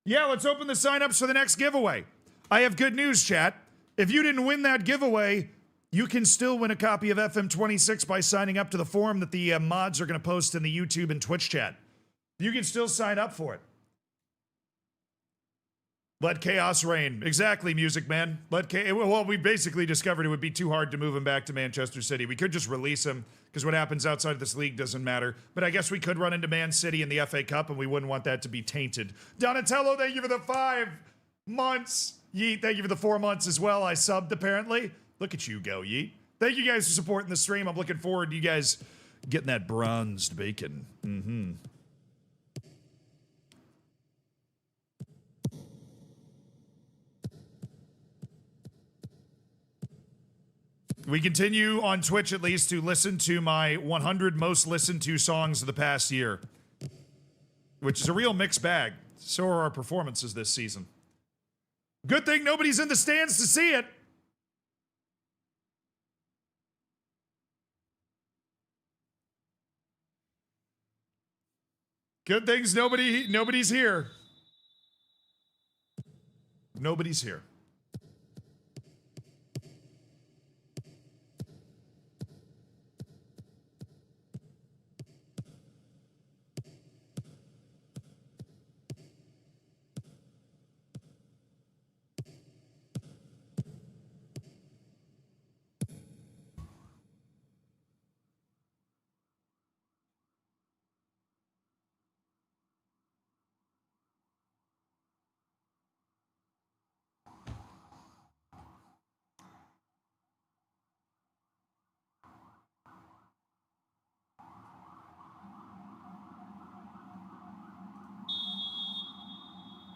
Yeah, let's open the signups for the next giveaway. I have good news, chat. If you didn't win that giveaway, you can still win a copy of FM26 by signing up to the forum that the mods are going to post in the YouTube and Twitch chat. You can still sign up for it. Let chaos reign. Exactly, Music Man. Well, we basically discovered it would be too hard to move him back to Manchester City. We could just release him, because what happens outside of this league doesn't matter. But I guess we could run into Man City in the FA Cup, and we wouldn't want that to be tainted. Donatello, thank you for the 5 months. Yeet, thank you for the 4 months as well. I subbed, apparently. Look at you go, Yeet. Thank you guys for supporting the stream. I'm looking forward to you guys getting that bronzed bacon. Mm-hmm. We continue on Twitch, at least, to listen to my 100 most listened to songs of the past year, which is a real mixed bag. So are our performances this season. Good thing nobody's in the stands to see it. Good things nobody's here. Nobody's here.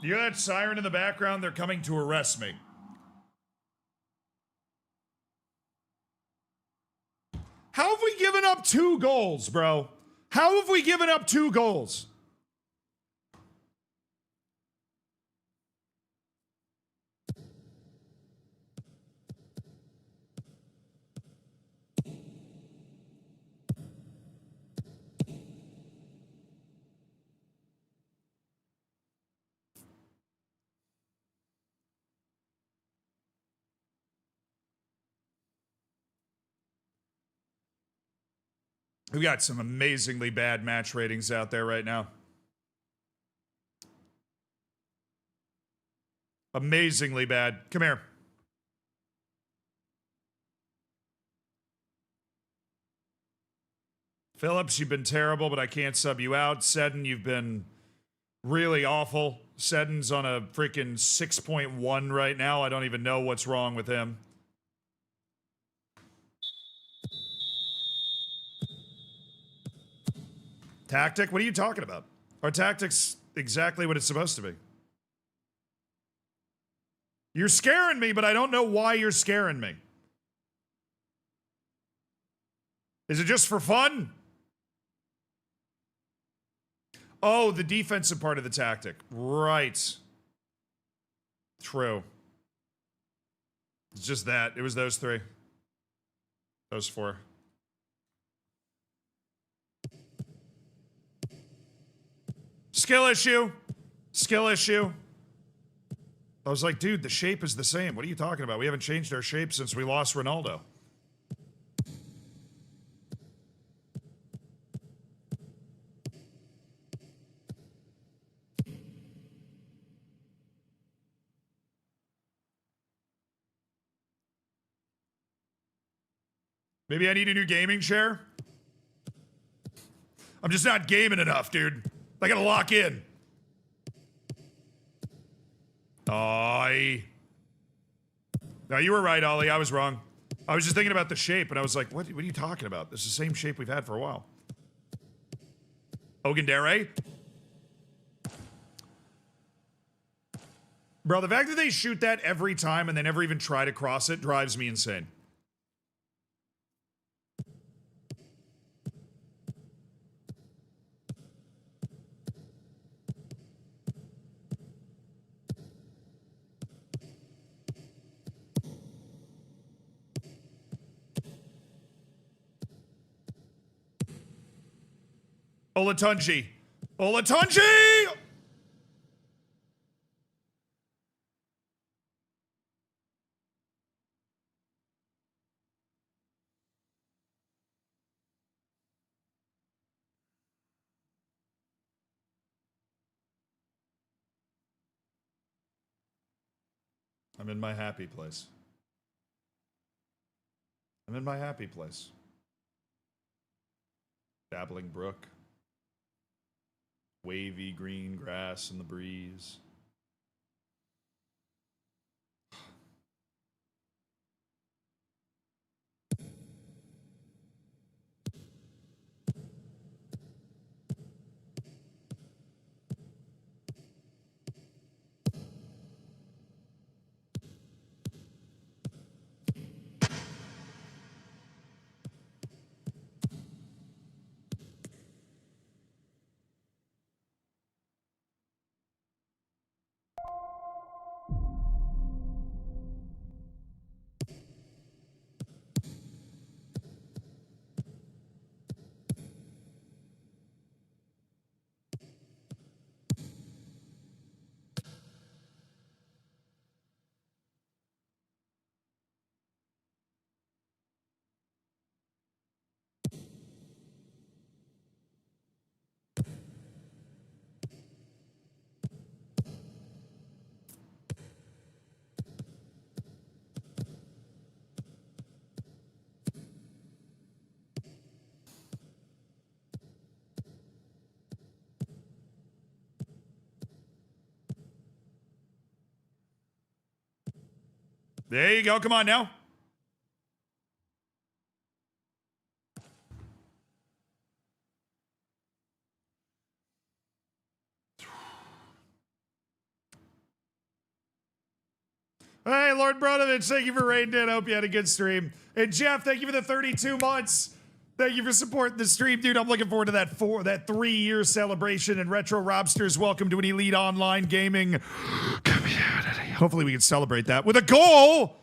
You hear that siren in the background? They're coming to arrest me. How have we given up 2 goals, bro? How have we given up 2 goals? We got some amazingly bad match ratings out there right now. Amazingly bad. Come here. Phillips, you've been terrible, but I can't sub you out. Seddon, you've been really awful. Seddon's on a freaking 6.1 right now. I don't even know what's wrong with him. Tactic? What are you talking about? Our tactic's exactly what it's supposed to be. You're scaring me, but I don't know why you're scaring me. Is it just for fun? Oh, the defensive part of the tactic. Right. True. It's just that. It was those 3. Those 4. Skill issue. Skill issue. I was like, dude, the shape is the same. What are you talking about? We haven't changed our shape since we lost Ronaldo. Maybe I need a new gaming chair? I'm just not gaming enough, dude. I gotta lock in. No, you were right, Ollie. I was wrong. I was just thinking about the shape, and I was like, what are you talking about? This is the same shape we've had for a while. Ogundere? Bro, the fact that they shoot that every time and they never even try to cross it drives me insane. Olatunji. Olatunji! I'm in my happy place. I'm in my happy place. Babbling brook. Wavy green grass in the breeze. There you go. Come on now. Hey, Lord Bronovich, thank you for raiding in. I hope you had a good stream. And Jeff, thank you for the 32 months. Thank you for supporting the stream, dude. I'm looking forward to that 3-year celebration. And Retro Robsters, welcome to an elite online gaming community. Hopefully we can celebrate that with a goal.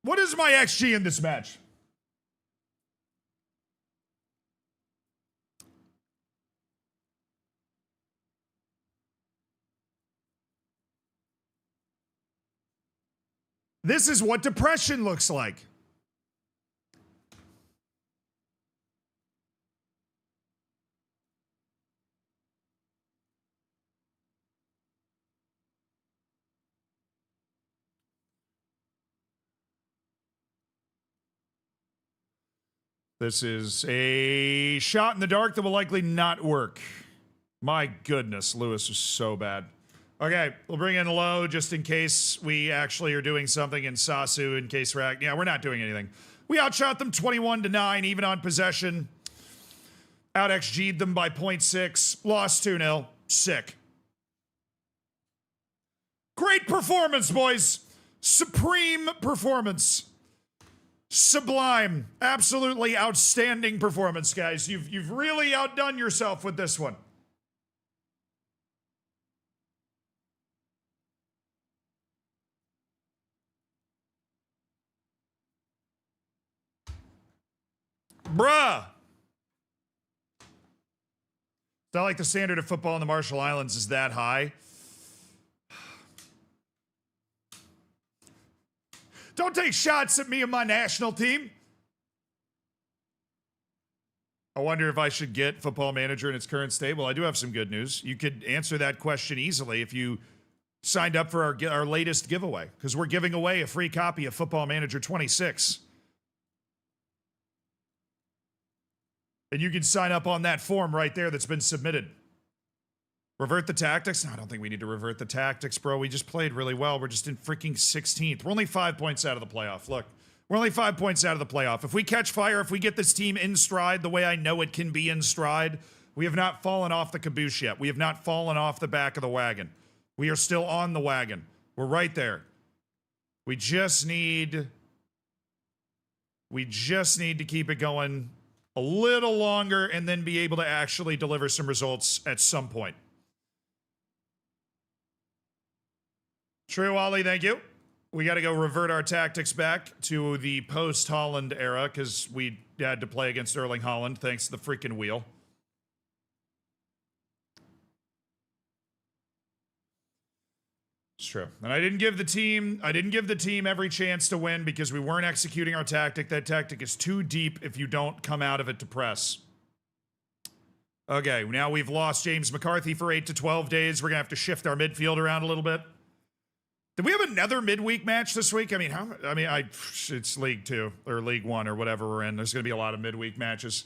What is my XG in this match? This is what depression looks like. This is a shot in the dark that will likely not work. My goodness, Lewis is so bad. Okay, we'll bring in low just in case we actually are doing something, in Sasu in case we're yeah, we're not doing anything. We outshot them 21-9, even on possession. Out XG'd them by 0.6. Lost 2-0. Sick. Great performance, boys. Supreme performance. Sublime. Absolutely outstanding performance, guys. You've really outdone yourself with this one. Bruh. It's not like the standard of football in the Marshall Islands is that high. Don't take shots at me and my national team. I wonder if I should get Football Manager in its current state. Well, I do have some good news. You could answer that question easily if you signed up for our latest giveaway, because we're giving away a free copy of Football Manager 26. And you can sign up on that form right there that's been submitted. Revert the tactics? No, I don't think we need to revert the tactics, bro. We just played really well. We're just in freaking 16th. We're only 5 points out of the playoff. Look, we're only 5 points out of the playoff. If we catch fire, if we get this team in stride the way I know it can be in stride, we have not fallen off the caboose yet. We have not fallen off the back of the wagon. We are still on the wagon. We're right there. We just need to keep it going a little longer and then be able to actually deliver some results at some point. True, Wally, thank you. We got to go revert our tactics back to the post-Holland era because we had to play against Erling Holland thanks to the freaking wheel. It's true. And I didn't give the team every chance to win because we weren't executing our tactic. That tactic is too deep if you don't come out of it to press. Okay, now we've lost James McCarthy for 8 to 12 days. We're going to have to shift our midfield around a little bit. Did we have another midweek match this week? I mean, it's League 2 or League 1 or whatever we're in. There's going to be a lot of midweek matches.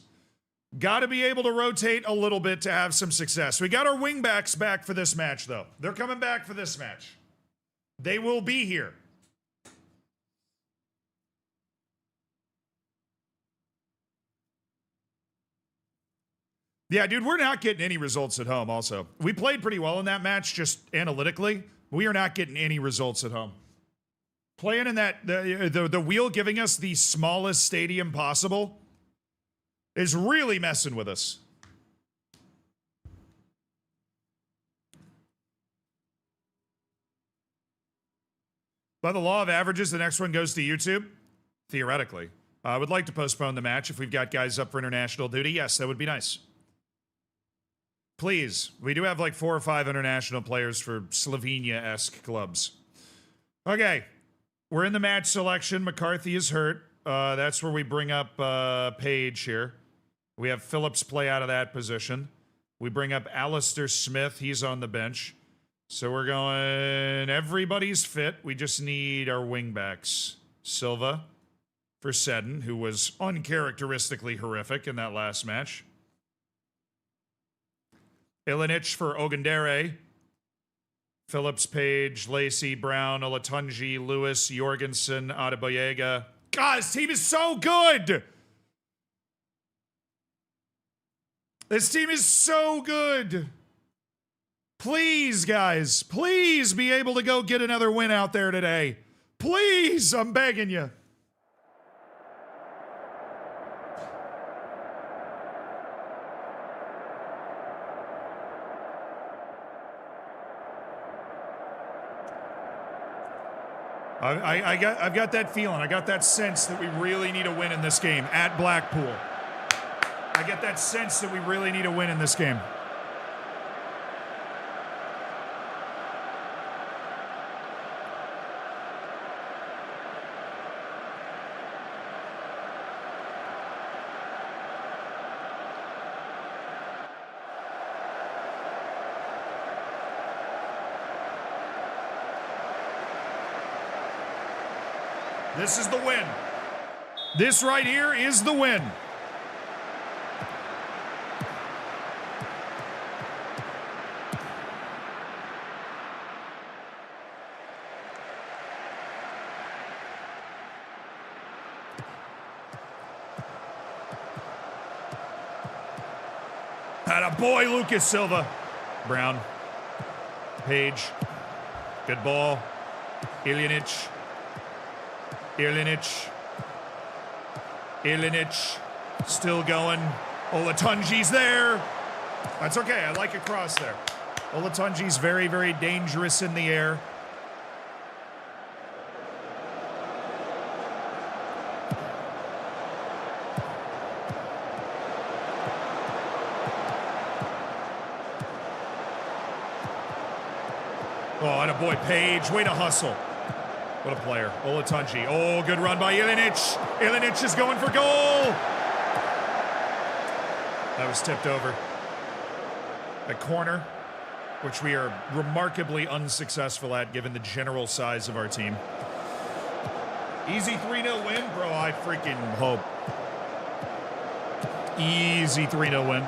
Got to be able to rotate a little bit to have some success. We got our wingbacks back for this match, though. They're coming back for this match. They will be here. Yeah, dude, we're not getting any results at home also. We played pretty well in that match, just analytically. We are not getting any results at home. Playing in that, the wheel giving us the smallest stadium possible is really messing with us. By the law of averages, the next one goes to YouTube? Theoretically. I would like to postpone the match if we've got guys up for international duty. Yes, that would be nice. Please. We do have like 4 or 5 international players for Slovenia-esque clubs. Okay. We're in the match selection. McCarthy is hurt. That's where we bring up Page here. We have Phillips play out of that position. We bring up Alistair Smith. He's on the bench. So we're going, everybody's fit. We just need our wingbacks. Silva for Seddon, who was uncharacteristically horrific in that last match. Ilinic for Ogundere. Phillips, Page, Lacy, Brown, Olatunji, Lewis, Jorgensen, Adebayoga. God, this team is so good! This team is so good! Please, guys, please be able to go get another win out there today. Please, I'm begging you. I've got that feeling. I got that sense that we really need a win in this game at Blackpool. I get that sense that we really need a win in this game. This is the win. This right here is the win. Attaboy, Lucas Silva. Brown. Page. Good ball. Ilinic. Ilinic, still going. Olatunji's there. That's okay, I like a cross there. Olatunji's very, very dangerous in the air. Oh, and a boy Page, way to hustle. What a player. Olatunji. Oh, good run by Ilinic. Ilinic is going for goal. That was tipped over. A corner, which we are remarkably unsuccessful at given the general size of our team. Easy 3-0 win? Bro, I freaking hope. Easy 3-0 win.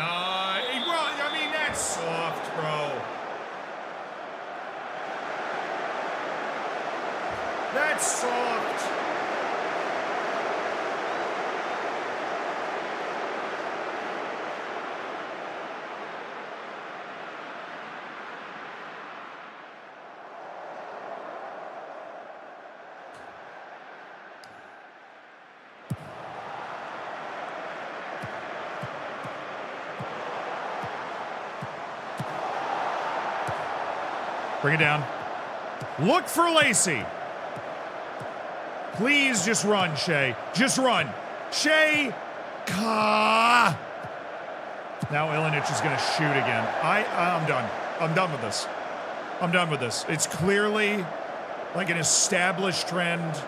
Well, I mean, that's soft, bro. That's soft. Bring it down. Look for Lacy. Please just run, Shay. Just run. Shay. Now Ilinic is going to shoot again. I'm done. I'm done with this. I'm done with this. It's clearly like an established trend.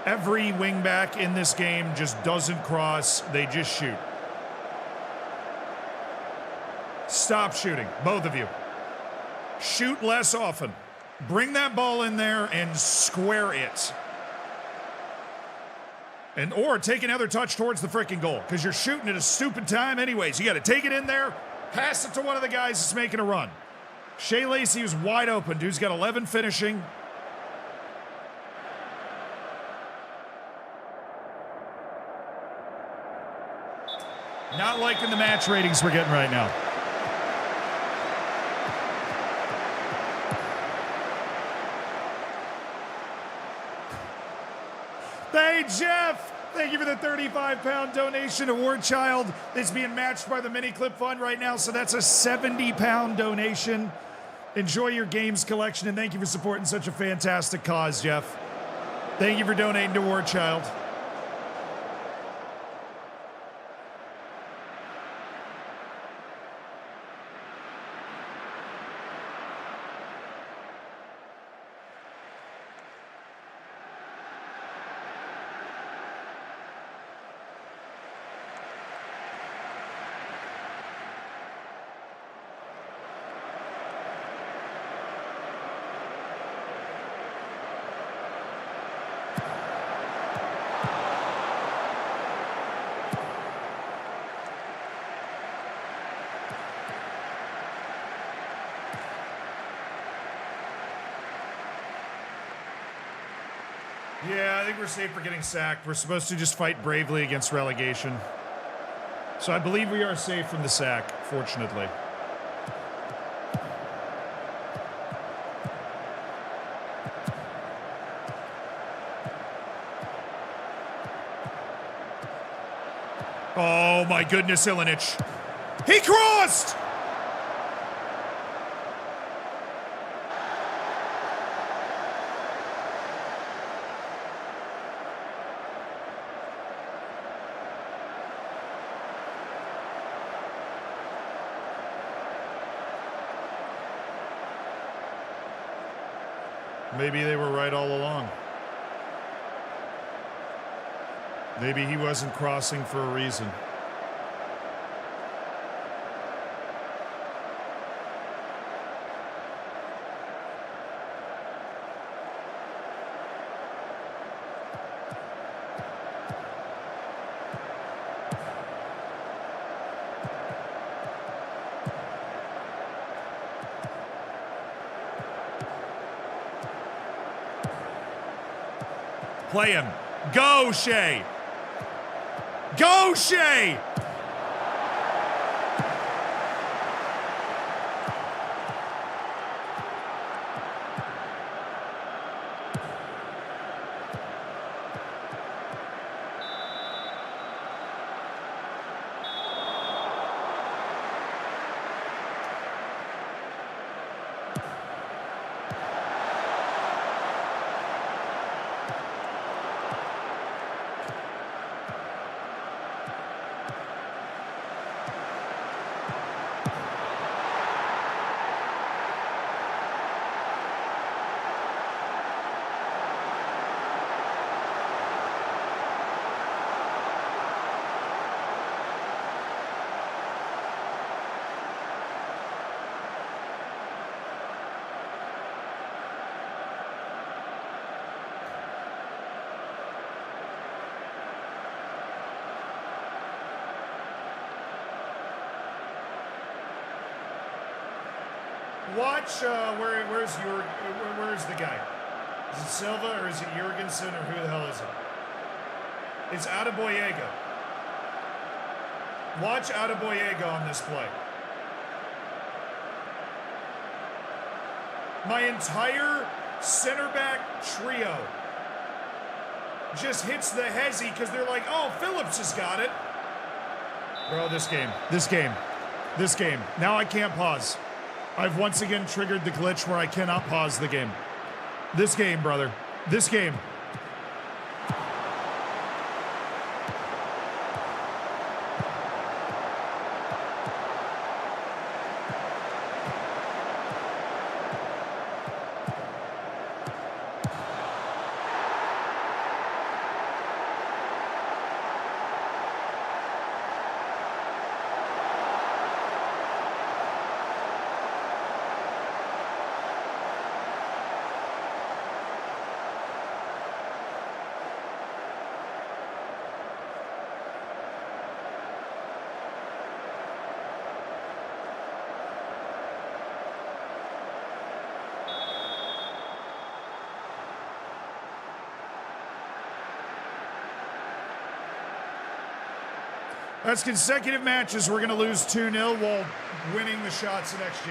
Every wingback in this game just doesn't cross. They just shoot. Stop shooting, both of you. Shoot less often. Bring that ball in there and square it. Or take another touch towards the freaking goal, because you're shooting at a stupid time anyways. You got to take it in there, pass it to one of the guys that's making a run. Shay Lacy was wide open. Dude's got 11 finishing. Not liking the match ratings we're getting right now. Hey, Jeff! Thank you for the 35-pound donation to Warchild. It's being matched by the Mini Clip Fund right now, so that's a 70-pound donation. Enjoy your games collection, and thank you for supporting such a fantastic cause, Jeff. Thank you for donating to Warchild. Yeah, I think we're safe for getting sacked. We're supposed to just fight bravely against relegation. So I believe we are safe from the sack, fortunately. Oh my goodness, Ilinic. He crossed! Maybe they were right all along. Maybe he wasn't crossing for a reason. Play him. Go, Shay. Go, Shay. Watch, where's the guy? Is it Silva or is it Jurgensen or who the hell is it? It's Adebayogo. Watch Adebayogo on this play. My entire center back trio just hits the hezzy because they're like, oh, Phillips has got it. Bro, this game. Now I can't pause. I've once again triggered the glitch where I cannot pause the game. This game, brother. This game. That's consecutive matches. We're going to lose 2-0 while winning the shots in XG.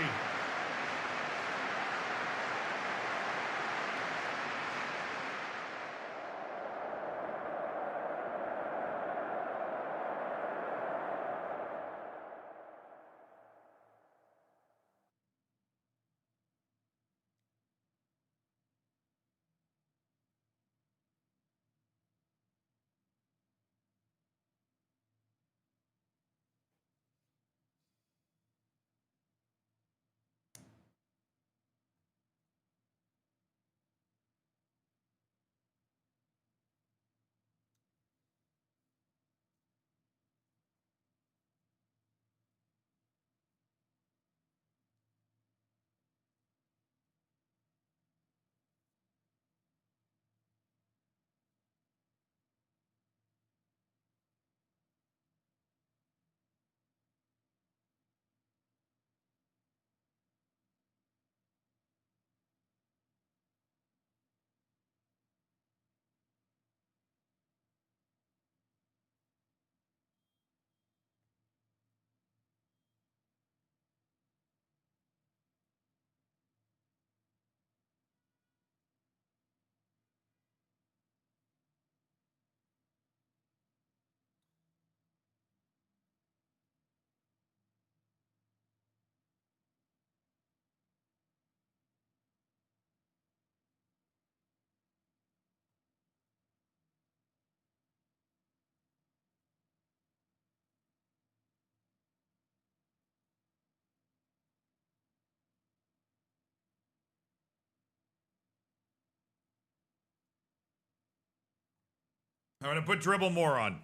I'm going to put Dribble more on.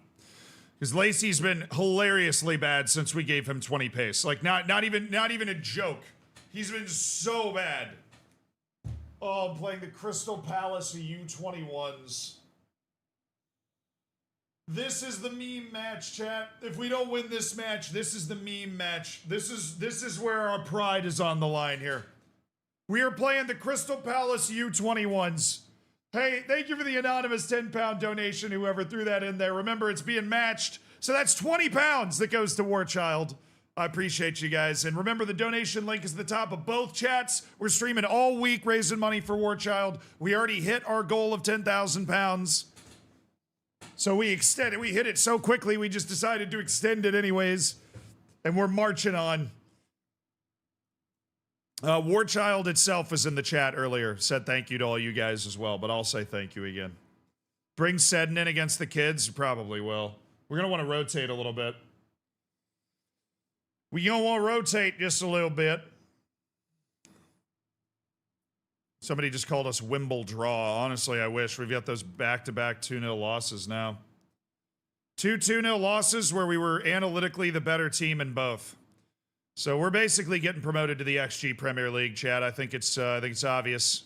Because Lacy's been hilariously bad since we gave him 20 pace. Like, not even a joke. He's been so bad. Oh, I'm playing the Crystal Palace U21s. This is the meme match, chat. If we don't win this match, this is the meme match. This is where our pride is on the line here. We are playing the Crystal Palace U21s. Hey, thank you for the anonymous 10-pound donation, whoever threw that in there. Remember, it's being matched. So that's 20 pounds that goes to Warchild. I appreciate you guys. And remember, the donation link is at the top of both chats. We're streaming all week, raising money for Warchild. We already hit our goal of 10,000 pounds. So we extended. We hit it so quickly, we just decided to extend it anyways. And we're marching on. Warchild itself was in the chat earlier. Said thank you to all you guys as well, but I'll say thank you again. Bring Seddon in against the kids? Probably will. We're going to want to rotate a little bit. We're going to want to rotate just a little bit. Somebody just called us Wimble Draw. Honestly, I wish. We've got those back-to-back 2-0 losses now. 2-0 losses where we were analytically the better team in both. So we're basically getting promoted to the XG Premier League, chat. I think it's obvious.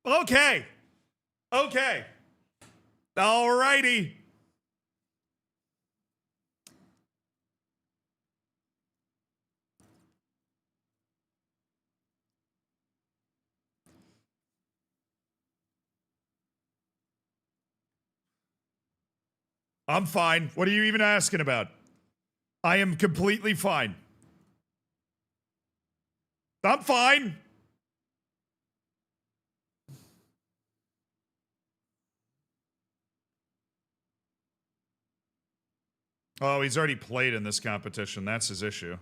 Okay. Okay. All righty. I'm fine. What are you even asking about? I am completely fine. I'm fine. Oh, he's already played in this competition. That's his issue.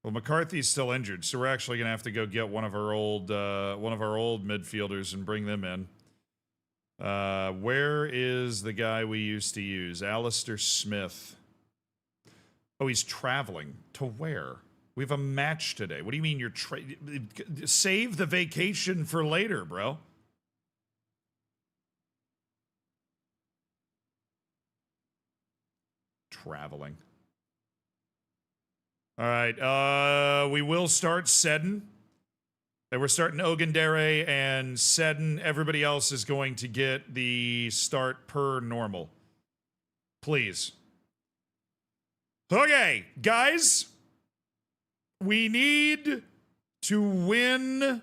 Well, McCarthy's still injured, so we're actually gonna have to go get one of our old midfielders and bring them in. Where is the guy we used to use? Alistair Smith. Oh, he's traveling. To where? We have a match today. What do you mean you're save the vacation for later, bro? Traveling. All right. We will start Seddon. And we're starting Ogundere and Seddon. Everybody else is going to get the start per normal. Please. Okay, guys. We need to win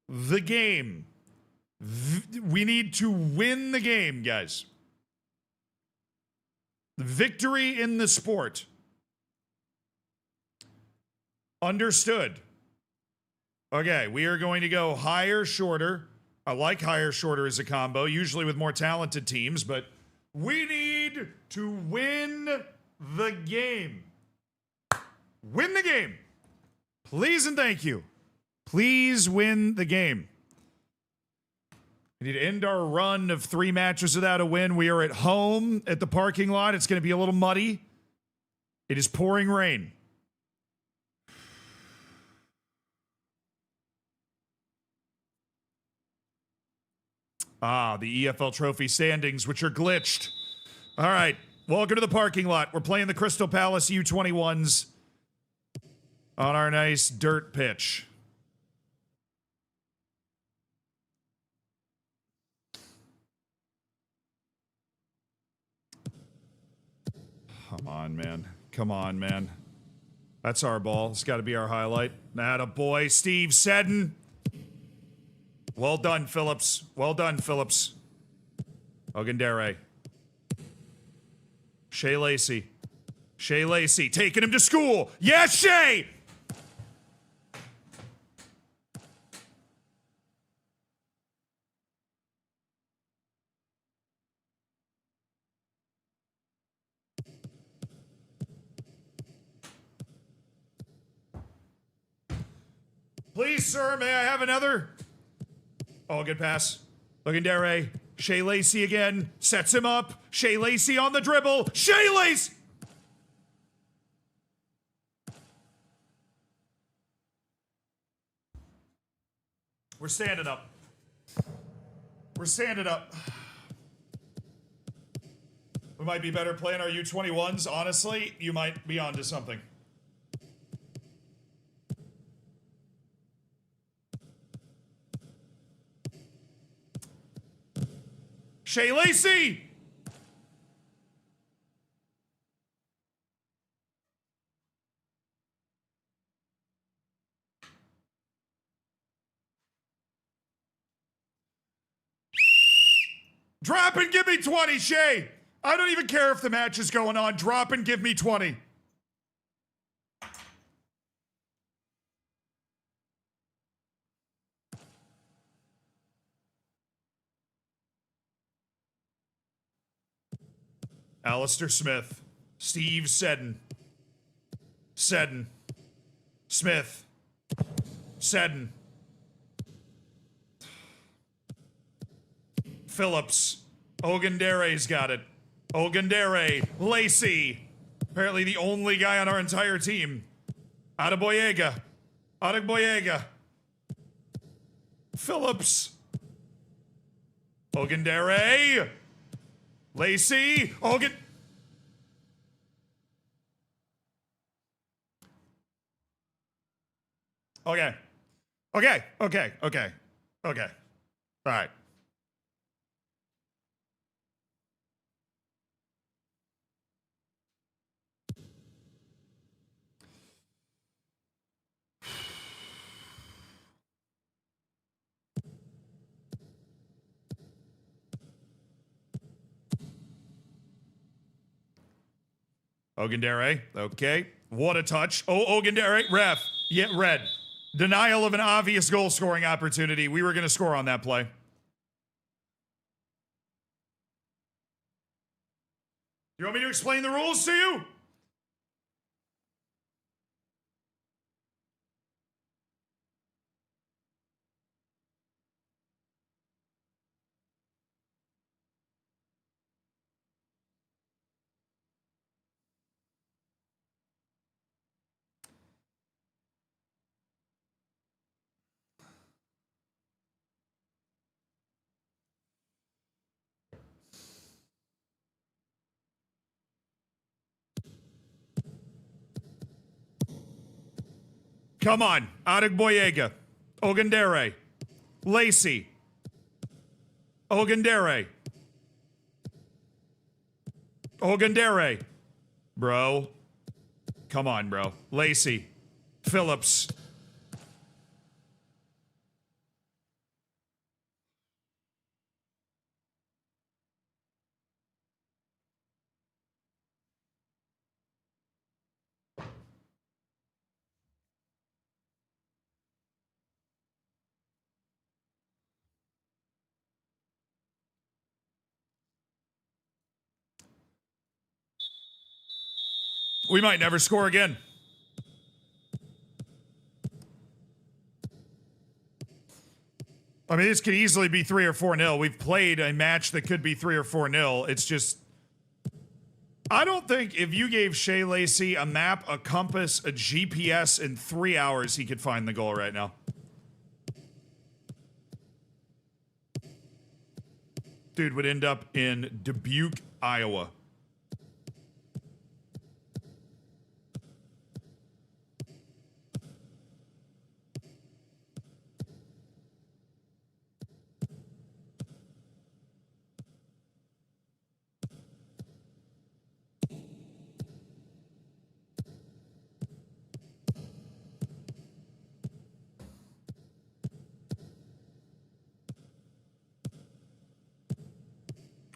the game. We need to win the game, guys. Victory in the sport. Understood. Okay, we are going to go higher, shorter. I like higher, shorter as a combo, usually with more talented teams, but we need to win the game. Win the game. Please and thank you. Please win the game. We need to end our run of 3 matches without a win. We are at home at the parking lot. It's going to be a little muddy. It is pouring rain. Ah, the EFL Trophy standings, which are glitched. All right, welcome to the parking lot. We're playing the Crystal Palace U21s on our nice dirt pitch. Come on, man. Come on, man. That's our ball. It's got to be our highlight. Atta boy, Steve Seddon. Well done, Phillips. Well done, Phillips. Ogundere. Shay Lacy. Shay Lacy taking him to school. Yes, Shay! Please, sir, may I have another? Oh, good pass. Ogundere. Shay Lacy again. Sets him up. Shay Lacy on the dribble. Shay Lacy! We're standing up. We're standing up. We might be better playing our U21s. Honestly, you might be onto something. Shay Lacy! Drop and give me 20, Shay! I don't even care if the match is going on. Drop and give me 20. Alistair Smith. Steve Seddon. Seddon. Smith. Seddon. Phillips. Ogundere's got it. Ogundere. Lacy. Apparently the only guy on our entire team. Adeboyega. Adeboyega. Phillips. Ogundere. Lacy. Okay. Okay. Okay. All right. Ogundere, okay. What a touch. Oh, Ogundere, ref. Yeah, red. Denial of an obvious goal scoring opportunity. We were going to score on that play. You want me to explain the rules to you? Come on. Adegboyega. Ogundere. Lacy. Ogundere. Ogundere. Bro. Come on, bro. Lacy. Phillips. We might never score again. I mean, this could easily be 3 or 4-0. We've played a match that could be 3 or 4-0. It's just, I don't think if you gave Shay Lacy a map, a compass, a GPS in 3 hours, he could find the goal right now. Dude would end up in Dubuque, Iowa.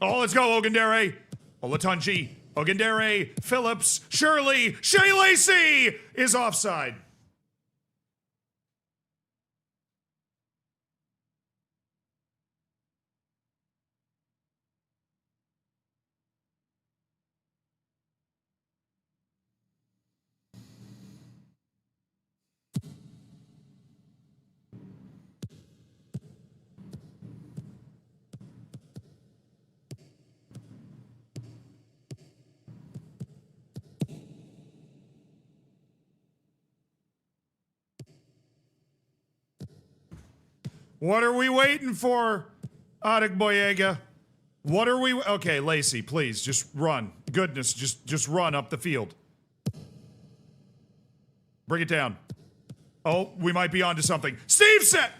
Oh, let's go, Ogundere. Olatunji. Ogundere. Phillips. Shirley. Shay Lacy is offside. What are we waiting for, Adegboyega? What are we... Okay, Lacy, please, just run. Goodness, just run up the field. Bring it down. Oh, we might be onto something. Steve set!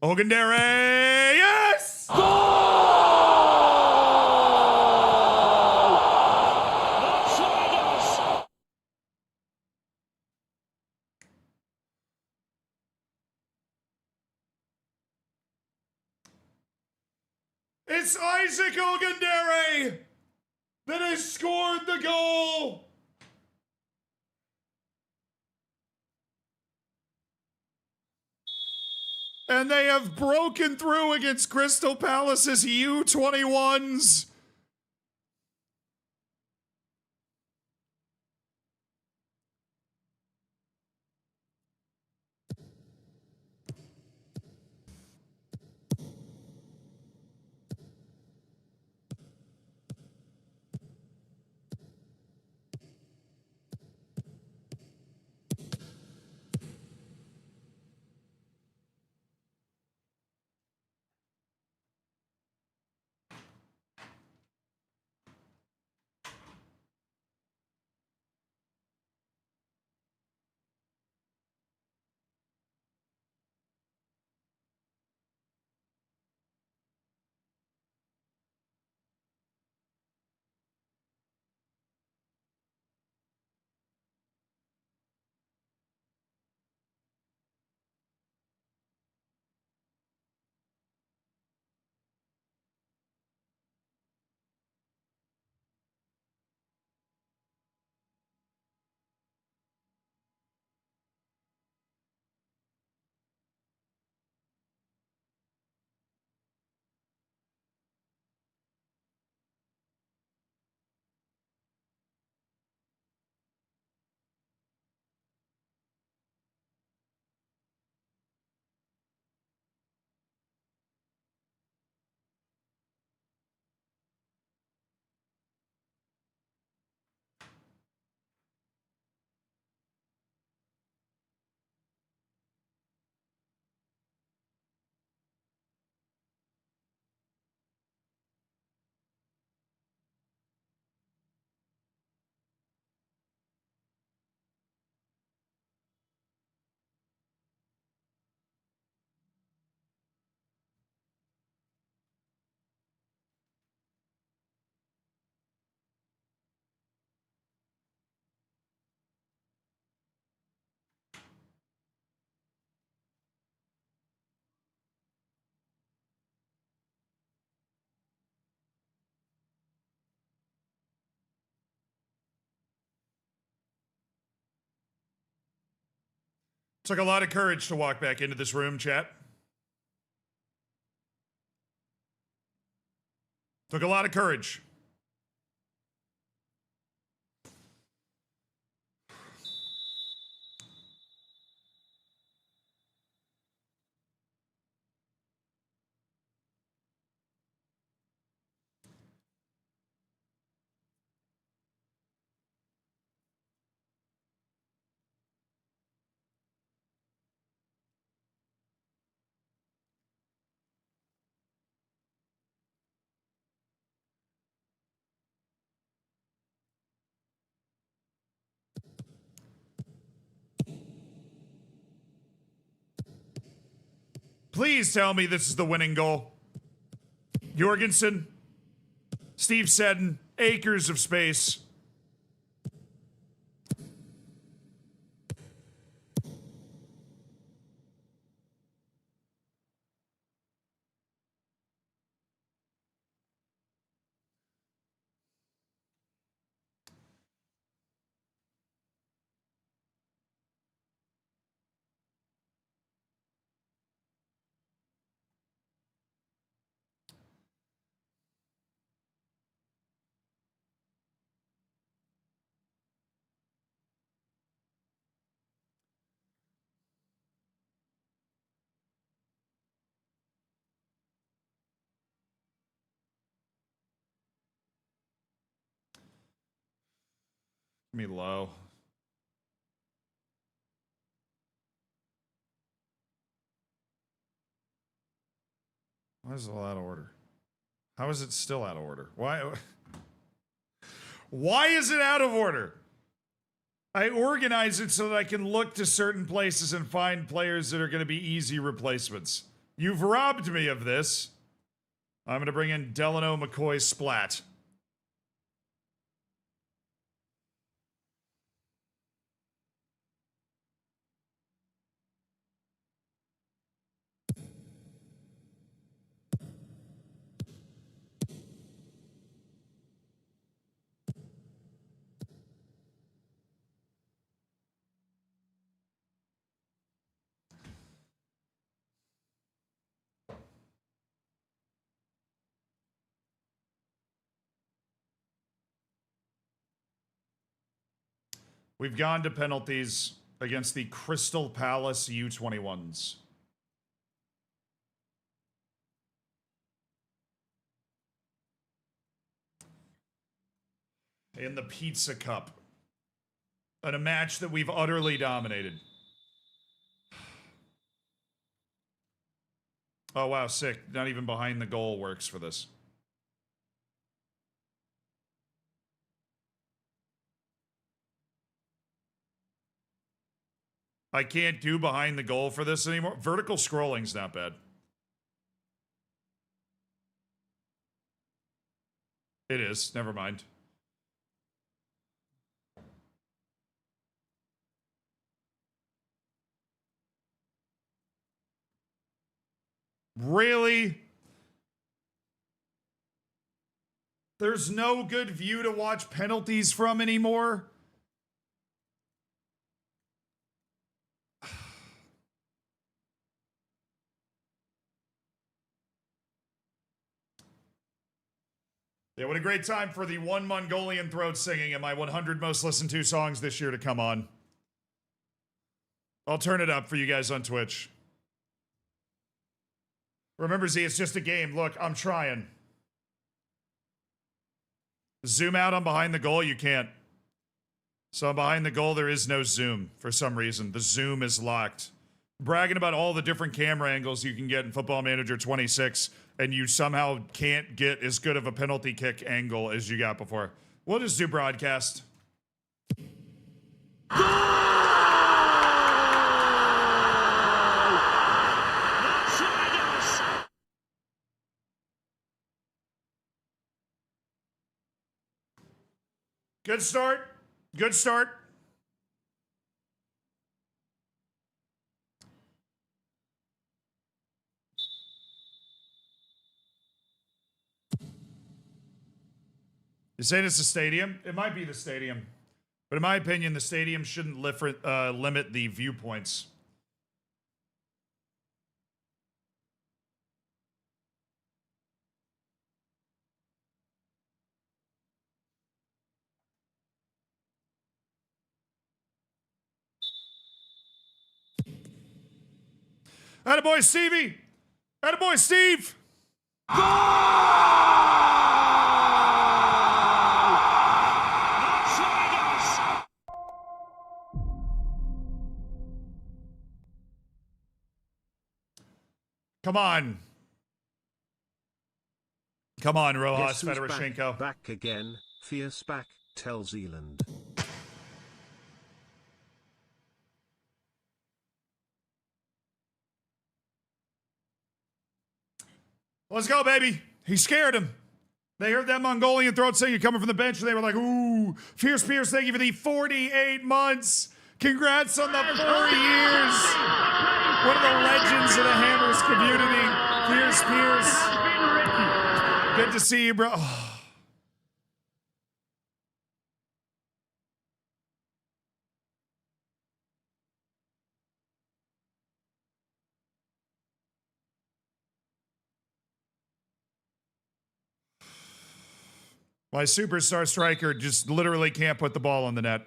Ogundere, yes! It's Isaac Ogundere that has scored the goal. And they have broken through against Crystal Palace's U21s. Took a lot of courage to walk back into this room, chat. Took a lot of courage. Please tell me this is the winning goal. Jorgensen, Steve Seddon, acres of space. Give me low. Why is it all out of order? How is it still out of order? Why? Why is it out of order? I organize it so that I can look to certain places and find players that are going to be easy replacements. You've robbed me of this. I'm going to bring in Delano McCoy Splat. We've gone to penalties against the Crystal Palace U21s. In the Pizza Cup. In a match that we've utterly dominated. Oh, wow, sick. Not even behind the goal works for this. I can't do behind the goal for this anymore. Vertical scrolling's not bad. It is. Never mind. Really? There's no good view to watch penalties from anymore? Yeah, what a great time for the one Mongolian throat singing in my 100 most listened to songs this year to come on. I'll turn it up for you guys on Twitch. Remember, Z, it's just a game. Look, I'm trying. Zoom out on behind the goal, you can't. So on behind the goal, there is no zoom for some reason. The zoom is locked. Bragging about all the different camera angles you can get in Football Manager 26, and you somehow can't get as good of a penalty kick angle as you got before. We'll just do broadcast. Good start. Good start. You're saying it's the stadium? It might be the stadium. But in my opinion, the stadium shouldn't limit the viewpoints. Attaboy, Stevie. Attaboy, Steve. Come on. Come on, Rojas Guess who's Fedorushenko. back again, fierce back, tell Zealand. Let's go, baby. He scared him. They heard that Mongolian throat saying you're coming from the bench, and they were like, ooh, Fierce Pierce, thank you for the 48 months. Congrats on the 4 years. One of the legends of the Hammers community. Fierce Pierce. Good to see you, bro. My superstar striker just literally can't put the ball on the net.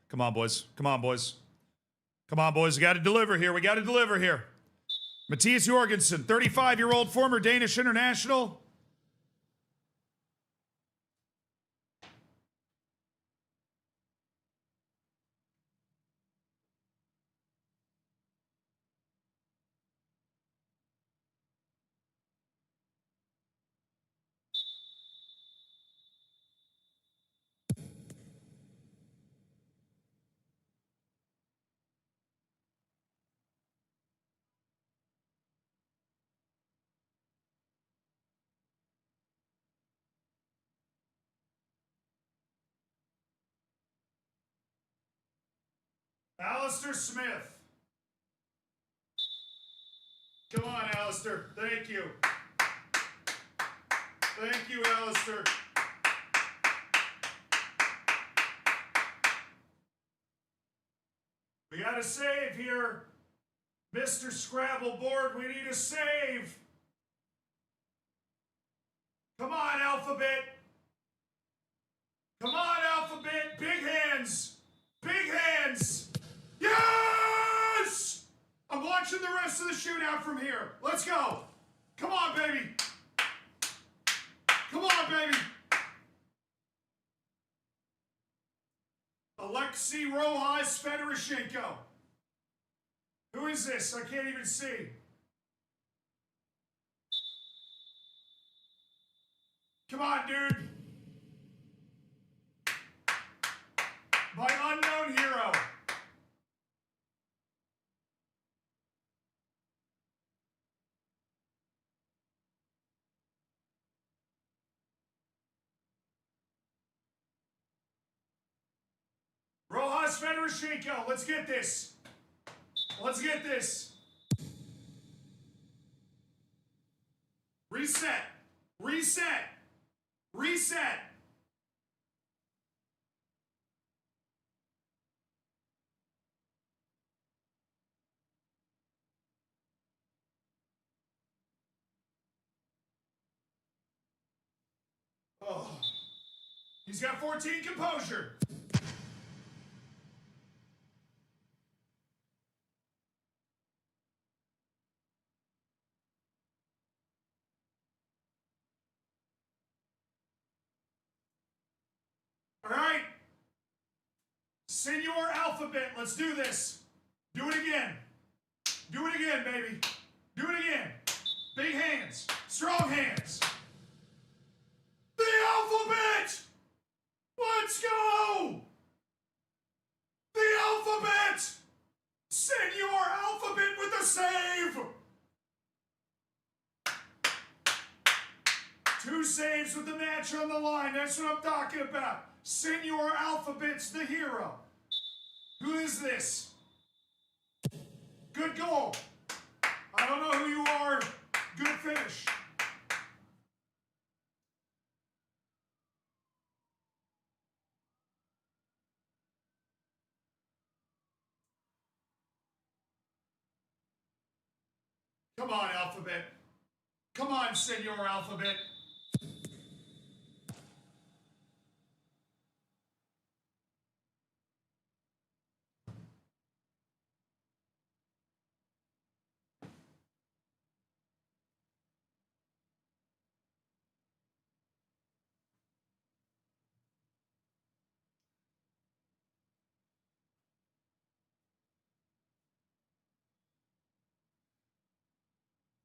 Come on, boys. Come on, boys. Come on, boys. We got to deliver here. We got to deliver here. Matthias Jorgensen, 35-year-old former Danish international. Alistair Smith. Come on, Alistair. Thank you. Thank you, Alistair. We got a save here. Mr. Scrabble board, we need a save. Come on, Alphabet. Come on, Alphabet. Big hands. Big hands. Yes! I'm watching the rest of the shootout from here. Let's go. Come on, baby. Come on, baby. Alexei Rojas Fedorushenko. Who is this? I can't even see. Come on, dude. My unknown hero. Rojas Fedorushenko, let's get this. Let's get this. Reset. Reset. Reset. Oh. He's got 14 composure. All right. Senor Alphabet, let's do this. Do it again. Do it again, baby. Do it again. Big hands. Strong hands. The Alphabet! Let's go! The Alphabet! Senor Alphabet with the save! 2 saves with the match on the line. That's what I'm talking about. Senor Alphabet's the hero. Who is this? Good goal. I don't know who you are. Good finish. Come on, Alphabet. Come on, Senor Alphabet.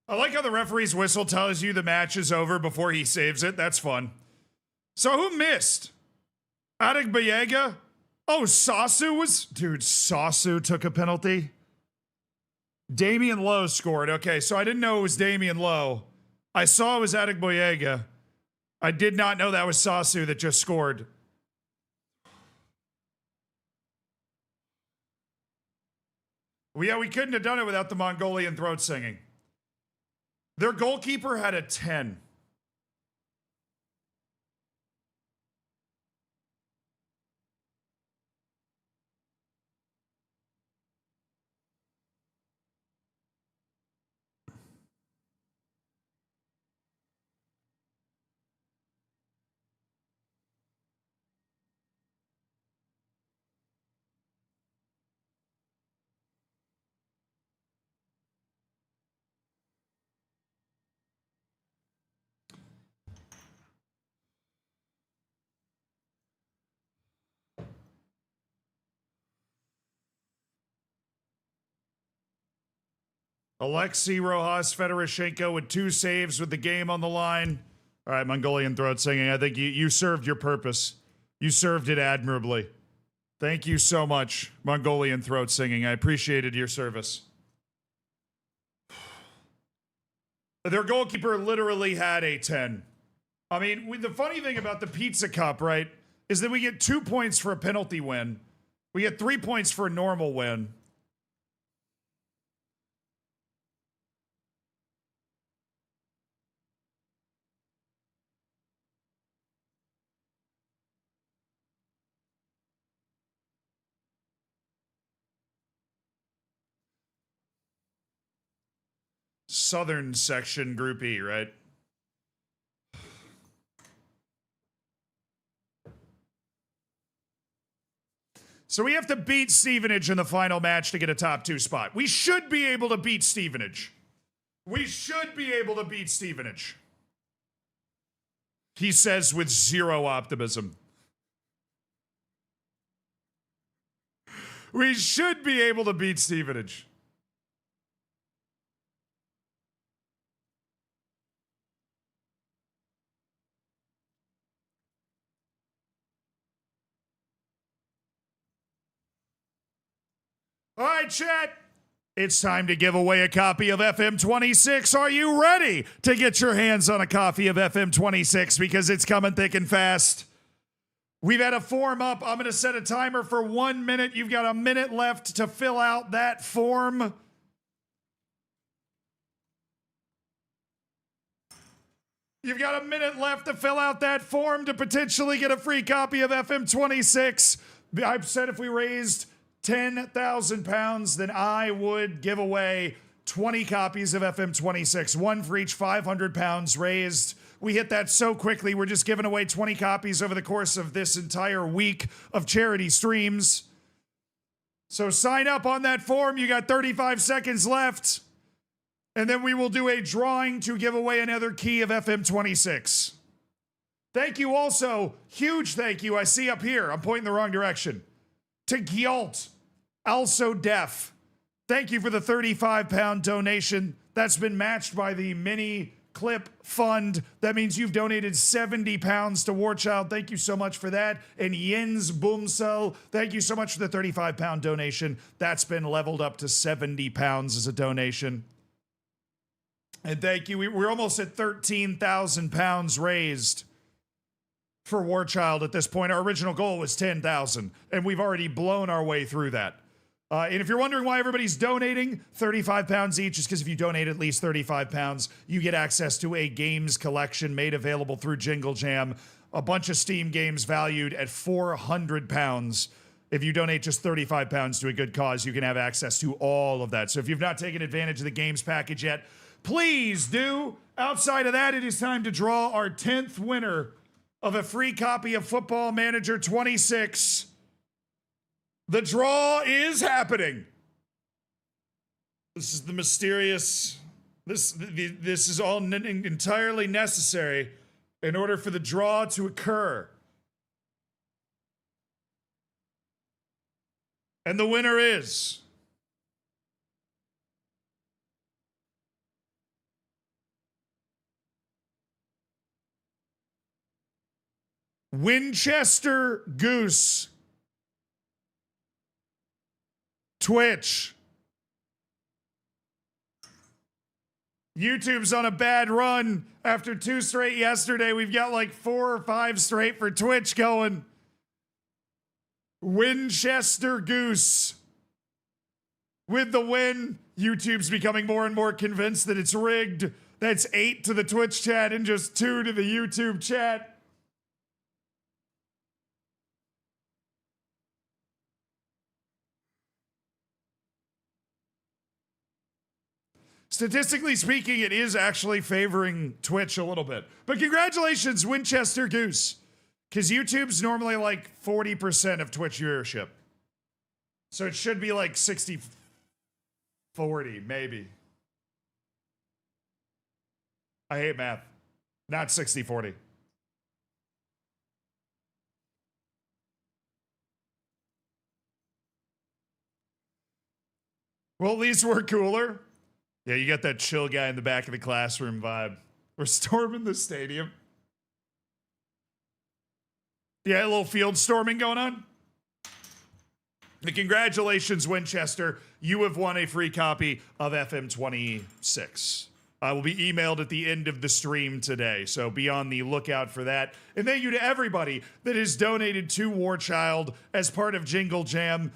I like how the referee's whistle tells you the match is over before he saves it. That's fun. So who missed? Adegbayega? Oh, Sasu was... Dude, Sasu took a penalty. Damian Lowe scored. Okay, so I didn't know it was Damian Lowe. I saw it was Adegbayega. I did not know that was Sasu that just scored. Well, yeah, we couldn't have done it without the Mongolian throat singing. Their goalkeeper had a 10. Alexei Rojas Fedoroshenko with 2 saves with the game on the line. All right, Mongolian throat singing. I think you served your purpose. You served it admirably. Thank you so much, Mongolian throat singing. I appreciated your service. Their goalkeeper literally had a 10. I mean, the funny thing about the Pizza Cup, right, is that we get 2 points for a penalty win. We get 3 points for a normal win. Southern section, Group E, right? So we have to beat Stevenage in the final match to get a top 2 spot. We should be able to beat Stevenage. We should be able to beat Stevenage. He says with 0 optimism. We should be able to beat Stevenage. All right, chat. It's time to give away a copy of FM26. Are you ready to get your hands on a copy of FM26? Because it's coming thick and fast. We've had a form up. I'm going to set a timer for 1 minute. You've got a minute left to fill out that form. You've got a minute left to fill out that form to potentially get a free copy of FM26. I've said if we raised £10,000, then I would give away 20 copies of FM26, one for each £500 raised. We hit that so quickly, we're just giving away 20 copies over the course of this entire week of charity streams. So sign up on that form. You got 35 seconds left. And then we will do a drawing to give away another key of FM26. Thank you also, huge thank you, I see up here, I'm pointing the wrong direction, to Gyalt, also deaf. Thank you for the £35 donation. That's been matched by the Mini Clip Fund. That means you've donated £70 to Warchild. Thank you so much for that. And Jens Bumsel, thank you so much for the £35 donation. That's been leveled up to £70 as a donation. And thank you. We're almost at £13,000 raised for Warchild at this point. Our original goal was 10,000, and we've already blown our way through that. And if you're wondering why everybody's donating £35 each, is because if you donate at least £35, you get access to a games collection made available through Jingle Jam, a bunch of Steam games valued at £400. If you donate just £35 to a good cause, you can have access to all of that. So if you've not taken advantage of the games package yet, please do. Outside of that, it is time to draw our 10th winner of a free copy of Football Manager 26. The draw is happening. This is the mysterious. This is all entirely necessary in order for the draw to occur. And the winner is Winchester Goose. Twitch. YouTube's on a bad run. After 2 straight yesterday, we've got like 4 or 5 straight for Twitch going. Winchester Goose. With the win, YouTube's becoming more and more convinced that it's rigged. That's 8 to the Twitch chat and just 2 to the YouTube chat. Statistically speaking, it is actually favoring Twitch a little bit. But congratulations, Winchester Goose. Because YouTube's normally like 40% of Twitch viewership. So it should be like 60-40, maybe. I hate math. Not 60-40. Well, at least we're cooler. Yeah, you got that chill guy in the back of the classroom vibe. We're storming the stadium. Yeah, a little field storming going on. And congratulations, Winchester. You have won a free copy of FM26. I will be emailed at the end of the stream today, so be on the lookout for that. And thank you to everybody that has donated to Warchild as part of Jingle Jam.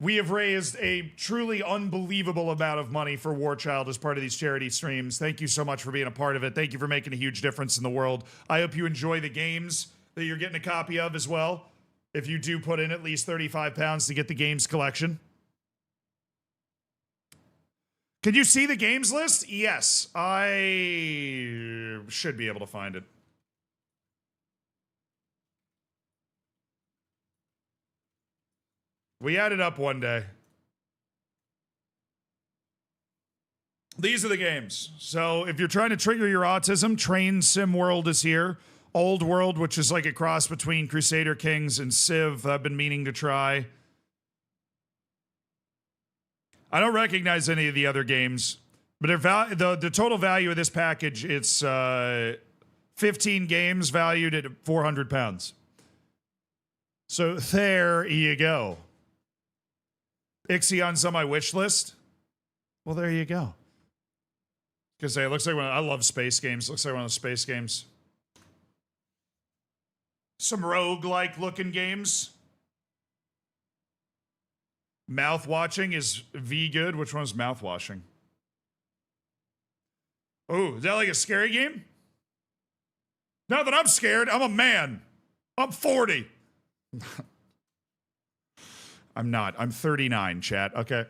We have raised a truly unbelievable amount of money for Warchild as part of these charity streams. Thank you so much for being a part of it. Thank you for making a huge difference in the world. I hope you enjoy the games that you're getting a copy of as well. If you do put in at least 35 pounds to get the games collection. Can you see the games list? Yes, I should be able to find it. We added up one day. These are the games. So if you're trying to trigger your autism, Train Sim World is here. Old World, which is like a cross between Crusader Kings and Civ, I've been meaning to try. I don't recognize any of the other games, but the total value of this package, it's 15 games valued at 400 pounds. So there you go. Ixion's on my wish list. Well, there you go. Because it looks like I love space games. Looks like one of the space games. Some rogue-like looking games. Mouth watching is V good. Which one's mouth washing? Oh, is that like a scary game? Not that I'm scared. I'm a man. I'm 40. I'm not. I'm 39, chat. Okay.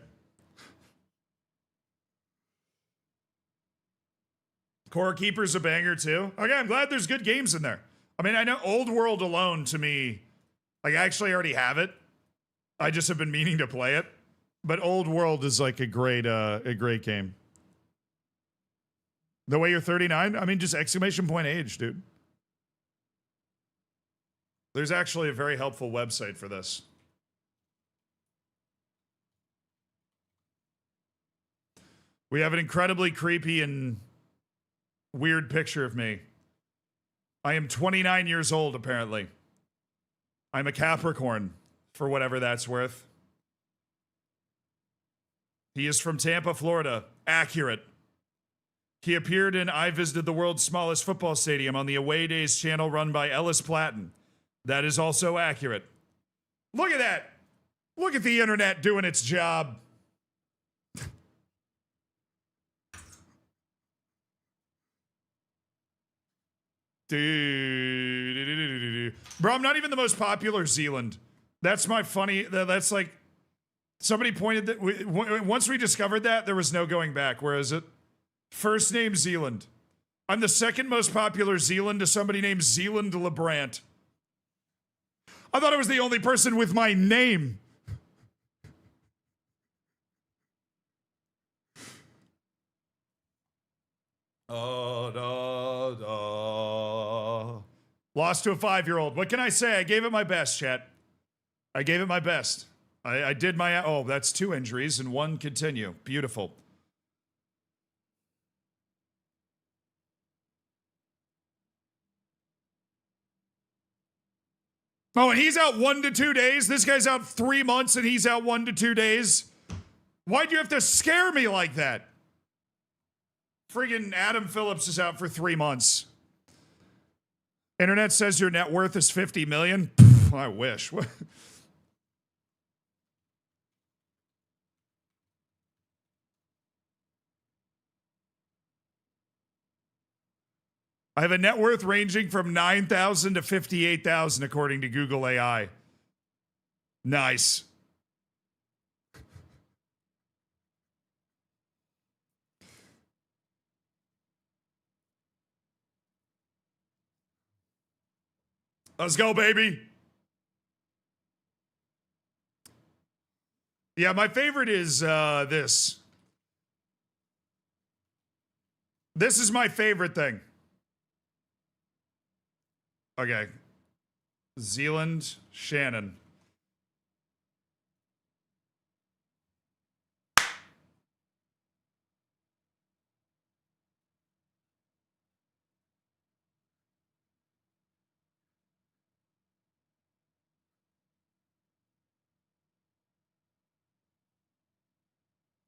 Core Keeper's a banger too. Okay, I'm glad there's good games in there. I mean, I know Old World alone to me, like I actually already have it. I just have been meaning to play it. But Old World is like a great game. The way you're 39, I mean, just exclamation point age, dude. There's actually a very helpful website for this. We have an incredibly creepy and weird picture of me. I am 29 years old, apparently. I'm a Capricorn, for whatever that's worth. He is from Tampa, Florida. Accurate. He appeared in I Visited the World's Smallest Football Stadium on the Away Days channel run by Ellis Platten. That is also accurate. Look at that. Look at the internet doing its job. Bro, I'm not even the most popular Zealand. That's my funny. That's like somebody pointed that once we discovered that there was no going back. Where is it? First name Zealand. I'm the second most popular Zealand to somebody named Zealand LeBrant. I thought I was the only person with my name. Lost to a 5-year-old. What can I say? I gave it my best, chat. I gave it my best. I did my... Oh, that's 2 injuries and 1 continue. Beautiful. Oh, and he's out 1 to 2 days. This guy's out 3 months and he's out 1 to 2 days. Why'd you have to scare me like that? Friggin' Adam Phillips is out for 3 months. Internet says your net worth is 50 million. Pff, I wish. I have a net worth ranging from 9,000 to 58,000 according to Google AI. Nice. Let's go, baby. Yeah, my favorite is this. This is my favorite thing. Okay. Zealand, Shannon.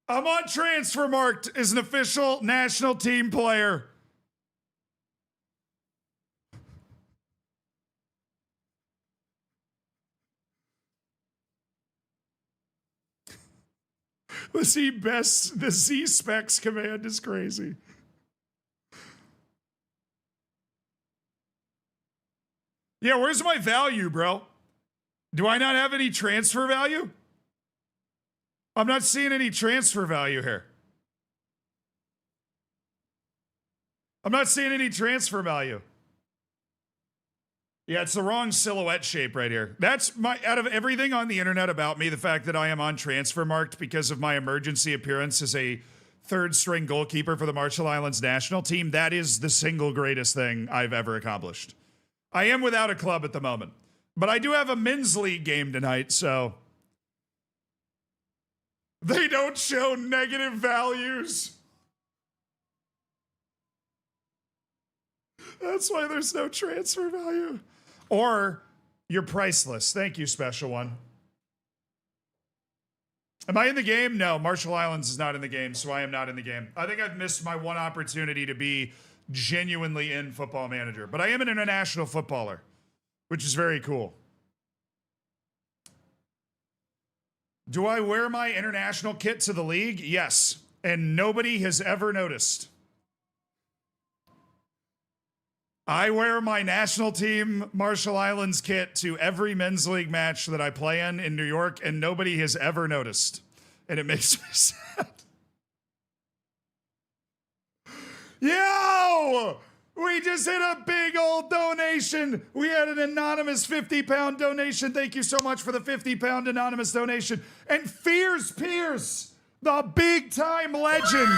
I'm on Transfermarkt as an official national team player. The Z specs command is crazy. Yeah, where's my value, bro? Do I not have any transfer value? I'm not seeing any transfer value here. I'm not seeing any transfer value. Yeah, it's the wrong silhouette shape right here. That's my, out of everything on the internet about me, the fact that I am on Transfermarkt because of my emergency appearance as a third string goalkeeper for the Marshall Islands national team, that is the single greatest thing I've ever accomplished. I am without a club at the moment, but I do have a men's league game tonight, so they don't show negative values. That's why there's no transfer value. Or you're priceless. Thank you, special one. Am I in the game? No, Marshall Islands is not in the game, so I am not in the game. I think I've missed my one opportunity to be genuinely in Football Manager. But I am an international footballer, which is very cool. Do I wear my international kit to the league? Yes. And nobody has ever noticed. I wear my national team Marshall Islands kit to every men's league match that I play in New York, and nobody has ever noticed. And it makes me sad. Yo! We just hit a big old donation. We had an anonymous 50-pound donation. Thank you so much for the 50-pound anonymous donation. And Fierce Pierce, the big-time legend,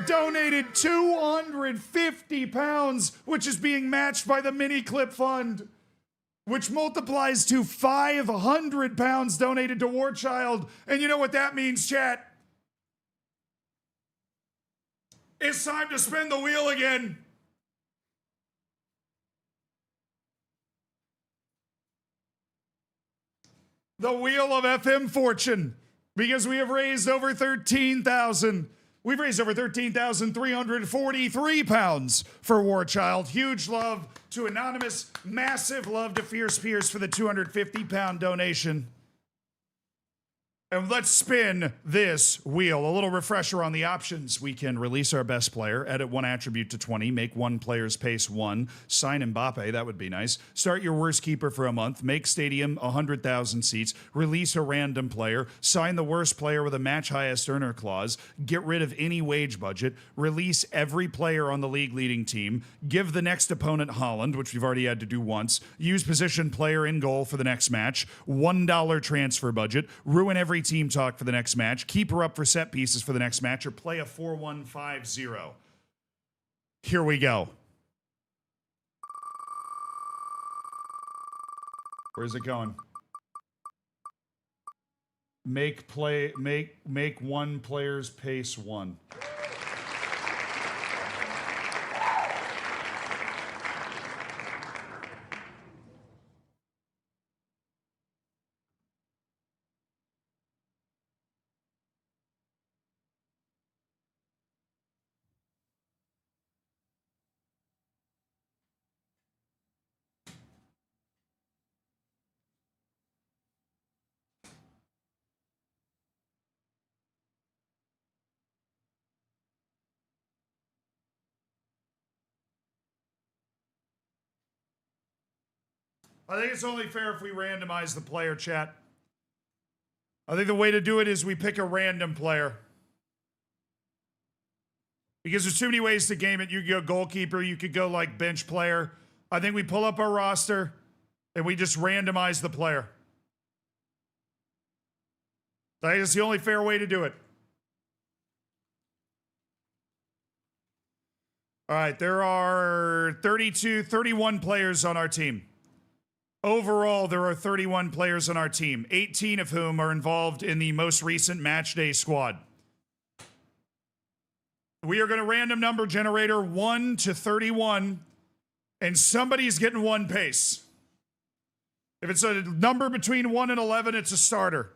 donated 250 pounds, which is being matched by the Mini Clip Fund, which multiplies to 500 pounds donated to Warchild. And you know what that means, chat? It's time to spin the wheel again. The wheel of FM fortune, because we have raised over 13,000. We've raised over 13,343 pounds for Warchild. Huge love to Anonymous. Massive love to Fierce Pierce for the 250-pound donation. And let's spin this wheel. A little refresher on the options. We can release our best player, edit one attribute to 20, make one player's pace 1, sign Mbappe, that would be nice. Start your worst keeper for a month, make stadium 100,000 seats, release a random player, sign the worst player with a match highest earner clause, get rid of any wage budget, release every player on the league leading team, give the next opponent Holland, which we've already had to do once, use position player in goal for the next match, $1 transfer budget, ruin every team talk for the next match, keep her up for set pieces for the next match, or play a 4-1-5-0. Here we go. Where's it going? Make one player's pace 1. I think it's only fair if we randomize the player, chat. I think the way to do it is we pick a random player. Because there's too many ways to game it. You could go goalkeeper, you could go like bench player. I think we pull up our roster and we just randomize the player. I think it's the only fair way to do it. All right, there are 31 players on our team. Overall, there are 31 players on our team, 18 of whom are involved in the most recent matchday squad. We are going to random number generator 1 to 31, and somebody's getting 1 pace. If it's a number between 1 and 11, it's a starter.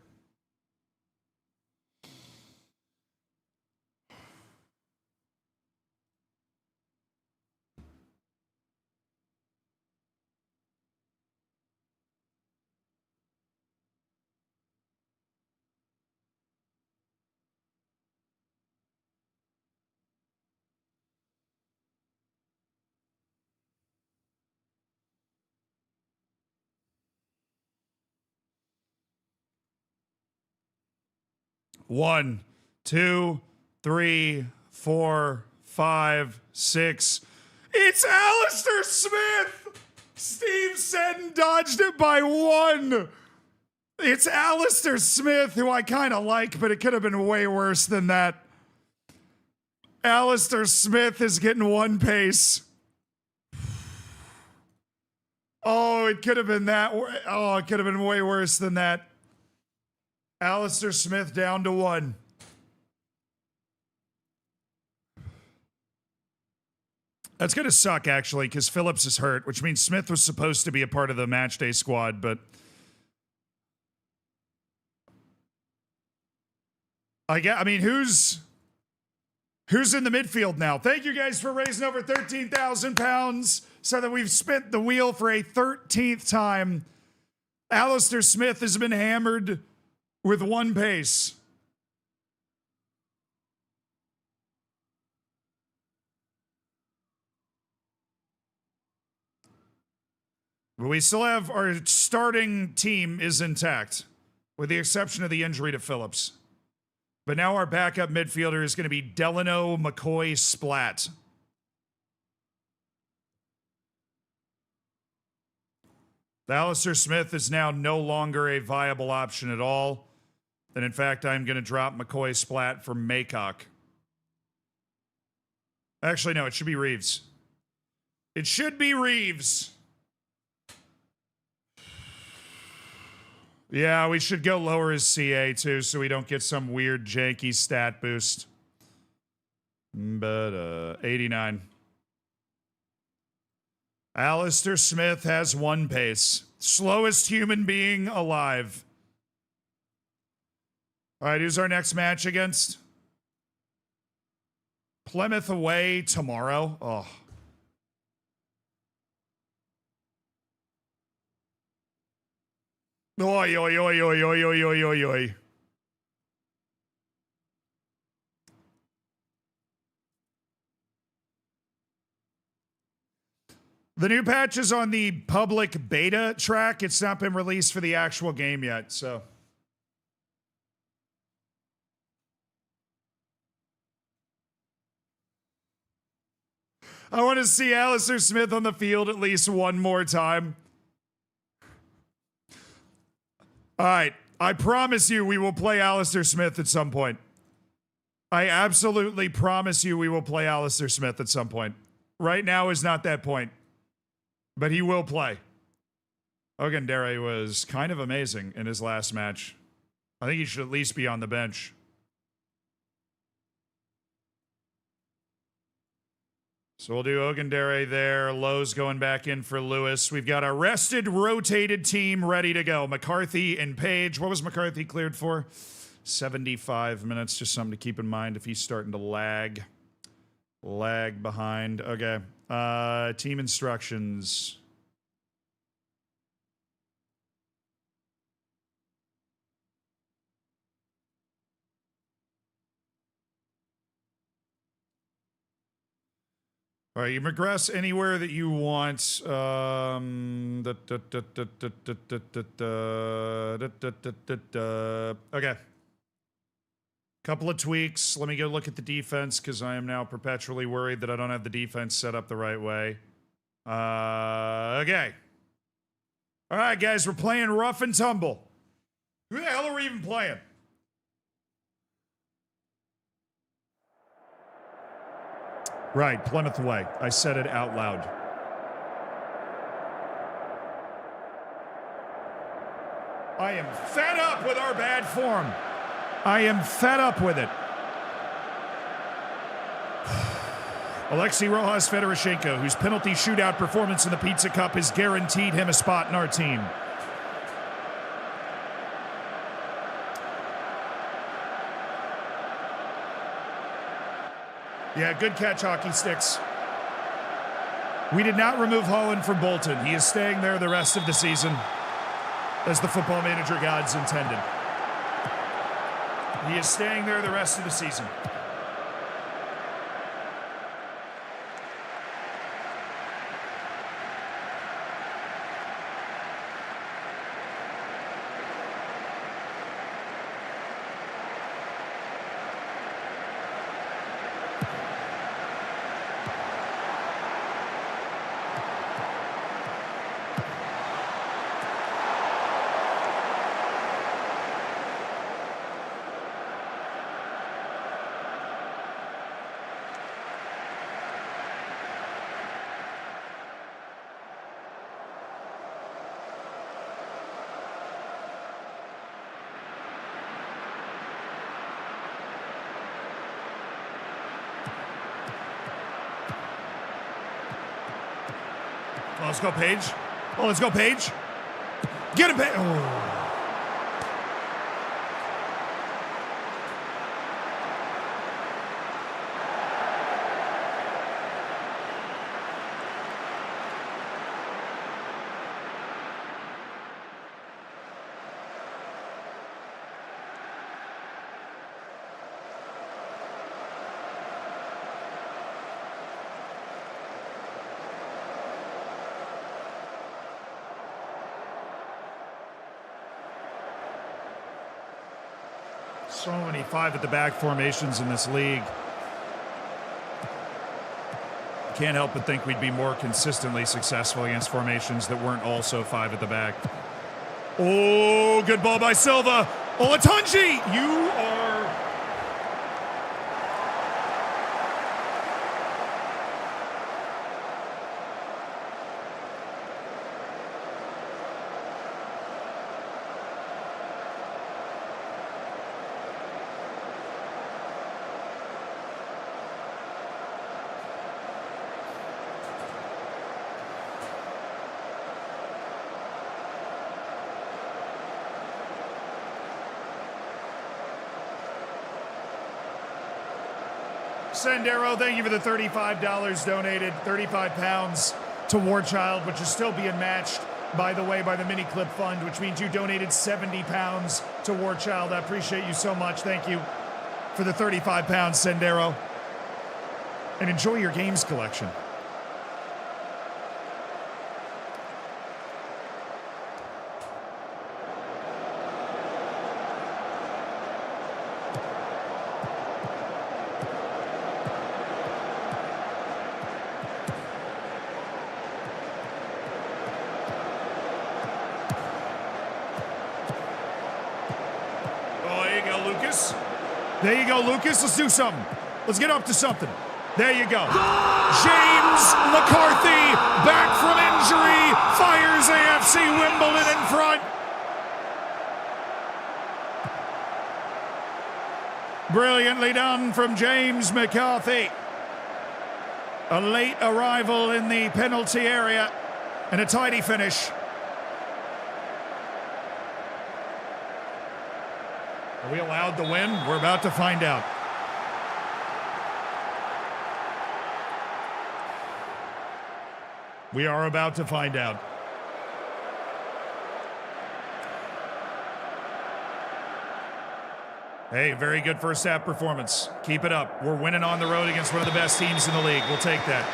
One, 2, 3, 4, 5, 6. It's Alistair Smith! Steve Seddon dodged it by 1. It's Alistair Smith, who I kind of like, but it could have been way worse than that. Alistair Smith is getting 1 pace. Oh, it could have been that. Oh, it could have been way worse than that. Alistair Smith down to 1. That's going to suck, actually, because Phillips is hurt, which means Smith was supposed to be a part of the matchday squad, but I mean, who's in the midfield now? Thank you guys for raising over 13,000 pounds so that we've spent the wheel for a 13th time. Alistair Smith has been hammered with 1 pace. But we still have our starting team is intact, with the exception of the injury to Phillips. But now our backup midfielder is going to be Delano McCoy Splat. Alistair Smith is now no longer a viable option at all. And in fact, I'm going to drop McCoy Splat for Maycock. Actually, no, it should be Reeves. It should be Reeves. Yeah, we should go lower his CA too, so we don't get some weird janky stat boost. But 89. Alistair Smith has 1 pace. Slowest human being alive. All right, who's our next match against? Plymouth away tomorrow. Oh. Oi, oi, oi, oi, oi, oi, oi, oi, oi. The new patch is on the public beta track. It's not been released for the actual game yet, so. I want to see Alistair Smith on the field at least one more time. All right. I promise you we will play Alistair Smith at some point. I absolutely promise you we will play Alistair Smith at some point. Right now is not that point. But he will play. Ogundere was kind of amazing in his last match. I think he should at least be on the bench. So we'll do Ogundere there. Lowe's going back in for Lewis. We've got a rested, rotated team ready to go. McCarthy and Page. What was McCarthy cleared for? 75 minutes. Just something to keep in mind if he's starting to lag. Lag behind. Okay. Team instructions. All right, you regress anywhere that you want. Okay. Couple of tweaks. Let me go look at the defense because I am now perpetually worried that I don't have the defense set up the right way. Okay. All right, guys, we're playing rough and tumble. Who the hell are we even playing? Right, Plymouth away. I said it out loud. I am fed up with our bad form. I am fed up with it. Alexei Rojas Fedoroshenko, whose penalty shootout performance in the Pizza Cup has guaranteed him a spot in our team. Yeah, good catch, Hockey Sticks. We did not remove Holland from Bolton. He is staying there the rest of the season, as the football manager gods intended. He is staying there the rest of the season. Oh, let's go, Page. Oh, let's go, Page. Get him, Page. Oh. So many five-at-the-back formations in this league. Can't help but think we'd be more consistently successful against formations that weren't also five-at-the-back. Oh, good ball by Silva. Olatunji, you are... Sandero, thank you for the $35 donated, 35 pounds to Warchild, which is still being matched, by the way, by the Mini Clip Fund, which means you donated 70 pounds to Warchild. I appreciate you so much. Thank you for the 35 pounds, Sandero. And enjoy your games collection. There you go, Lucas. Let's do something. Let's get up to something. There you go. James McCarthy, back from injury, fires AFC Wimbledon in front. Brilliantly done from James McCarthy. A late arrival in the penalty area and a tidy finish. Are we allowed to win? We're about to find out. We are about to find out. Hey, very good first half performance. Keep it up. We're winning on the road against one of the best teams in the league. We'll take that.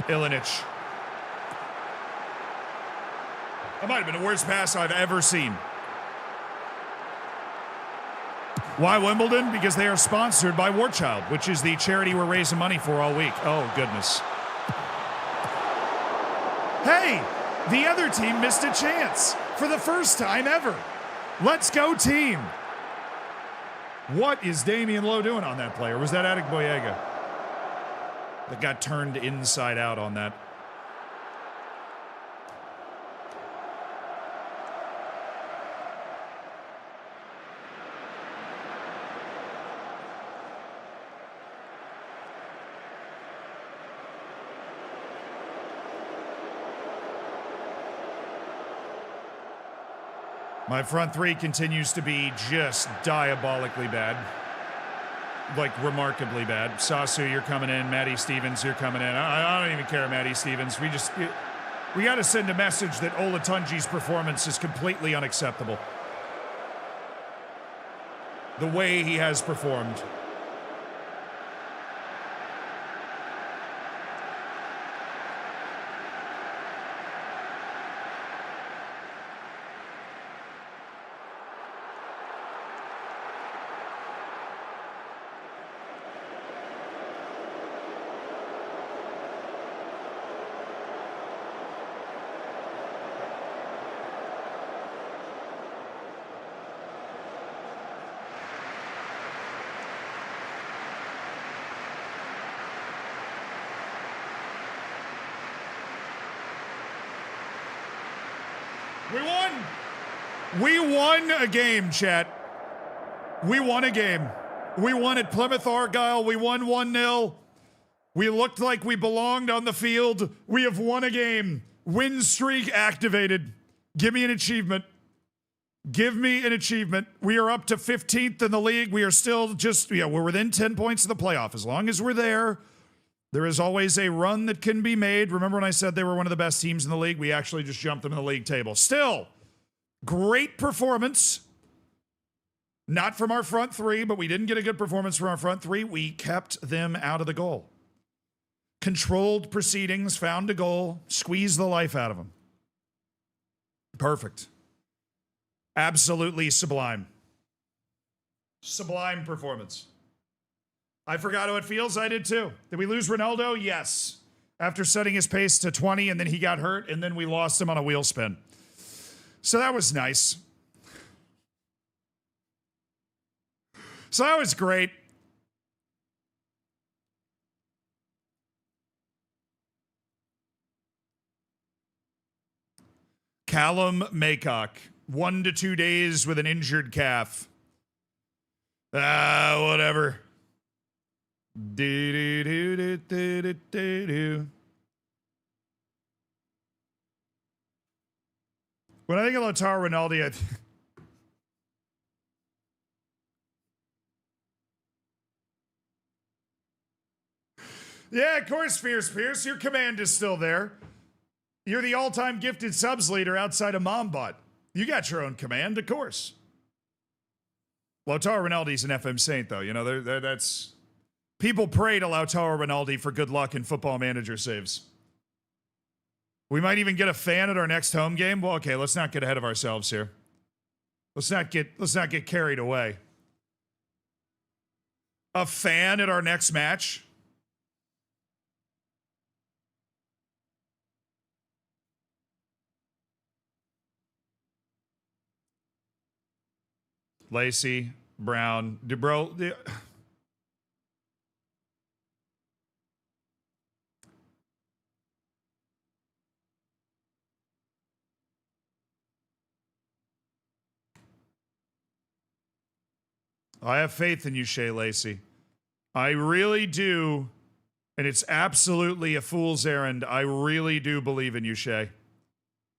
Ilinic. That might have been the worst pass I've ever seen. Why Wimbledon? Because they are sponsored by Warchild, which is the charity we're raising money for all week. Oh, goodness. Hey, the other team missed a chance for the first time ever. Let's go, team. What is Damian Lowe doing on that play? Or was that Adek Boyega that got turned inside out on that? My front three continues to be just diabolically bad. Like, remarkably bad. Sasu, you're coming in. Matty Stevens, you're coming in. I don't even care, Matty Stevens. We got to send a message that Olatunji's performance is completely unacceptable. The way he has performed. We won a game, chat. We won a game. We won at Plymouth Argyle. We won 1-0. We looked like we belonged on the field. We have won a game. Win streak activated. Give me an achievement. Give me an achievement. We are up to 15th in the league. We are still just, we're within 10 points of the playoff. As long as we're there, there is always a run that can be made. Remember when I said they were one of the best teams in the league? We actually just jumped them in the league table. Still, great performance. Not from our front three, but we didn't get a good performance from our front three. We kept them out of the goal. Controlled proceedings, found a goal, squeezed the life out of them. Perfect. Absolutely sublime. Sublime performance. I forgot how it feels. I did too. Did we lose Ronaldo? Yes. After setting his pace to 20 and then he got hurt and then we lost him on a wheel spin. So that was nice. So that was great. Callum Maycock, 1 to 2 days with an injured calf. Whatever. Do. When I think of Lautaro Ronaldo, yeah, of course, Pierce. Your command is still there. You're the all-time gifted subs leader outside of Mombot. You got your own command, of course. Lautaro Ronaldo's an FM saint, though. You know, that's... People pray to Lautaro Ronaldo for good luck in Football Manager saves. We might even get a fan at our next home game. Well, okay, let's not get ahead of ourselves here. Let's not get carried away. A fan at our next match? Lacy, Brown, Dubrow. I have faith in you, Shay Lacy. I really do. And it's absolutely a fool's errand. I really do believe in you, Shay.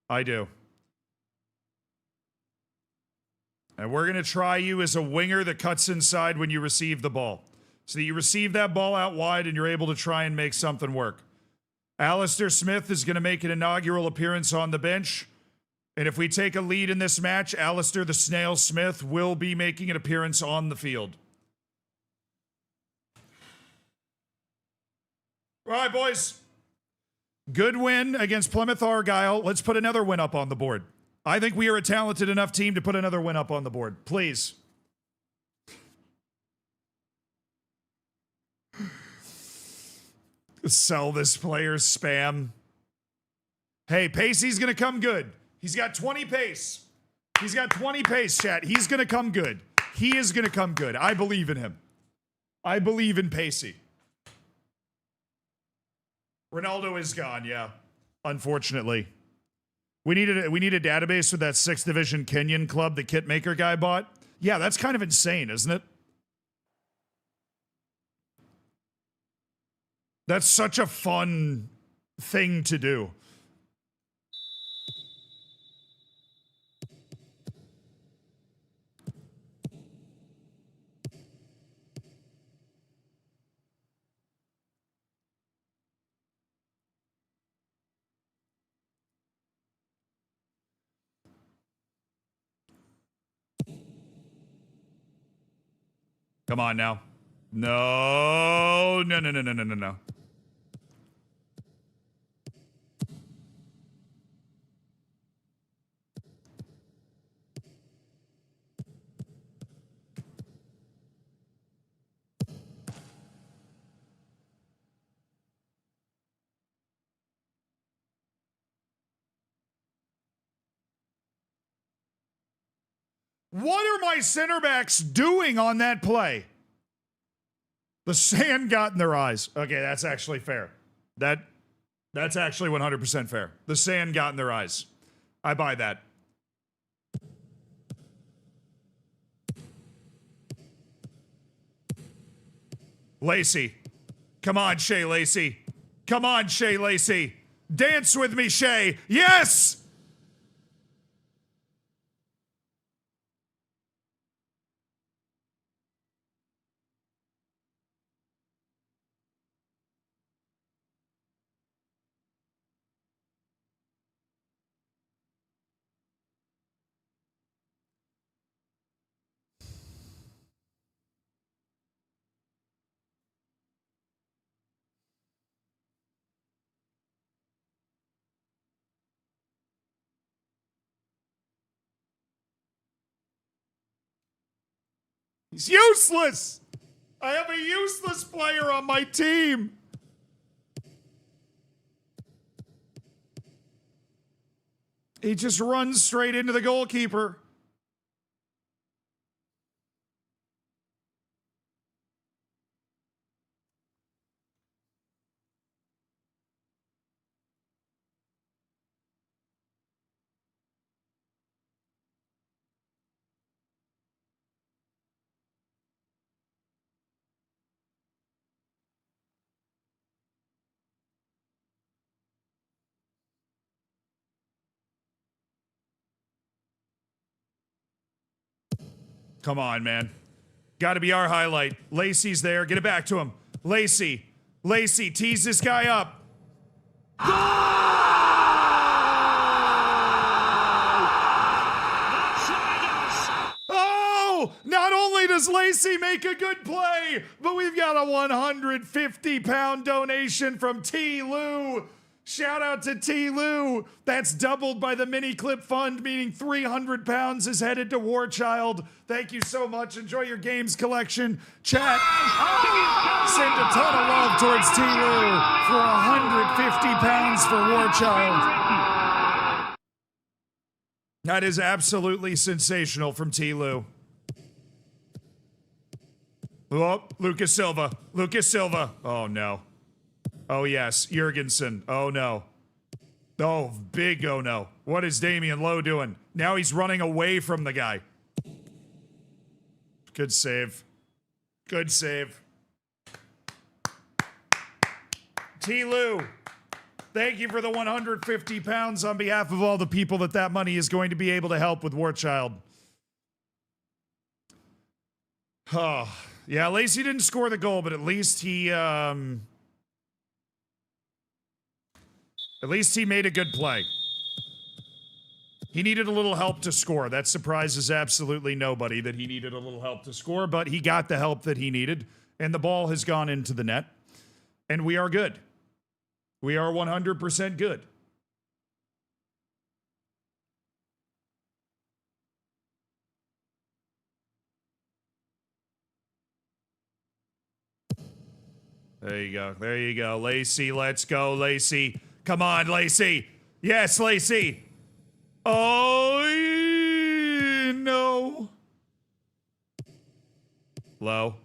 I do. And we're going to try you as a winger that cuts inside when you receive the ball. So that you receive that ball out wide and you're able to try and make something work. Alistair Smith is going to make an inaugural appearance on the bench. And if we take a lead in this match, Alistair the Snail Smith will be making an appearance on the field. All right, boys. Good win against Plymouth Argyle. Let's put another win up on the board. I think we are a talented enough team to put another win up on the board. Please. Sell this player spam. Hey, Pacey's going to come good. He's got 20 pace. He's got 20 pace, chat. He's going to come good. He is going to come good. I believe in him. I believe in Pacey. Ronaldo is gone, yeah. Unfortunately. We need a database with that 6th Division Kenyan club the Kitmaker guy bought. Yeah, that's kind of insane, isn't it? That's such a fun thing to do. Come on now. No. What are my center backs doing on that play? The sand got in their eyes. Okay, that's actually fair. That's actually 100% fair. The sand got in their eyes. I buy that. Lacy. Come on, Shay Lacy. Come on, Shay Lacy. Dance with me, Shay. Yes! He's useless! I have a useless player on my team! He just runs straight into the goalkeeper. Come on, man. Got to be our highlight. Lacy's there. Get it back to him. Lacy. Lacy, tease this guy up. Oh! Not only does Lacy make a good play, but we've got a 150-pound donation from T. Lou. Shout out to T. Lou. That's doubled by the mini clip fund, meaning 300 pounds is headed to Warchild. Thank you so much. Enjoy your games collection. Chat, send a ton of love towards T. Lou for 150 pounds for Warchild. That is absolutely sensational from T. Lou. Oh, Lucas Silva. Lucas Silva. Oh, no. Oh, yes. Jurgensen. Oh, no. Oh, big oh, no. What is Damian Lowe doing? Now he's running away from the guy. Good save. Good save. T. Lou, thank you for the 150 pounds on behalf of all the people that money is going to be able to help with Warchild. Oh, yeah, Lacy didn't score the goal, but at least he made a good play. He needed a little help to score. That surprises absolutely nobody that he needed a little help to score, but he got the help that he needed, and the ball has gone into the net, and we are good. We are 100% good. There you go. There you go. Lacy, let's go, Lacy. Come on, Lacy. Yes, Lacy. Oh, no. Low.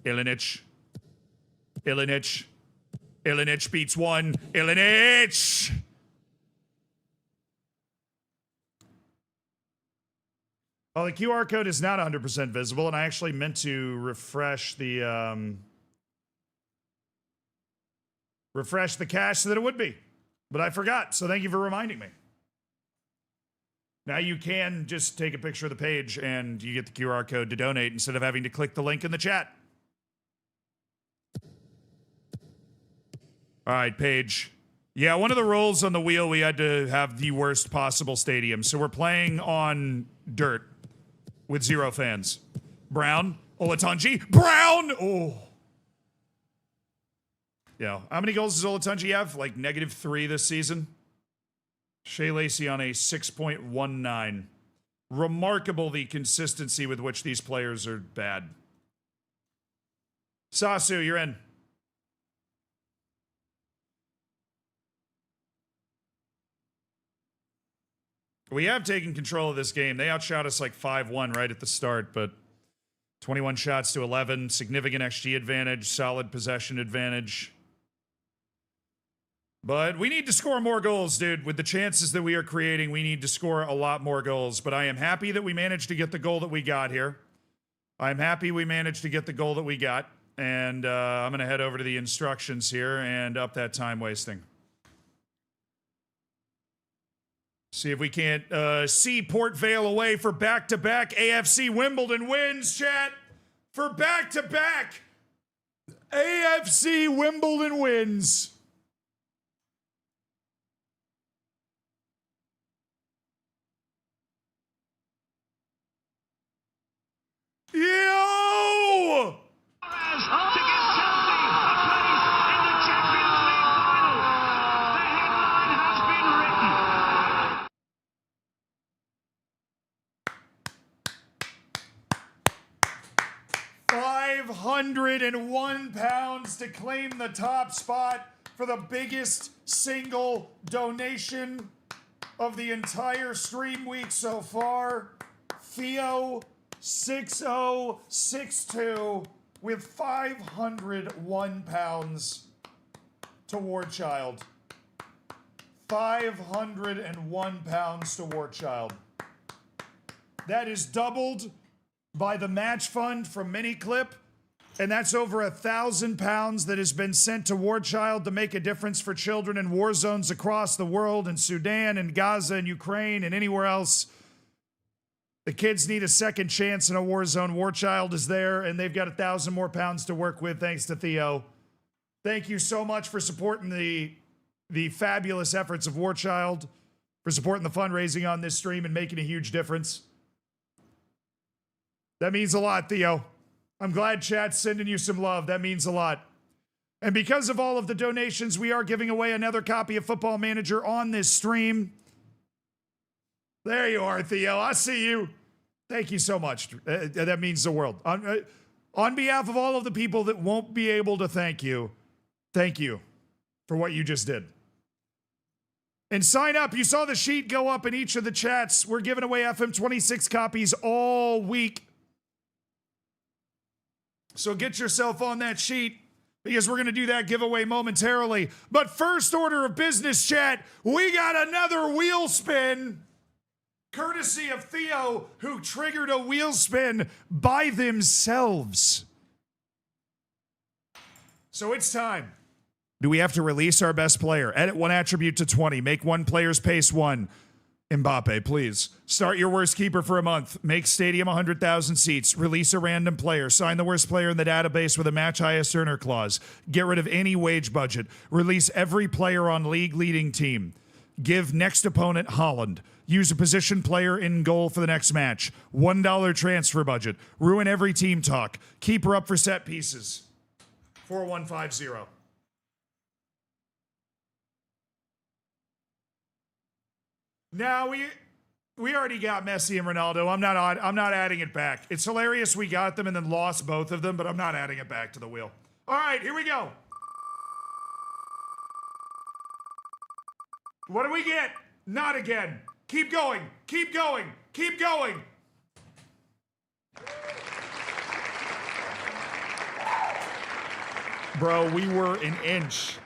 Ilinic. Ilinic. Ilinic beats one. Ilinic! Oh, the QR code is not 100% visible, and I actually meant to refresh the cache so that it would be. But I forgot, so thank you for reminding me. Now you can just take a picture of the page and you get the QR code to donate instead of having to click the link in the chat. All right, Paige. Yeah, one of the rules on the wheel, we had to have the worst possible stadium. So we're playing on dirt with 0 fans. Brown, Olatunji, Brown! Oh. Yeah, how many goals does Olatunji have? Like -3 this season? Shay Lacy on a 6.19. Remarkable the consistency with which these players are bad. Sasu, you're in. We have taken control of this game. They outshot us like 5-1 right at the start, but 21 shots to 11, significant XG advantage, solid possession advantage. But we need to score more goals, dude. With the chances that we are creating, we need to score a lot more goals. But I am happy that we managed to get the goal that we got here. I'm happy we managed to get the goal that we got. And I'm going to head over to the instructions here and up that time wasting. See if we can't see Port Vale away for back-to-back AFC Wimbledon wins, chat. For back-to-back AFC Wimbledon wins. Yo! To give Chelsea a place in the Champions League final. The headline has been written. 501 pounds to claim the top spot for the biggest single donation of the entire stream week so far. Theo 6062 with 501 pounds to Warchild. 501 pounds to Warchild. That is doubled by the match fund from Miniclip, and that's over 1,000 pounds that has been sent to Warchild to make a difference for children in war zones across the world, in Sudan and Gaza and Ukraine and anywhere else. The kids need a second chance in a war zone. Warchild is there, and they've got 1,000 more pounds to work with, thanks to Theo. Thank you so much for supporting the fabulous efforts of Warchild, for supporting the fundraising on this stream and making a huge difference. That means a lot, Theo. I'm glad chat's sending you some love. That means a lot. And because of all of the donations, we are giving away another copy of Football Manager on this stream. There you are, Theo. I see you. Thank you so much. That means the world. On behalf of all of the people that won't be able to thank you for what you just did. And sign up. You saw the sheet go up in each of the chats. We're giving away FM26 copies all week. So get yourself on that sheet because we're going to do that giveaway momentarily. But first order of business, chat, we got another wheel spin. Courtesy of Theo, who triggered a wheel spin by themselves. So it's time. Do we have to release our best player? Edit one attribute to 20. Make one player's pace 1. Mbappe, please. Start your worst keeper for a month. Make stadium 100,000 seats. Release a random player. Sign the worst player in the database with a match highest earner clause. Get rid of any wage budget. Release every player on league leading team. Give next opponent Holland. Use a position player in goal for the next match. $1 transfer budget. Ruin every team talk. Keeper up for set pieces. 4150. Now we already got Messi and Ronaldo. I'm not adding it back. It's hilarious we got them and then lost both of them, but I'm not adding it back to the wheel. All right, here we go. What do we get? Not again. Keep going. Keep going. Keep going. Bro, we were an inch.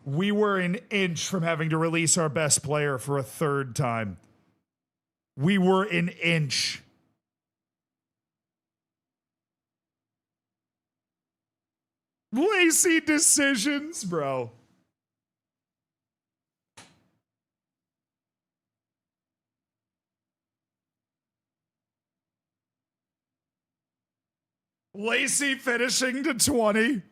We were an inch from having to release our best player for a third time. We were an inch. Lacy decisions, bro. Lacy finishing to 20.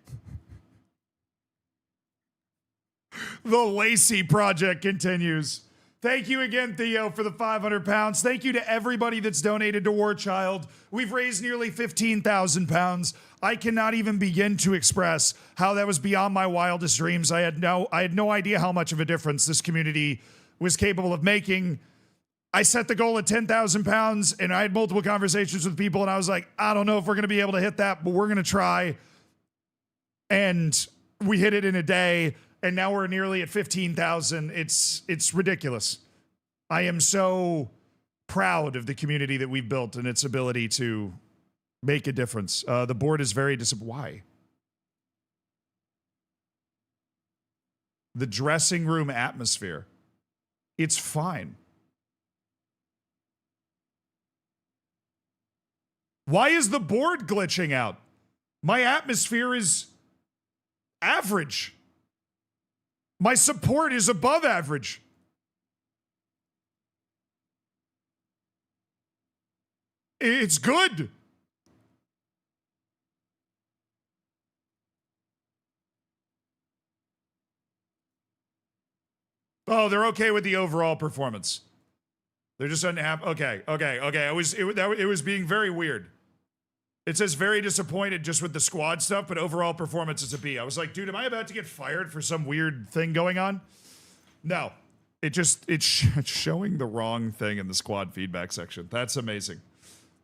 The Lacy project continues. Thank you again, Theo, for the 500 pounds. Thank you to everybody that's donated to Warchild. We've raised nearly 15,000 pounds. I cannot even begin to express how that was beyond my wildest dreams. I had no idea how much of a difference this community was capable of making. I set the goal at 10,000 pounds, and I had multiple conversations with people, and I was like, I don't know if we're going to be able to hit that, but we're going to try. And we hit it in a day. And now we're nearly at 15,000. It's ridiculous. I am so proud of the community that we've built and its ability to make a difference. The board is very disappointed. Why? The dressing room atmosphere. It's fine. Why is the board glitching out? My atmosphere is average. My support is above average. It's good. Oh, they're okay with the overall performance. They're just unhappy. Okay. It was being very weird. It says very disappointed just with the squad stuff, but overall performance is a B. I was like, dude, am I about to get fired for some weird thing going on? No. It's showing the wrong thing in the squad feedback section. That's amazing.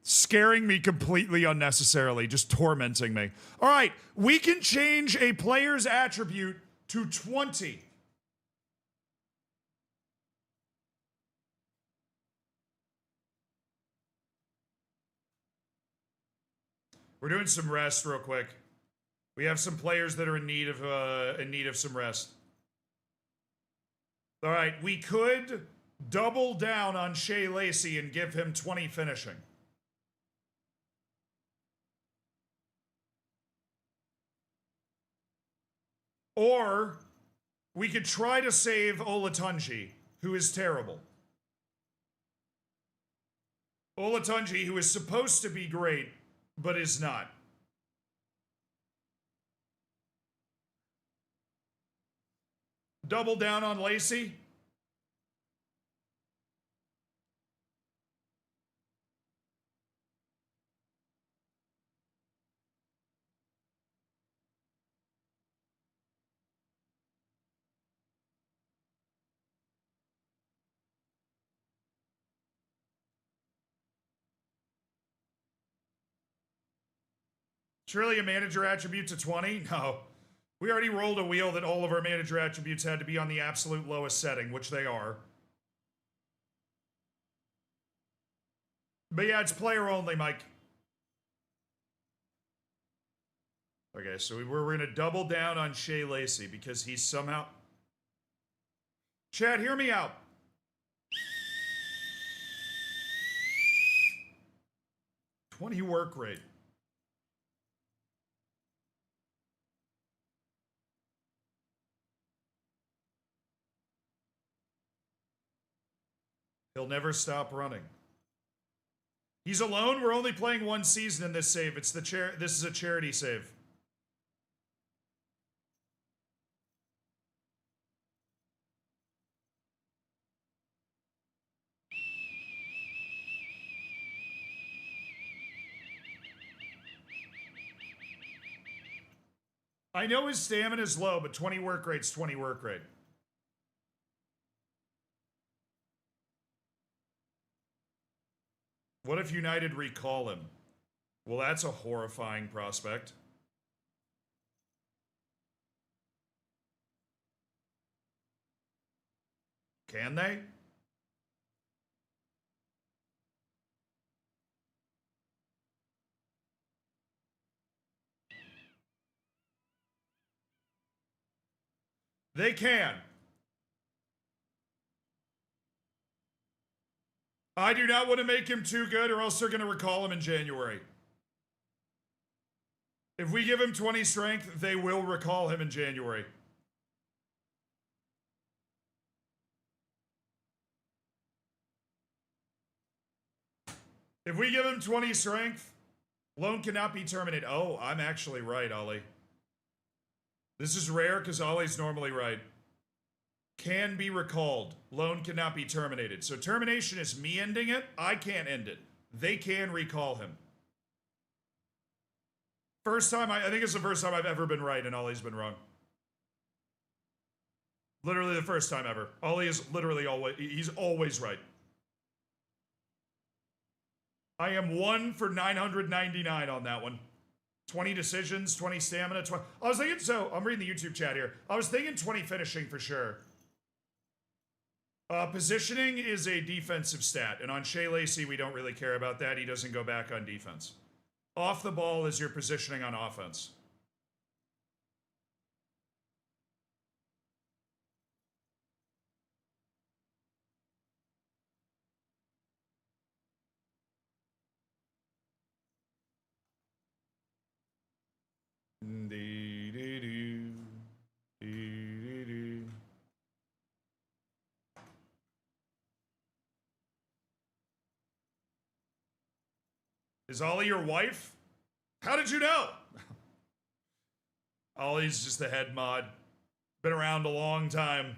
Scaring me completely unnecessarily, just tormenting me. All right, we can change a player's attribute to 20. We're doing some rest real quick. We have some players that are in need of some rest. All right, we could double down on Shay Lacy and give him 20 finishing. Or we could try to save Olatunji, who is terrible. Olatunji, who is supposed to be great, but is not. Double down on Lacy. Surely a manager attribute to 20? No. We already rolled a wheel that all of our manager attributes had to be on the absolute lowest setting, which they are. But yeah, it's player only, Mike. Okay, so we're going to double down on Shay Lacy because he's somehow... Chad, hear me out. $20 work rate. He'll never stop running. He's alone. We're only playing one season in this save. It's the This is a charity save. I know his stamina's low, but 20 work rate's 20 work rate. What if United recall him? Well, that's a horrifying prospect. Can they? They can. I do not want to make him too good or else they're going to recall him in January. If we give him 20 strength, they will recall him in January. If we give him 20 strength, loan cannot be terminated. Oh, I'm actually right, Ollie. This is rare because Ollie's normally right. Can be recalled. Loan cannot be terminated. So termination is me ending it. I can't end it. They can recall him. First time, I think it's the first time I've ever been right and Ollie's been wrong. Literally the first time ever. Ollie is literally he's always right. I am 1 for 999 on that one. 20 decisions, 20 stamina, 20. I was thinking, so I'm reading the YouTube chat here. I was thinking 20 finishing for sure. Positioning is a defensive stat, and on Shay Lacy, we don't really care about that. He doesn't go back on defense. Off the ball is your positioning on offense. Is Ollie your wife? How did you know? Ollie's just the head mod. Been around a long time.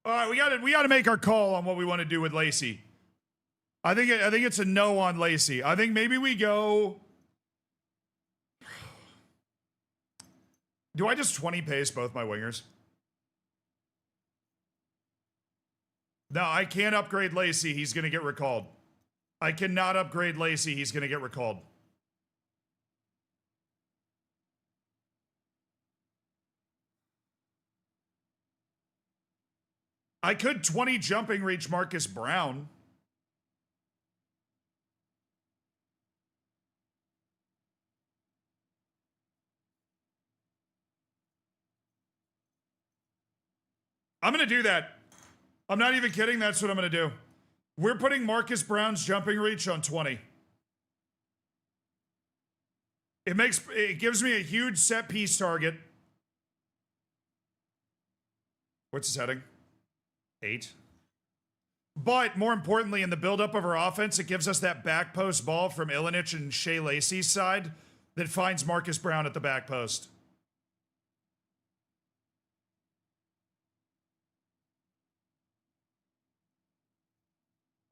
All right, we gotta make our call on what we want to do with Lacy. I think it's a no on Lacy. I think maybe we go. Do I just 20 pace both my wingers? No, I can't upgrade Lacy. He's going to get recalled. I cannot upgrade Lacy. He's going to get recalled. I could 20 jumping reach Marcus Brown. I'm going to do that. I'm not even kidding. That's what I'm going to do. We're putting Marcus Brown's jumping reach on 20. It gives me a huge set piece target. What's his heading? 8. But more importantly, in the buildup of our offense, it gives us that back post ball from Ilinich and Shay Lacy's side that finds Marcus Brown at the back post.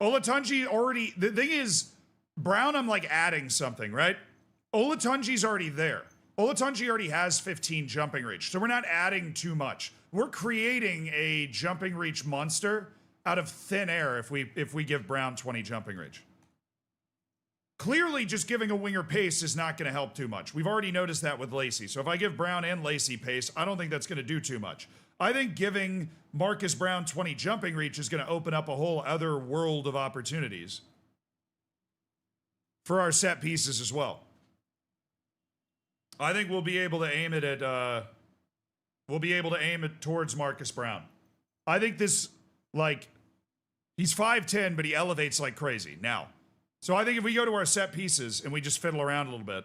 Olatunji already, the thing is, Brown, I'm like adding something, right? Olatunji's already there. Olatunji already has 15 jumping reach, so we're not adding too much. We're creating a jumping reach monster out of thin air if we give Brown 20 jumping reach. Clearly, just giving a winger pace is not going to help too much. We've already noticed that with Lacy. So if I give Brown and Lacy pace, I don't think that's going to do too much. I think giving Marcus Brown 20 jumping reach is going to open up a whole other world of opportunities for our set pieces as well. I think we'll be able to aim it at, towards Marcus Brown. I think this, like, he's 5'10", but he elevates like crazy now. So I think if we go to our set pieces and we just fiddle around a little bit.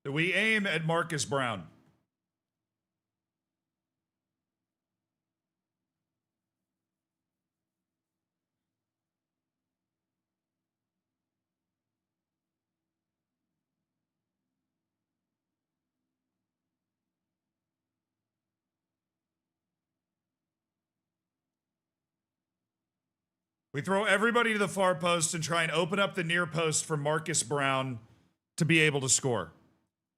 We aim at Marcus Brown. We throw everybody to the far post and try and open up the near post for Marcus Brown to be able to score.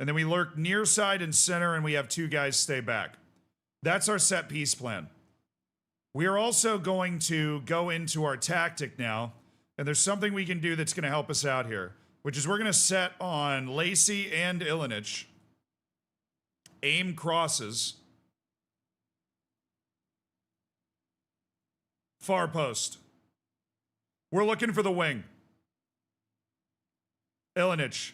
And then we lurk near side and center, and we have two guys stay back. That's our set piece plan. We are also going to go into our tactic now, and there's something we can do that's going to help us out here, which is we're going to set on Lacy and Ilinich, aim crosses, far post. We're looking for the wing. Ilinich.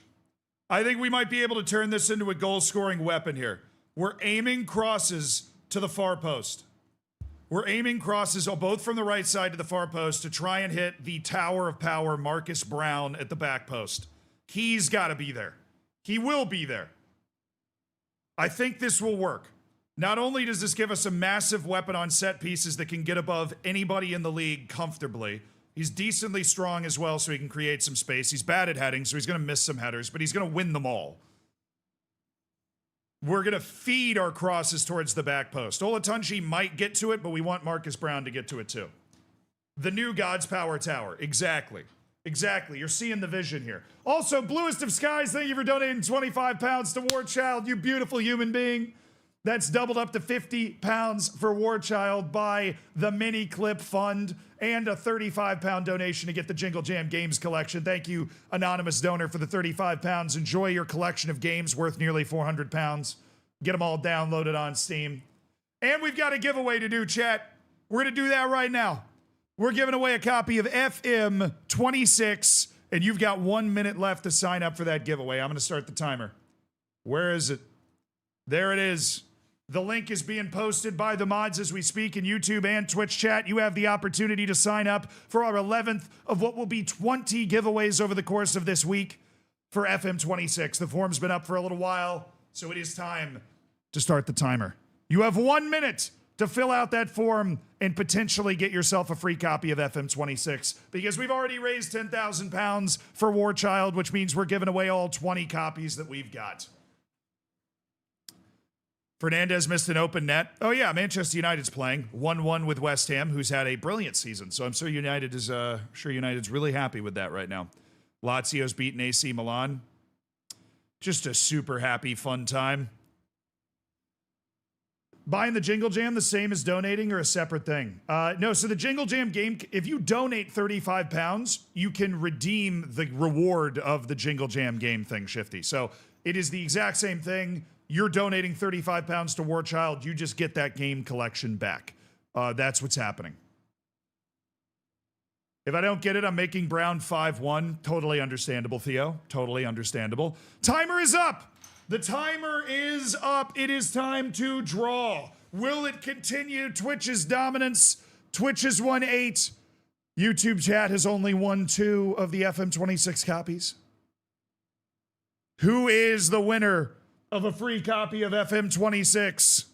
I think we might be able to turn this into a goal-scoring weapon here. We're aiming crosses to the far post. We're aiming crosses both from the right side to the far post to try and hit the tower of power, Marcus Brown, at the back post. He's got to be there. He will be there. I think this will work. Not only does this give us a massive weapon on set pieces that can get above anybody in the league comfortably, he's decently strong as well, so he can create some space. He's bad at heading, so he's going to miss some headers, but he's going to win them all. We're going to feed our crosses towards the back post. Olatunji might get to it, but we want Marcus Brown to get to it too. The new God's Power Tower. Exactly. Exactly. You're seeing the vision here. Also, Bluest of Skies, thank you for donating 25 pounds to Warchild, you beautiful human being. That's doubled up to 50 pounds for Warchild by the Mini Clip Fund, and a 35-pound donation to get the Jingle Jam Games collection. Thank you, anonymous donor, for the 35 pounds. Enjoy your collection of games worth nearly 400 pounds. Get them all downloaded on Steam. And we've got a giveaway to do, chat. We're going to do that right now. We're giving away a copy of FM26, and you've got 1 minute left to sign up for that giveaway. I'm going to start the timer. Where is it? There it is. The link is being posted by the mods as we speak in YouTube and Twitch chat. You have the opportunity to sign up for our 11th of what will be 20 giveaways over the course of this week for FM26. The form's been up for a little while, so it is time to start the timer. You have 1 minute to fill out that form and potentially get yourself a free copy of FM26, because we've already raised 10,000 pounds for Warchild, which means we're giving away all 20 copies that we've got. Fernandez missed an open net. Oh yeah, Manchester United's playing 1-1 with West Ham, who's had a brilliant season. So I'm sure United's really happy with that right now. Lazio's beaten AC Milan. Just a super happy, fun time. Buying the Jingle Jam the same as donating, or a separate thing? No, so the Jingle Jam game, if you donate 35 pounds, you can redeem the reward of the Jingle Jam game thing, Shifty. So it is the exact same thing. You're donating 35 pounds to Warchild. You just get that game collection back. That's what's happening. If I don't get it, I'm making Brown 5-1. Totally understandable, Theo. Totally understandable. Timer is up. The timer is up. It is time to draw. Will it continue Twitch's dominance? Twitch has won 8. YouTube chat has only won 2 of the FM26 copies. Who is the winner of a free copy of FM26?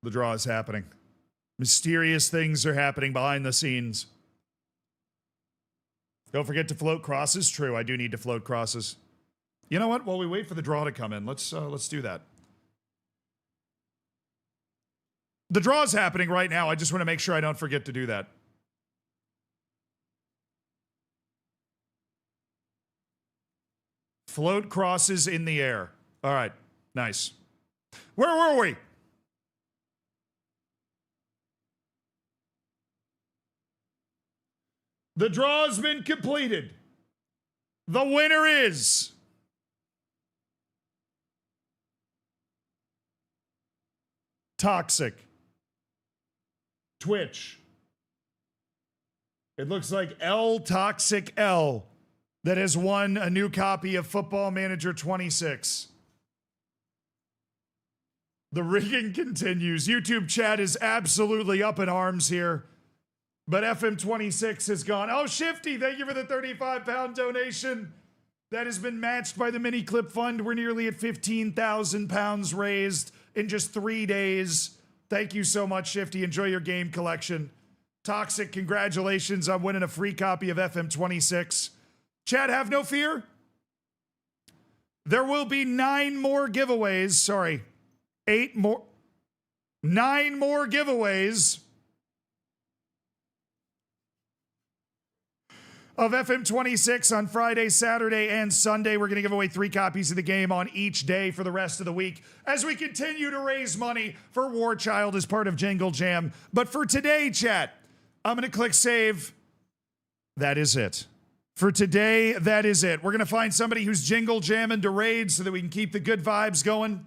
The draw is happening. Mysterious things are happening behind the scenes. Don't forget to float crosses. True, I do need to float crosses. You know what? While we wait for the draw to come in, let's do that. The draw's happening right now. I just want to make sure I don't forget to do that. Float crosses in the air. All right, nice. Where were we? The draw has been completed. The winner is Toxic. Twitch. It looks like L Toxic L that has won a new copy of Football Manager 26. The rigging continues. YouTube chat is absolutely up in arms here. But FM26 has gone. Oh, Shifty, thank you for the 35-pound donation. That has been matched by the Mini Clip Fund. We're nearly at 15,000 pounds raised in just 3 days. Thank you so much, Shifty. Enjoy your game collection. Toxic, congratulations on winning a free copy of FM26. Chat, have no fear. There will be 9 more giveaways. Sorry, 8 more. 9 more giveaways of FM26 on Friday, Saturday, and Sunday. We're going to give away 3 copies of the game on each day for the rest of the week as we continue to raise money for Warchild as part of Jingle Jam. But for today, chat, I'm going to click save. That is it. For today, that is it. We're going to find somebody who's Jingle Jamming to raid so that we can keep the good vibes going.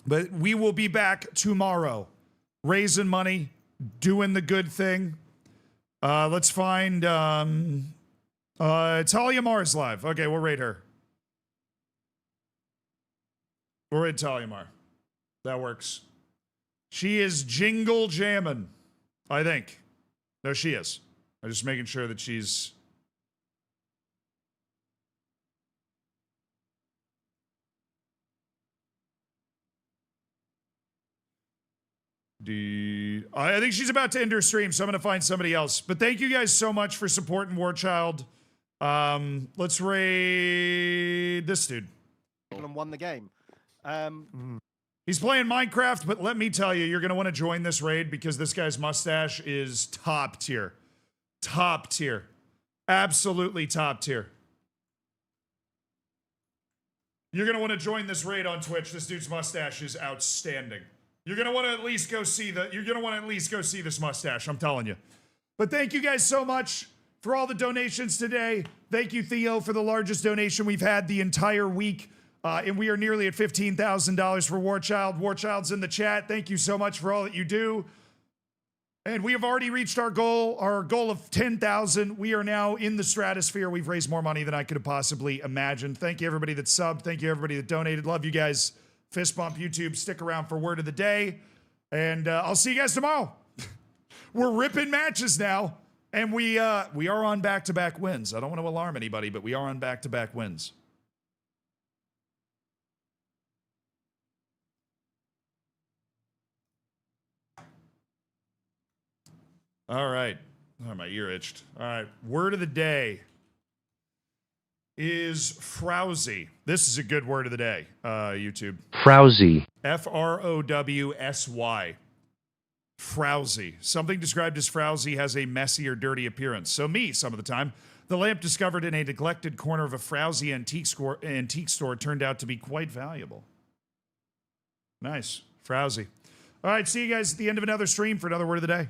But we will be back tomorrow, raising money, doing the good thing. Let's find, Talia Mars live. Okay, we'll rate her. We'll rate Talia Mar. That works. She is Jingle Jammin', I think. No, she is. I'm just making sure that she's... I think she's about to end her stream, so I'm going to find somebody else. But thank you guys so much for supporting Warchild. Let's raid this dude. And won the game. He's playing Minecraft, but let me tell you, you're going to want to join this raid because this guy's mustache is top tier. Top tier. Absolutely top tier. You're going to want to join this raid on Twitch. This dude's mustache is outstanding. You're going to want to at least go see this mustache, I'm telling you. But thank you guys so much for all the donations today. Thank you, Theo, for the largest donation we've had the entire week. And we are nearly at $15,000 for Warchild. Warchild's in the chat. Thank you so much for all that you do. And we have already reached our goal of 10,000. We are now in the stratosphere. We've raised more money than I could have possibly imagined. Thank you, everybody that subbed. Thank you, everybody that donated. Love you guys. Fist bump YouTube. Stick around for word of the day. And I'll see you guys tomorrow. We're ripping matches now. And we are on back-to-back wins. I don't want to alarm anybody, but we are on back-to-back wins. All right. Oh, my ear itched. All right. Word of the day is frowsy. This is a good word of the day, YouTube. Frowsy. Frowsy. Frowsy. Something described as frowsy has a messy or dirty appearance. So me, some of the time. The lamp discovered in a neglected corner of a frowsy antique store turned out to be quite valuable. Nice. Frowsy. All right, see you guys at the end of another stream for another word of the day.